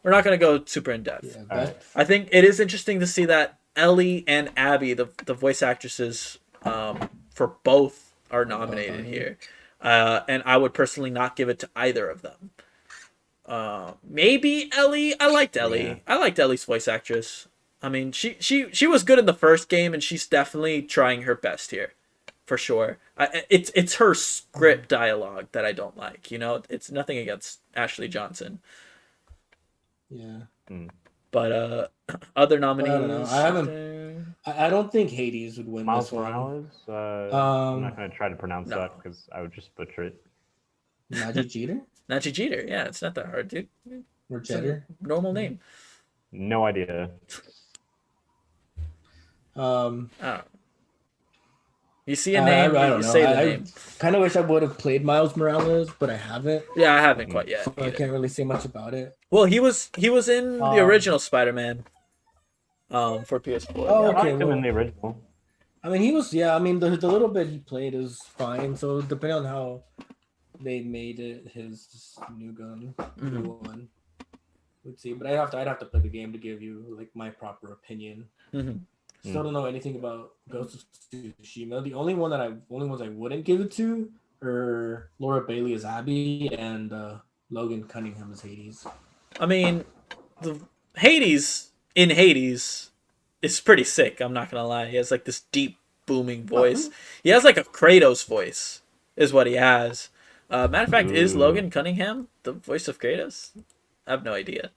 We're not gonna go super in depth. Yeah, Alright. I think it is interesting to see that Ellie and Abby, the voice actresses, for both are nominated here, and I would personally not give it to either of them. Maybe Ellie. I liked Ellie. Yeah. I liked Ellie's voice actress. I mean, she was good in the first game, and she's definitely trying her best here, for sure. It's her script dialogue that I don't like. You know, it's nothing against Ashley Johnson, yeah. but other nominees. I don't know. I haven't- there? I don't think Hades would win Miles this one. Morales. I'm not gonna try to pronounce No. that because I would just butcher it. Magic Jeter Nachi Jeter. Yeah, it's not that hard, dude. or It's a Cheddar. normal name. No idea. I don't know. You see a I name, don't you know. say the I name. kind of wish I would have played Miles Morales, but I haven't. Yeah, I haven't quite yet. So I either. can't really say much about it. Well, he was in the original Spider-Man, for PS4. Oh, I okay, liked him well- in the original. I mean, he was. Yeah, I mean, the little bit he played is fine. So depending on how they made it, his new gun, new one, let's see. But I'd have to play the game to give you like my proper opinion. Mhm. Still don't know anything about Ghost of Tsushima. The only ones I wouldn't give it to are Laura Bailey as Abby and Logan Cunningham as Hades. I mean, the Hades in Hades is pretty sick. I'm not gonna lie. He has like this deep, booming voice. He has like a Kratos voice, is what he has. Matter of fact, is Ooh. Logan Cunningham the voice of Kratos? I have no idea.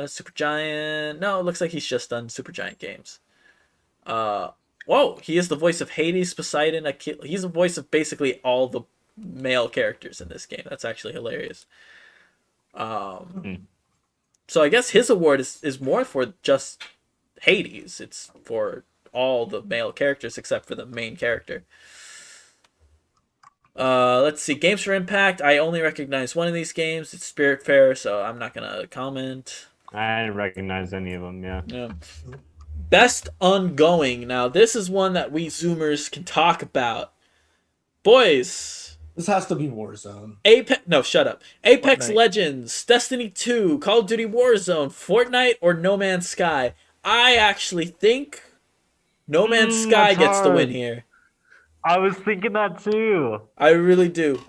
Supergiant. No, it looks like he's just done Supergiant games. Whoa, he is the voice of Hades, Poseidon, Achilles. He's the voice of basically all the male characters in this game. That's actually hilarious. So I guess his award is more for just Hades. It's for all the male characters except for the main character. Let's see. Games for Impact. I only recognize one of these games. It's Spiritfarer, so I'm not gonna comment. I didn't recognize any of them. Yeah. Yeah. Best ongoing. Now this is one that we Zoomers can talk about. Boys, This has to be Warzone. Apex. No, shut up. Apex Fortnite. Legends, Destiny 2, Call of Duty Warzone, Fortnite, or No Man's Sky. I actually think No Man's Sky that's gets the win hard. here. I was thinking that too. I really do.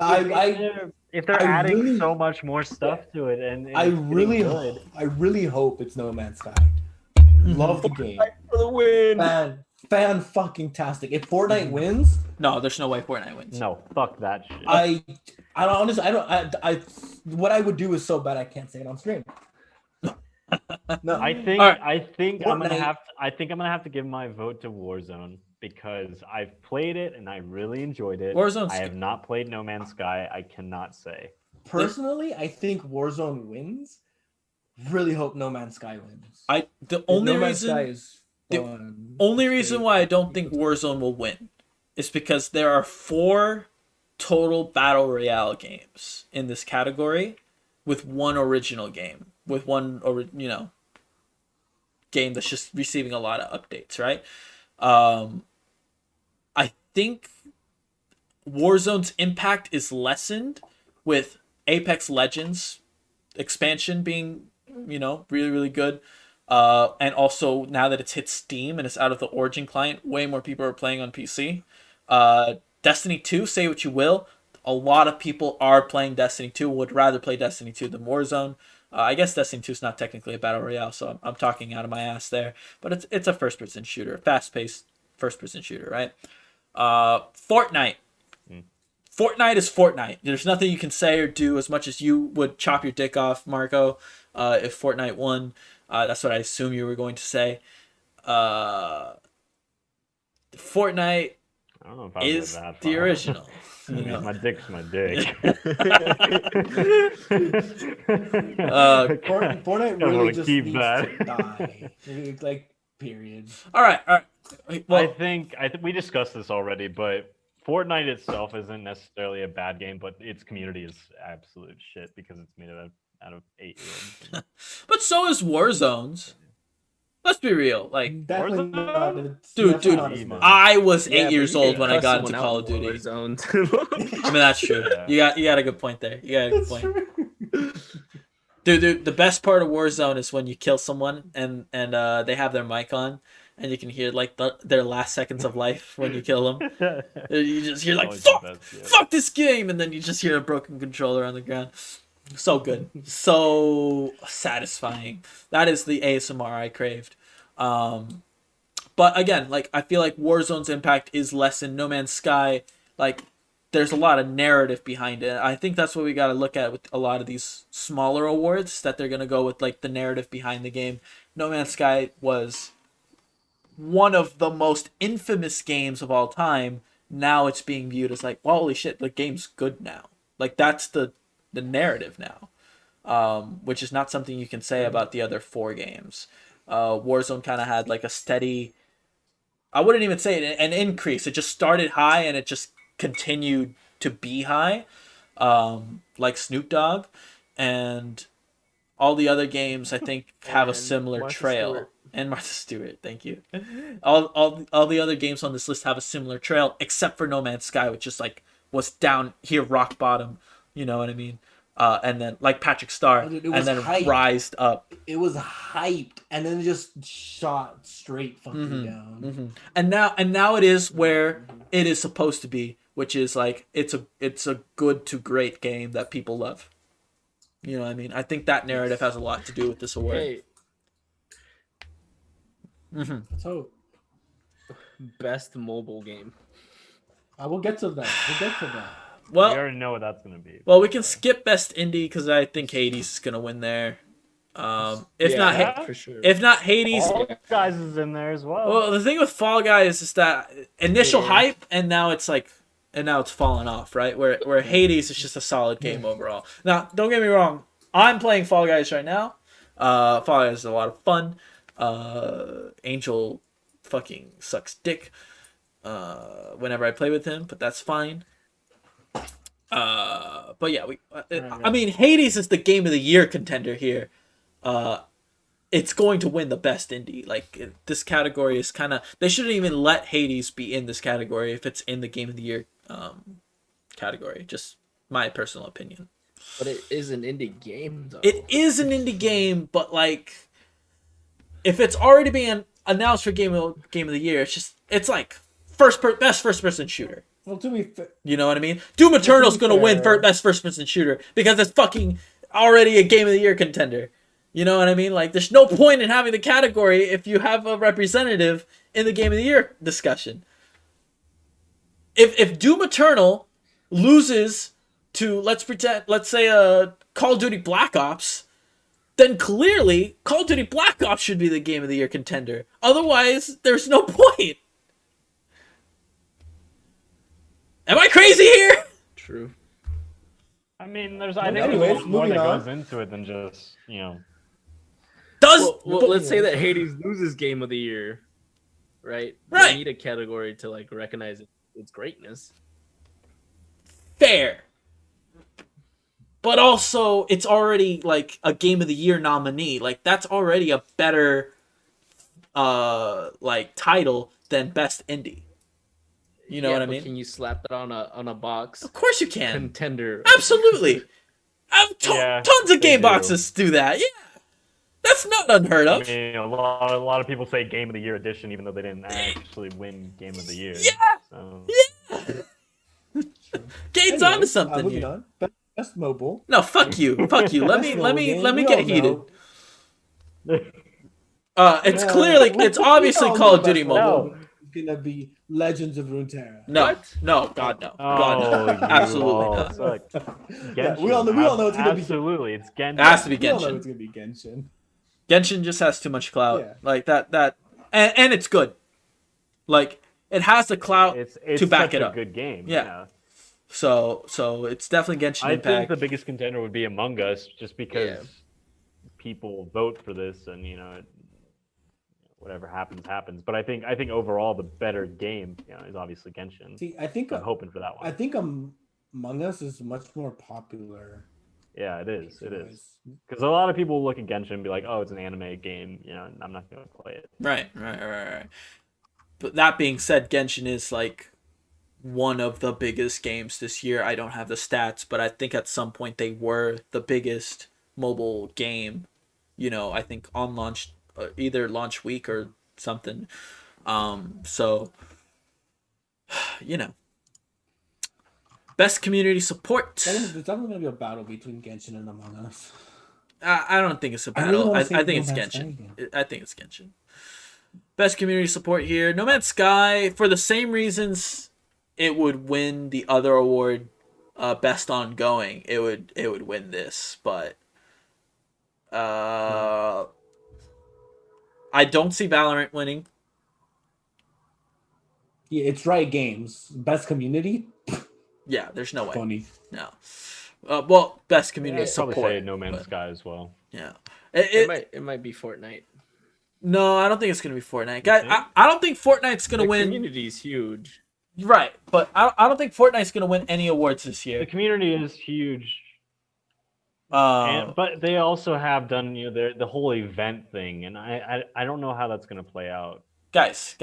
If they're I adding really- so much more stuff to it, and I it's getting really, good. I really hope it's No Man's Sky. Love the game, For the win. fan fucking tastic. If Fortnite wins, No, there's no way Fortnite wins. No, fuck that shit. I don't honestly, what I would do is so bad I can't say it on stream. No, I think Alright. I think I'm gonna Fortnite- have to give my vote to Warzone because I've played it and I really enjoyed it. Warzone's I have not played No Man's Sky. I cannot say. personally, I think Warzone wins. Really hope No Man's Sky wins. the only No Man's Sky reason is the fun. only It's reason great. why I don't think Warzone will win is because there are 4 total battle royale games in this category, with one original game, with one game that's just receiving a lot of updates, right? I think Warzone's impact is lessened with Apex Legends expansion being, really, really good. And also now that it's hit Steam and it's out of the Origin client, way more people are playing on PC. Destiny 2, say what you will, a lot of people are playing Destiny 2, would rather play Destiny 2 than Warzone. I guess Destiny 2 is not technically a battle royale, so I'm talking out of my ass there. But it's a first-person shooter, fast-paced first-person shooter, right? Fortnite. Fortnite is Fortnite. There's nothing you can say or do as much as you would chop your dick off, Marco, if Fortnite won. That's what I assume you were going to say. Fortnite I don't know if I is was that the far. original. I mean, my dick's my dick. Fortnite Kinda really wanna just keep needs that. to die. Like, period. All right. Well, I think we discussed this already, but Fortnite itself isn't necessarily a bad game, but its community is absolute shit because it's made out of 8-year-olds. but so is Warzone's. Let's be real. Like, Definitely Warzone? not. It's Dude, definitely dude, not as much. I was Yeah, 8 but years you old can when I cuss got into someone Call out of Duty. in Warzone. I mean, that's true. Yeah. You got a good point there. You got a good That's point. true. Dude, the best part of Warzone is when you kill someone and they have their mic on and you can hear like their last seconds of life when you kill them. You just hear like Always the fuck, best, yeah. fuck this game, and then you just hear a broken controller on the ground. So good, so satisfying. That is the ASMR I craved. But again, like I feel like Warzone's impact is lessened. No Man's Sky, like there's a lot of narrative behind it. I think that's what we got to look at with a lot of these smaller awards, that they're gonna go with like the narrative behind the game. No Man's Sky was one of the most infamous games of all time. Now it's being viewed as like, well, holy shit, the game's good now. Like that's the narrative now, which is not something you can say about the other 4 games. Warzone kind of had like a steady, I wouldn't even say an increase. It just started high and it just continued to be high, like Snoop Dogg, and all the other games I think have a And similar Martha trail. Stewart. And Martha Stewart, thank you. All the other games on this list have a similar trail, except for No Man's Sky, which just like was down here, rock bottom. You know what I mean? And then like Patrick Star, Dude, it and was then hyped. rised up. It was hyped and then it just shot straight fucking down. And now it is where it is supposed to be, which is like it's a good to great game that people love. You know what I mean? I think that narrative has a lot to do with this award. Hey, So best mobile game. I will get to that. We'll get to that. We Well, already know what that's gonna be. we can skip best indie because I think Hades is gonna win there. If not, Yeah. for sure. if not Hades. All Guys is in there as well. Well, the thing with Fall Guys is that initial Yeah. hype, and now it's fallen off, right? Where Hades is just a solid game overall. Now, don't get me wrong, I'm playing Fall Guys right now. Fall Guys is a lot of fun. Angel fucking sucks dick whenever I play with him, but that's fine. But yeah, I mean, Hades is the game of the year contender here. It's going to win the best indie. Like this category is kind of, they shouldn't even let Hades be in this category if it's in the game of the year category. Just my personal opinion. But it is an indie game, though. It is an indie game, but like, if it's already being announced for game of the year, it's like best first person shooter. Well, to be fair, You know what I mean? Doom Eternal's to be gonna win fair- best first person shooter because it's fucking already a Game of the Year contender. You know what I mean? Like, there's no point in having the category if you have a representative in the Game of the Year discussion. If Doom Eternal loses to let's say Call of Duty Black Ops, then clearly Call of Duty Black Ops should be the Game of the Year contender. Otherwise, there's no point. Am I crazy here? True. I mean, I think anyways, there's more moving that on. goes into it than just, Well, let's say that Hades loses Game of the Year, right? Right. They need a category to like recognize its greatness. Fair. But also, it's already like a Game of the Year nominee. Like, that's already a better like title than Best Indie. You know what I but mean? Can you slap that on a box? Of course you can. Contender. Absolutely. Yeah, Tons of they game do. boxes do that. Yeah. That's not unheard I of. mean, a lot of people say Game of the Year edition, even though they didn't actually win Game of the Year. Yeah. So, Game's anyways, onto something moving here. on. Best mobile. No, fuck you. Fuck you. Let Best me mobile game. We get all heated. know. It's Yeah, clearly we- it's we obviously all Call know of Duty Best Mobile. Mobile is gonna be Legends of Runeterra. No. What? No, God no. Oh, God no. you Absolutely all not. suck. Yeah, we all know it's gonna be. Absolutely, it's Genshin. It has to be We all know Genshin. it's gonna be Genshin. Genshin just has too much clout. Yeah. Like that and it's good. Like, it has the clout It's to back such it a up. good game. Yeah. So it's definitely Genshin I think Impact. the biggest contender would be Among Us, just because Yeah. people vote for this, and whatever happens. But I think overall the better game, is obviously Genshin. See, I think I'm hoping for that one. I think Among Us is much more popular. Yeah, it is. It is Otherwise- because a lot of people look at Genshin and be like, "Oh, it's an anime game," and I'm not going to play it. Right. But that being said, Genshin is like one of the biggest games this year. I don't have the stats, but I think at some point they were the biggest mobile game. I think on launch, either launch week or something. So, best community support. There's definitely gonna be a battle between Genshin and Among Us. I don't think it's a I really battle. wanna I see think it's No Man's Sky Genshin. again. I think it's Genshin. Best community support here. No Man's Sky, for the same reasons it would win the other award, best ongoing. It would win this, but I don't see Valorant winning. Yeah, it's Riot Games. Best community. Yeah, there's no way. Funny. No. Well, best community I'd probably support. say No Man's but, Sky as well. Yeah. It might be Fortnite. No, I don't think it's gonna be Fortnite. Guys, I don't think Fortnite's gonna The win. community is huge. Right, but I don't think Fortnite's gonna win any awards this The year. community is huge, Uh, but they also have done the whole event thing, and I don't know how that's going to play out. guys.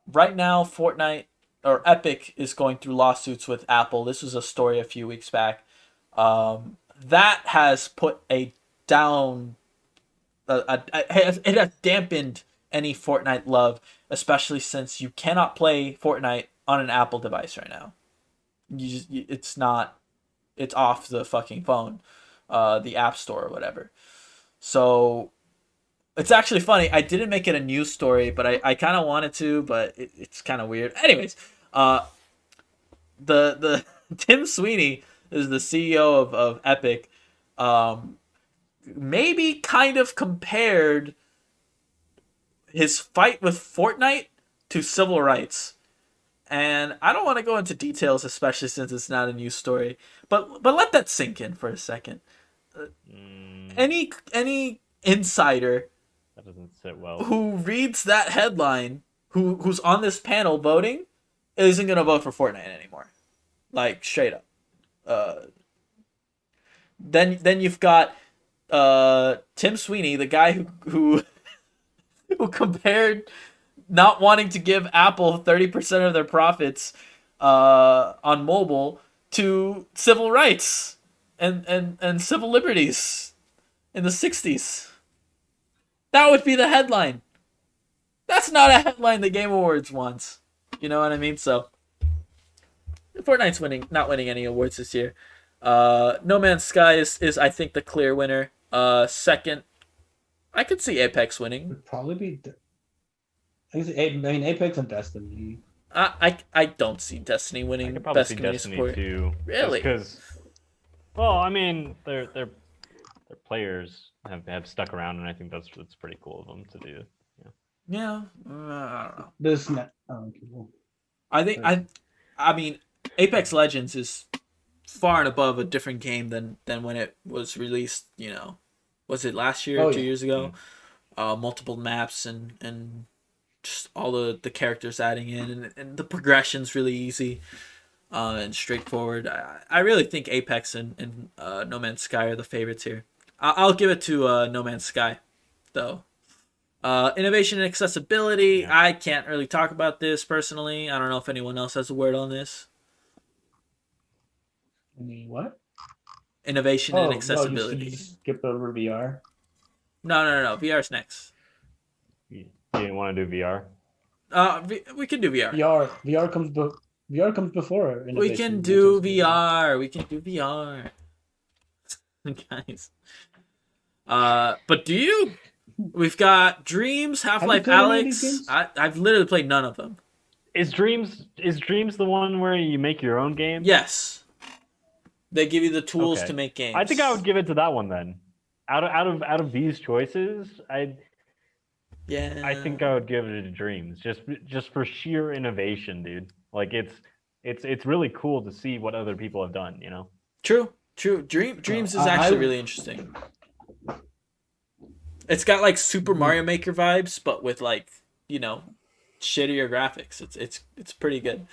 Right now, Fortnite or Epic is going through lawsuits with Apple. This was a story a few weeks back. That has put a down. It has dampened any Fortnite love, especially since you cannot play Fortnite on an Apple device right now. It's off the fucking phone, the App Store or whatever. So it's actually funny. I didn't make it a news story, but I kind of wanted to, but it's kind of weird. Anyways, the Tim Sweeney is the CEO of Epic. Maybe kind of compared his fight with Fortnite to civil rights. And I don't want to go into details, especially since it's not a news story. But let that sink in for a second. Any insider That doesn't sit well. who reads that headline, who's on this panel voting, isn't gonna vote for Fortnite anymore. Like, straight up. Then you've got Tim Sweeney, the guy who compared not wanting to give Apple 30% of their profits on mobile to civil rights and civil liberties in the 60s. That would be the headline. That's not a headline the Game Awards wants. You know what I mean? So Fortnite's not winning any awards this year. No Man's Sky is I think the clear winner. Second, I could see Apex winning. Would probably be. I mean, Apex and Destiny. I don't see Destiny I winning could probably best see community Destiny support. too. Really? Because, well, I mean, their players have stuck around, and I think that's pretty cool of them to do. Yeah, I don't know. This net. Oh, okay, cool. I think I mean, Apex Legends is far and above a different game than when it was released. You know, was it last year, Oh, 2 yeah. years ago? Multiple maps and just all the characters adding in, and the progression's really easy and straightforward. I really think Apex and No Man's Sky are the favorites here. I'll give it to No Man's Sky, though. Innovation and accessibility. Yeah. I can't really talk about this personally. I don't know if anyone else has a word on this. I mean, what? Innovation and accessibility. You skipped over VR. No. VR's next. You didn't want to do VR? We can do VR. VR comes before. We innovation can and do accessibility. VR. We can do VR. Guys. But do you? We've got Dreams, Half-Life played any of these Alex. games? I've literally played none of them. Is Dreams the one where you make your own game? Yes. They give you the tools Okay. to make games. I think I would give it to that one then. Out of these choices, I think I would give it to Dreams just for sheer innovation, dude. Like it's really cool to see what other people have done, you know. True. Dreams is I- actually I- really interesting. It's got like Super Mario Maker vibes, but with like, you know, shittier graphics. It's pretty good.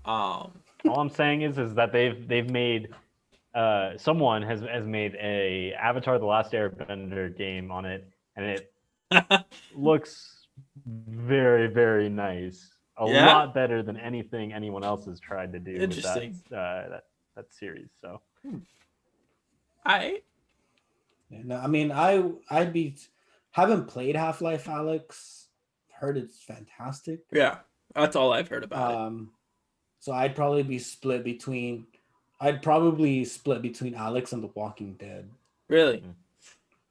All I'm saying is that they've made someone has made a Avatar: The Last Airbender game on it, and it looks very, very nice. A Yeah? lot better than anything anyone else has tried to do with Interesting. that series. So I Yeah, no, I mean, I'd be haven't played Half-Life Alex. Heard it's fantastic. yeah, that's all I've heard about it. So I'd probably split between Alex and The Walking Dead. Really.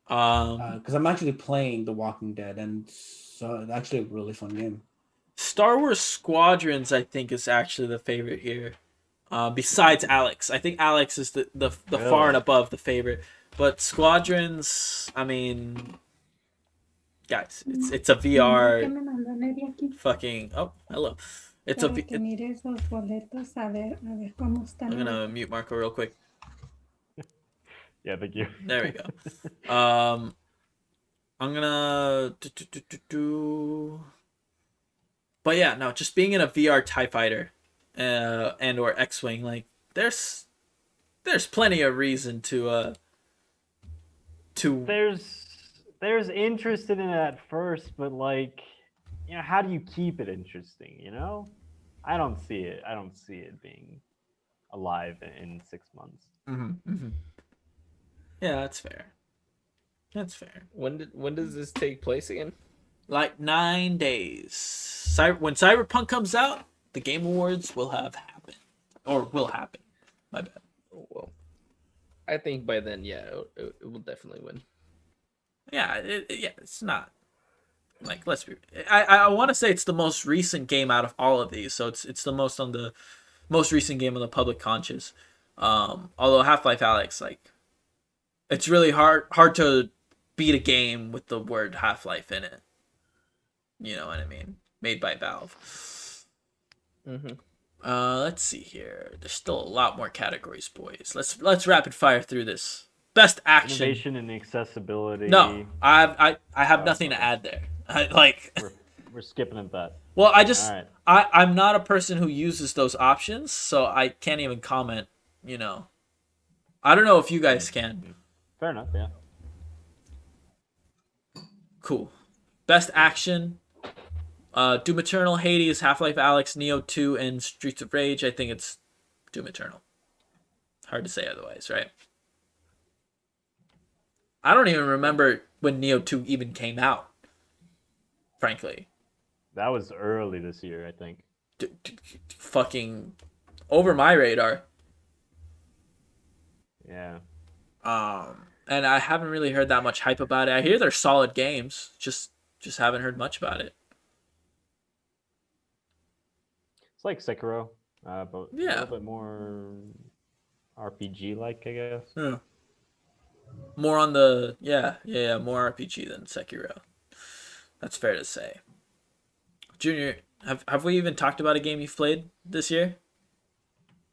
Because I'm actually playing The Walking Dead, and so it's actually a really fun game. Star Wars Squadrons, I think, is actually the favorite here. Besides Alex, I think Alex is the far and above the favorite. But Squadrons, I mean, guys, it's a VR ¿Qué me mandó Nery aquí? fucking. Oh, hello. It's a. Para que mire esos boletos, a ver cómo están. I'm gonna mute Marco real quick. yeah, thank you. There we go. I'm gonna But yeah, no, just being in a VR TIE fighter, and or X-wing, like there's plenty of reason to There's interest in it at first, but like, you know, how do you keep it interesting? You know, I don't see it being alive in 6 months. Yeah, that's fair. When does this take place again? Like 9 days. When Cyberpunk comes out, the Game Awards will have happened, or will happen. My bad. Oh, well, I think by then, yeah, it will definitely win. Yeah, it's not like, let's be. I want to say it's the most recent game out of all of these, so it's the most recent game on the public conscious. Although Half-Life Alex, like, it's really hard to beat a game with the word Half-Life in it. You know what I mean? Made by Valve. Let's see here. There's still a lot more categories, boys. Let's rapid fire through this. Best action. Innovation and accessibility. No, I have nothing to add there. We're skipping at that. Well, All right. I'm not a person who uses those options, so I can't even comment. You know, I don't know if you guys can. Fair enough. Yeah. Cool. Best action. Doom Eternal, Hades, Half-Life Alex, Neo 2, and Streets of Rage. I think it's Doom Eternal. Hard to say otherwise, right? I don't even remember when Neo 2 even came out, frankly. That was early this year, I think. Fucking over my radar. Yeah. And I haven't really heard that much hype about it. I hear they're solid games. Just haven't heard much about it. It's like Sekiro, but a Yeah. little bit more RPG-like, I guess. Yeah. More on the more RPG than Sekiro. That's fair to say. Junior, have we even talked about a game you've played this year?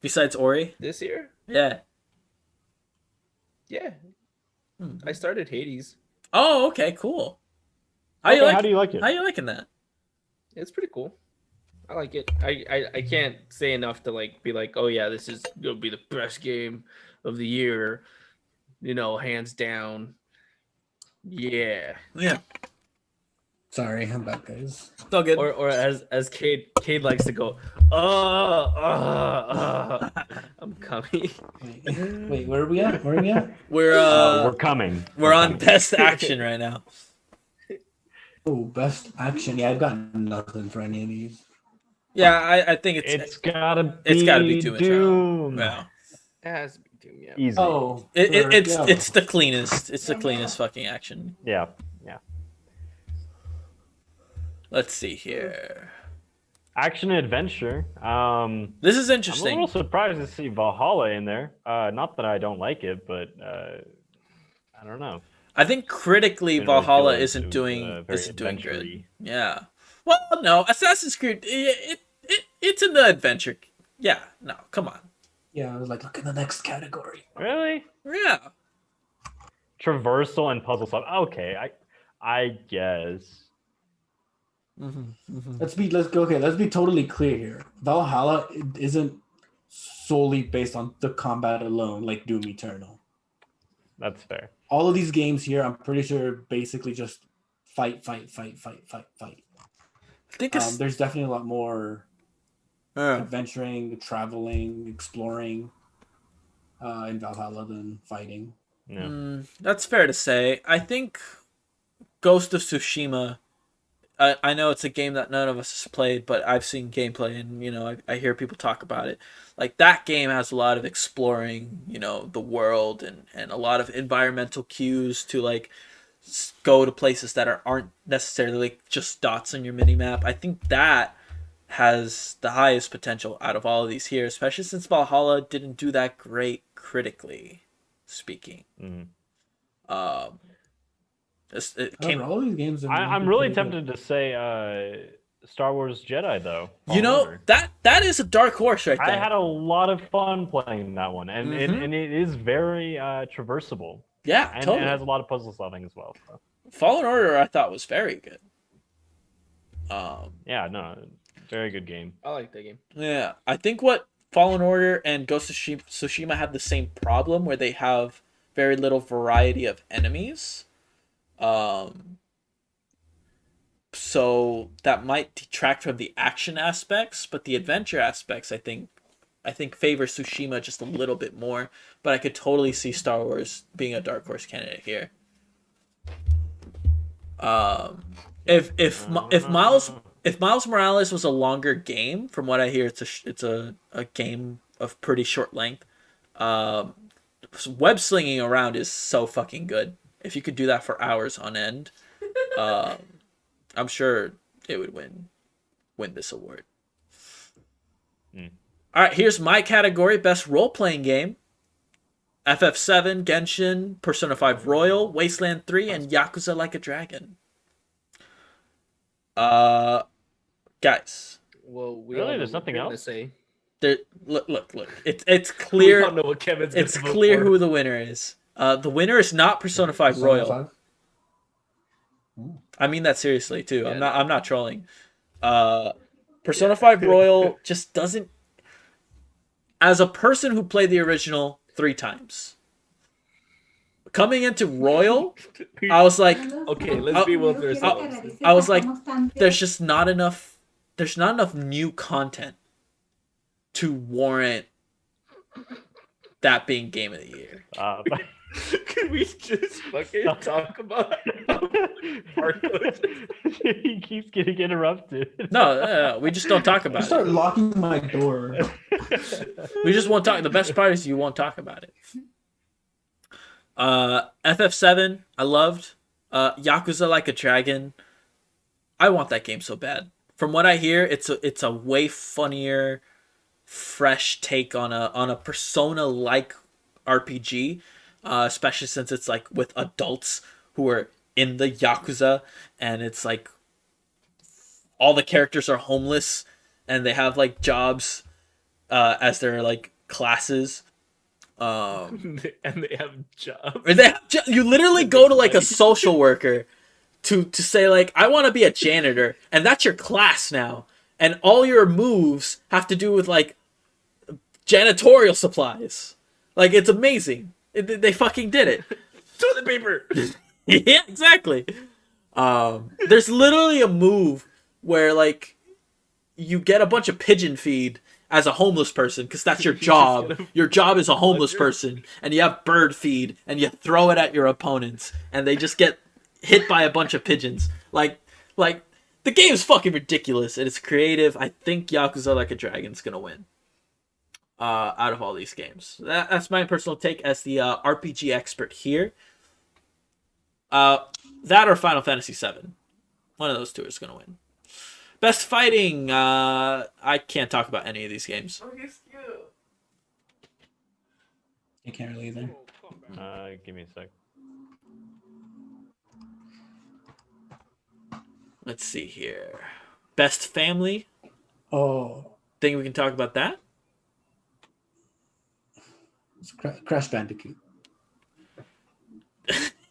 Besides Ori? This year? Yeah. Yeah. I started Hades. Oh, okay, cool. How do you like it? How you liking that? It's pretty cool. I like it. I can't say enough to like be like, oh yeah, this is gonna be the best game of the year. You know, hands down. Yeah. Yeah. Sorry, I'm back, guys. It's all good. Or as Cade likes to go, I'm coming. Wait, where are we at? We're We're coming. we're on coming. best action right now. Oh, best action. Yeah, I've got nothing for any of these. Yeah, I think It's gotta be. it's gotta be Doom. Doom. Yeah. It has to be Doom, yeah. Easy. Oh, It's the cleanest. It's the cleanest fucking action. Yeah. Let's see here. Action adventure. This is I'm a interesting. little surprised to see Valhalla in there. Not that I don't like it, but I don't know. I think critically Didn't really Valhalla feel it isn't was, doing very isn't doing good. adventure-y. Yeah. Well, no, Assassin's Creed it's in the adventure. Yeah. No, come on. Yeah, I was like, look in the next category. Really? Yeah. Traversal and puzzle solve. Okay, I guess. Let's be totally clear here. Valhalla isn't solely based on the combat alone, like Doom Eternal. That's fair. All of these games here, I'm pretty sure, basically just fight. I think it's There's definitely a lot more yeah. adventuring, traveling, exploring in Valhalla than fighting. Yeah. That's fair to say. I think Ghost of Tsushima. I know it's a game that none of us has played, but I've seen gameplay and I hear people talk about it. Like that game has a lot of exploring, the world and a lot of environmental cues to like go to places that aren't necessarily like just dots on your mini map. I think that has the highest potential out of all of these here, especially since Valhalla didn't do that great critically speaking. It came. All these games. I'm really tempted to say Star Wars Jedi though. Fallen Order. that is a dark horse right there. I had a lot of fun playing that one, and and it is very traversable. Yeah, And totally. it has a lot of puzzle solving as well. So. Fallen Order I thought was very good. Yeah, no, very good game. I like that game. Yeah, I think what Fallen Order and Ghost of Tsushima have the same problem where they have very little variety of enemies. So that might detract from the action aspects, but the adventure aspects I think favor Tsushima just a little bit more. But I could totally see Star Wars being a dark horse candidate here. If Miles Morales was a longer game, from what I hear, it's a game of pretty short length. Web slinging around is so fucking good. If you could do that for hours on end, I'm sure it would win this award. All right, here's my category: best role-playing game. FF7, Genshin, Persona 5 Royal, Wasteland 3, and Yakuza Like a Dragon. Guys. Well, we Really? all know There's what nothing you're gonna else? Say. Look. It's We clear. don't know what Kevin's gonna It's vote clear for. who the winner is. The winner is not Persona 5 Royal. I mean that seriously too. Yeah, I'm not trolling. Persona 5 Royal just doesn't. As a person who played the original 3 times, coming into Royal, I was like, Okay, let's be well for I was like, there's just not enough. There's not enough new content to warrant that being game of the year. Could we just fucking talk about Marcos? He keeps getting interrupted. No, we just don't talk I about start it. locking my door. We just won't talk. The best part is you won't talk about it. FF7, I loved. Yakuza Like a Dragon. I want that game so bad. From what I hear, it's a way funnier, fresh take on a Persona like RPG, especially since it's like with adults who are in the Yakuza, and it's like all the characters are homeless and they have like jobs as their like classes. And they have jobs. Or you literally go to like a social worker to say like, I want to be a janitor, and that's your class now, and all your moves have to do with like janitorial supplies. Like, it's amazing. They fucking did it. Toilet paper. Yeah, exactly. There's literally a move where like you get a bunch of pigeon feed as a homeless person, because that's your job. Your job is a homeless person, and you have bird feed, and you throw it at your opponents, and they just get hit by a bunch of pigeons. Like the game's fucking ridiculous, and it's creative. I think Yakuza Like a Dragon's gonna win out of all these games. That's my personal take as the RPG expert here. That or Final Fantasy VII. One of those two is gonna win. Best fighting. I can't talk about any of these games. Oh, he's cute. I can't really either. Give me a sec. Let's see here. Best family. Oh, Think we can talk about that? it's Crash Bandicoot.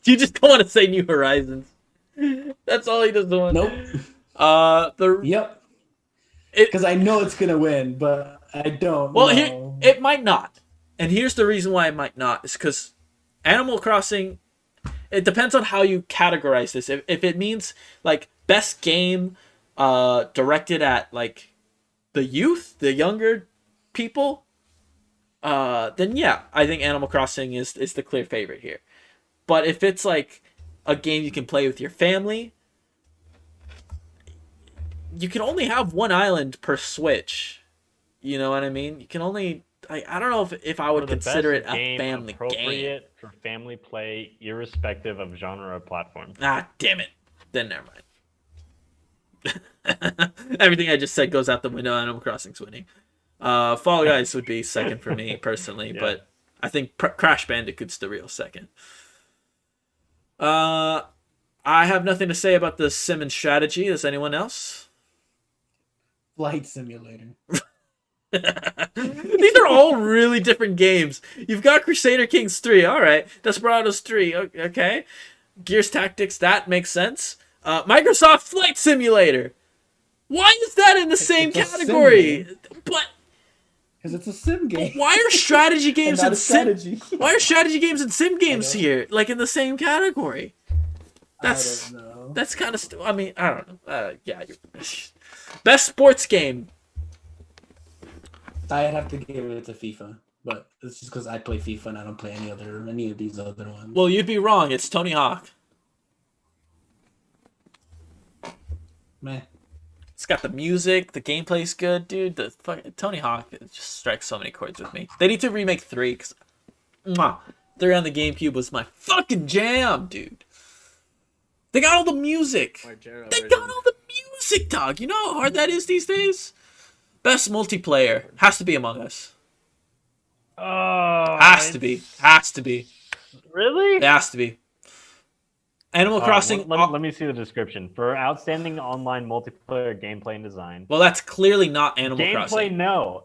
You just don't want to say New Horizons. That's all he doesn't want. Nope. Yep. It, Because I know it's gonna win, but I don't. well, know. here it might not, and here's the reason why it might not. Is because Animal Crossing. It depends on how you categorize this. If it means like best game, directed at like the youth, the younger people, then yeah, I think Animal Crossing is the clear favorite here. But if it's like a game you can play with your family, you can only have one island per Switch. You know what I mean? You can only. I don't know if I would consider it a family game. Appropriate for family play, irrespective of genre or platform. Ah, damn it. Then never mind. Everything I just said goes out the window. Animal Crossing's winning. Fall Guys would be second for me personally, Yeah. but I think Crash Bandicoot's the real second. I have nothing to say about the sim and strategy. Does anyone else? Flight Simulator. These are all really different games. You've got Crusader Kings 3, alright. Desperados 3, okay. Gears Tactics, that makes sense. Microsoft Flight Simulator. Why is that in the same It's a sim category? game. But Because it's a sim game. why are strategy games not and a strategy. Why are strategy games and sim games know. here, like in the same category? That's I don't know. that's kind of. I mean, I don't know. Yeah. Best sports game. I'd have to give it to FIFA, but it's just because I play FIFA and I don't play any of these other ones. Well, you'd be wrong. It's Tony Hawk. Meh. It's got the music. The gameplay's good, dude. The Tony Hawk, it just strikes so many chords with me. They need to remake 3. 'Cause, 3 on the GameCube was my fucking jam, dude. They got all the music. They got all the music, dog. You know how hard that is these days? Best multiplayer. Has to be Among Us. Oh, Has to be. Has to be. Really? It has to be. Animal Crossing. Let me see the description. For outstanding online multiplayer gameplay and design. Well, that's clearly not Animal Gameplay, Crossing. no.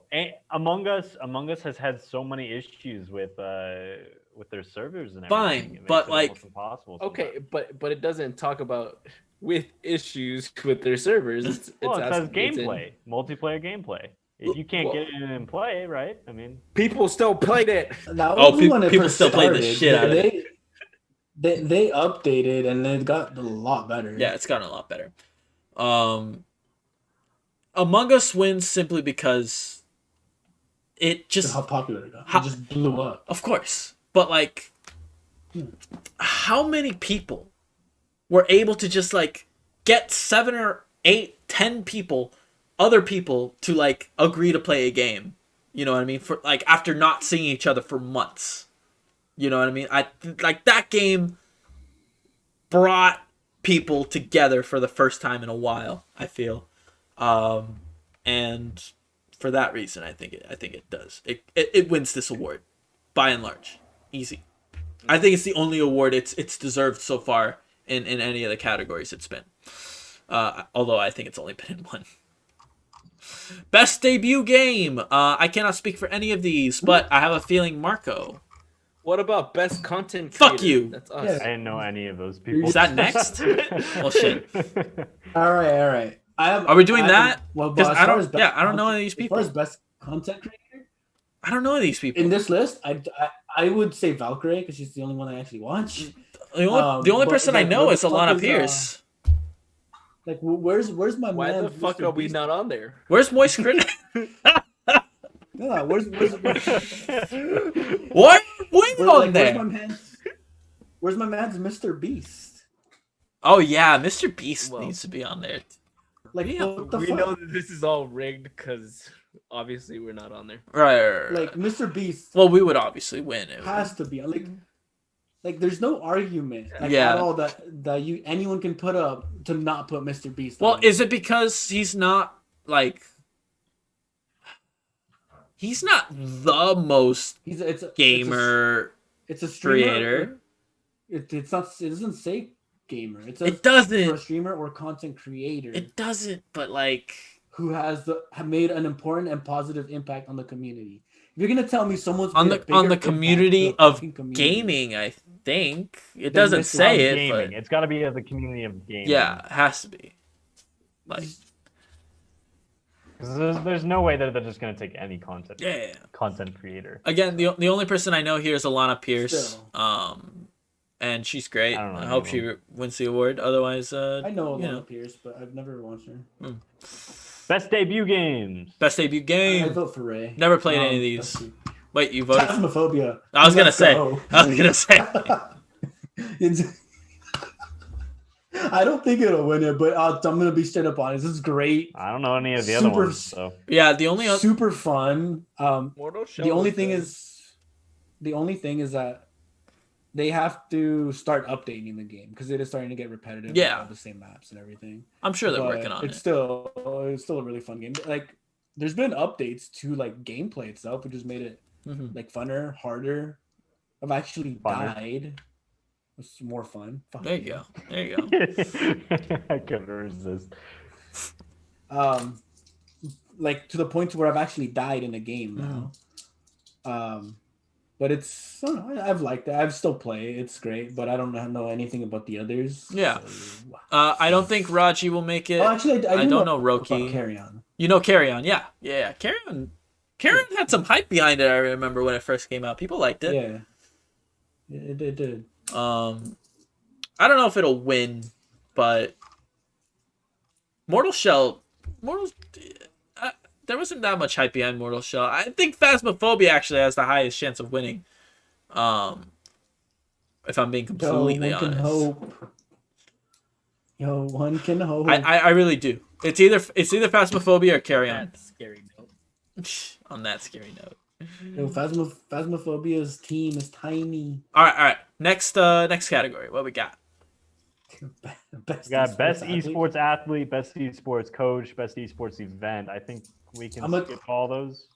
Among Us has had so many issues with their servers and everything. Fine, It makes but, it like- almost impossible Okay, sometimes. but it doesn't talk about with issues with their servers. It Well, it says asking- it's in- gameplay, multiplayer gameplay. If you can't get it in and play, right? I mean, People still played it. That Oh, was when it people first still play the started. shit out of it. They updated and it got a lot better. Yeah, it's gotten a lot better. Among Us wins simply because it Just just, how popular it got. How- It just blew up. of course, but like, how many people were able to just like get 7 or 8, 10 people, other people to like agree to play a game? You know what I mean? For like after not seeing each other for months. You know what I mean? I like that game brought people together for the first time in a while, I feel. And for that reason I think it does. It wins this award by and large. Easy. I think it's the only award it's deserved so far in any of the categories it's been. Although I think it's only been in one. Best debut game. I cannot speak for any of these, but I have a feeling Marco. What about best content creator? Fuck you. That's us. Yeah. I didn't know any of those people. Is that next? Well, shit. All right. Are we doing that? Well, Because as I far don't. as best Yeah, I don't know any of these As far people. as best content creator I don't know any of these people. in this list, I would say Valkyrie because she's the only one I actually watch. The only but, person I like, know what is the fuck Alana is, Pierce. Like, where's my Why man? the fuck Mr. are we Beast? not on there? Where's Moist Crit? No, where's What? Wait on like, there. where's my man's Mr. Beast? Oh yeah, Mr. Beast Well, needs to be on there. Like, Yeah, what the We fuck? know that this is all rigged because obviously we're not on there. Right. Like, Mr. Beast Well, we would obviously win. It would- has to be like there's no argument Yeah. at all that anyone can put up to not put Mr. Beast Well, on. is it because he's not like he's not the most it's a gamer it's a streamer. creator? It's not. It doesn't say gamer. It says It for a doesn't. streamer or content creator It doesn't. But like, who have made an important and positive impact on the community. If you're gonna tell me someone's on made a the on bigger the community impact to the of fucking community, gaming, I think it Then doesn't Mr. say it, gaming. but It's got to be as a community of gaming. yeah, it has to be. Like, 'Cause there's no way that they're just gonna take any content yeah. content creator. Again, the only person I know here is Alana Pierce. Still. And she's great. I don't know I hope she anyone. wins the award. Otherwise, I know you Alana know, Pierce, but I've never watched her. Best debut games. best debut I game. vote for Ray. Never played any of these. Wait, you voted? Phasmophobia. I was gonna Let's say. go. I was gonna say. I don't think it'll win it, but I'm gonna be straight up honest. This is great. I don't know any of the other Super- ones. So Yeah, the only other, Super fun. Mortal Shell The only was thing good. is that they have to start updating the game because it is starting to get repetitive. with Yeah. all the same maps and everything. I'm sure they're But working on it's it. still a really fun game. Like, there's been updates to like gameplay itself, which has made it Mhm. like funner, harder. I've actually Funner. died. It's more fun. Fuck There you go. There you go. I couldn't resist. Like to the point where I've actually died in a game now. But it's I don't know, I've liked it. I've still play. It's great, but I don't know anything about the others. Yeah. So- I don't think Raji will make it. Oh, actually, I I do don't know about Roki. Carry On. You know Carry On, yeah. Carry On had some hype behind it. I remember when it first came out. People liked it. Yeah. It did. I don't know if it'll win, but Mortal Shell, there wasn't that much hype behind Mortal Shell. I think Phasmophobia actually has the highest chance of winning. If I'm being completely one honest, can hope. One can hope. I really do. It's either Phasmophobia or Carry On. That's scary note. On that scary note. Phasmophobia's team is tiny. All right. Next category. What we got? Best We got best athlete. esports athlete, best esports coach, best esports event. I think we can skip all those.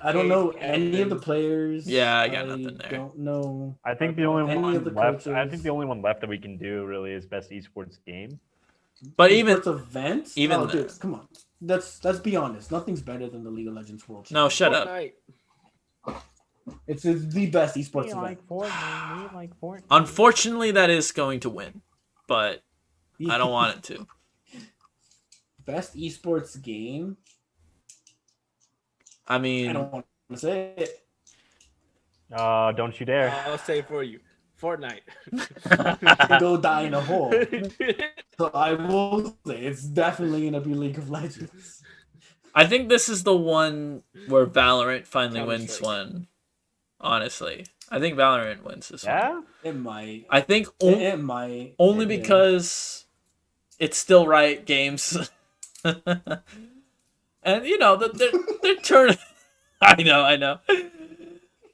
I don't know any of the players. Yeah, I got nothing there. Don't know. I think the only Any one of the left. I coaches. think the only one left that we can do really is best esports game. But even Esports event. even oh, the- dude, come on. Let's be honest. Nothing's better than the League of Legends World. no, shut up. Fortnite. It's the best esports event. Fortnite. We like Fortnite. Unfortunately, that is going to win, but I don't want it to. Best esports game. I I mean, don't want to say it. Don't you dare. I'll say it for you. Fortnite. Go die in a hole. So I will say it's definitely gonna be League of Legends. I think this is the one where Valorant finally Counter wins Strike. one. Honestly, I think Valorant wins this one. Yeah. It might. I think It might. only Yeah. because it's still Riot Games. And you know they're turning. I know.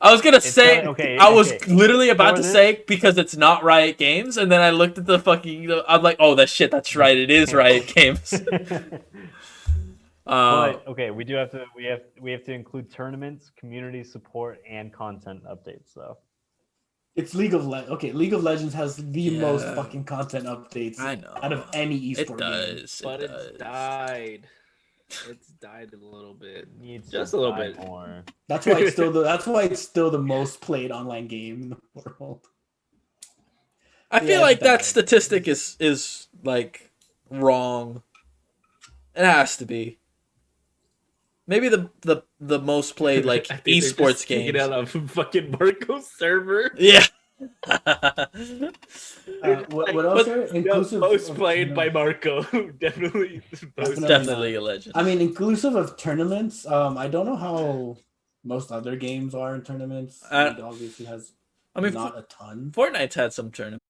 I was gonna say okay, I was okay. literally about For to this- say because it's not Riot Games, and then I looked at the fucking. I'm like, oh, that's right. It is Riot Games. But okay, we have to include tournaments, community support, and content updates. So It's League of Legends. Okay, League of Legends has the most Yeah. fucking content updates I know. out of any It esport game. does. But it does. it's died. It's died a little bit. needs Just to a little die bit. more. That's why it's still the most played online game in the world. I feel Yeah, like that died. statistic is like wrong. It has to be. Maybe the most played like I think they're esports just taking games. it out of fucking Marco's server. Yeah. What else? Are inclusive Most of played by tournaments? Marco. Definitely. Definitely Definitely not. a legend. I mean, inclusive of tournaments. I don't know how most other games are in tournaments. League obviously has I mean, not a ton. Fortnite's had some tournaments.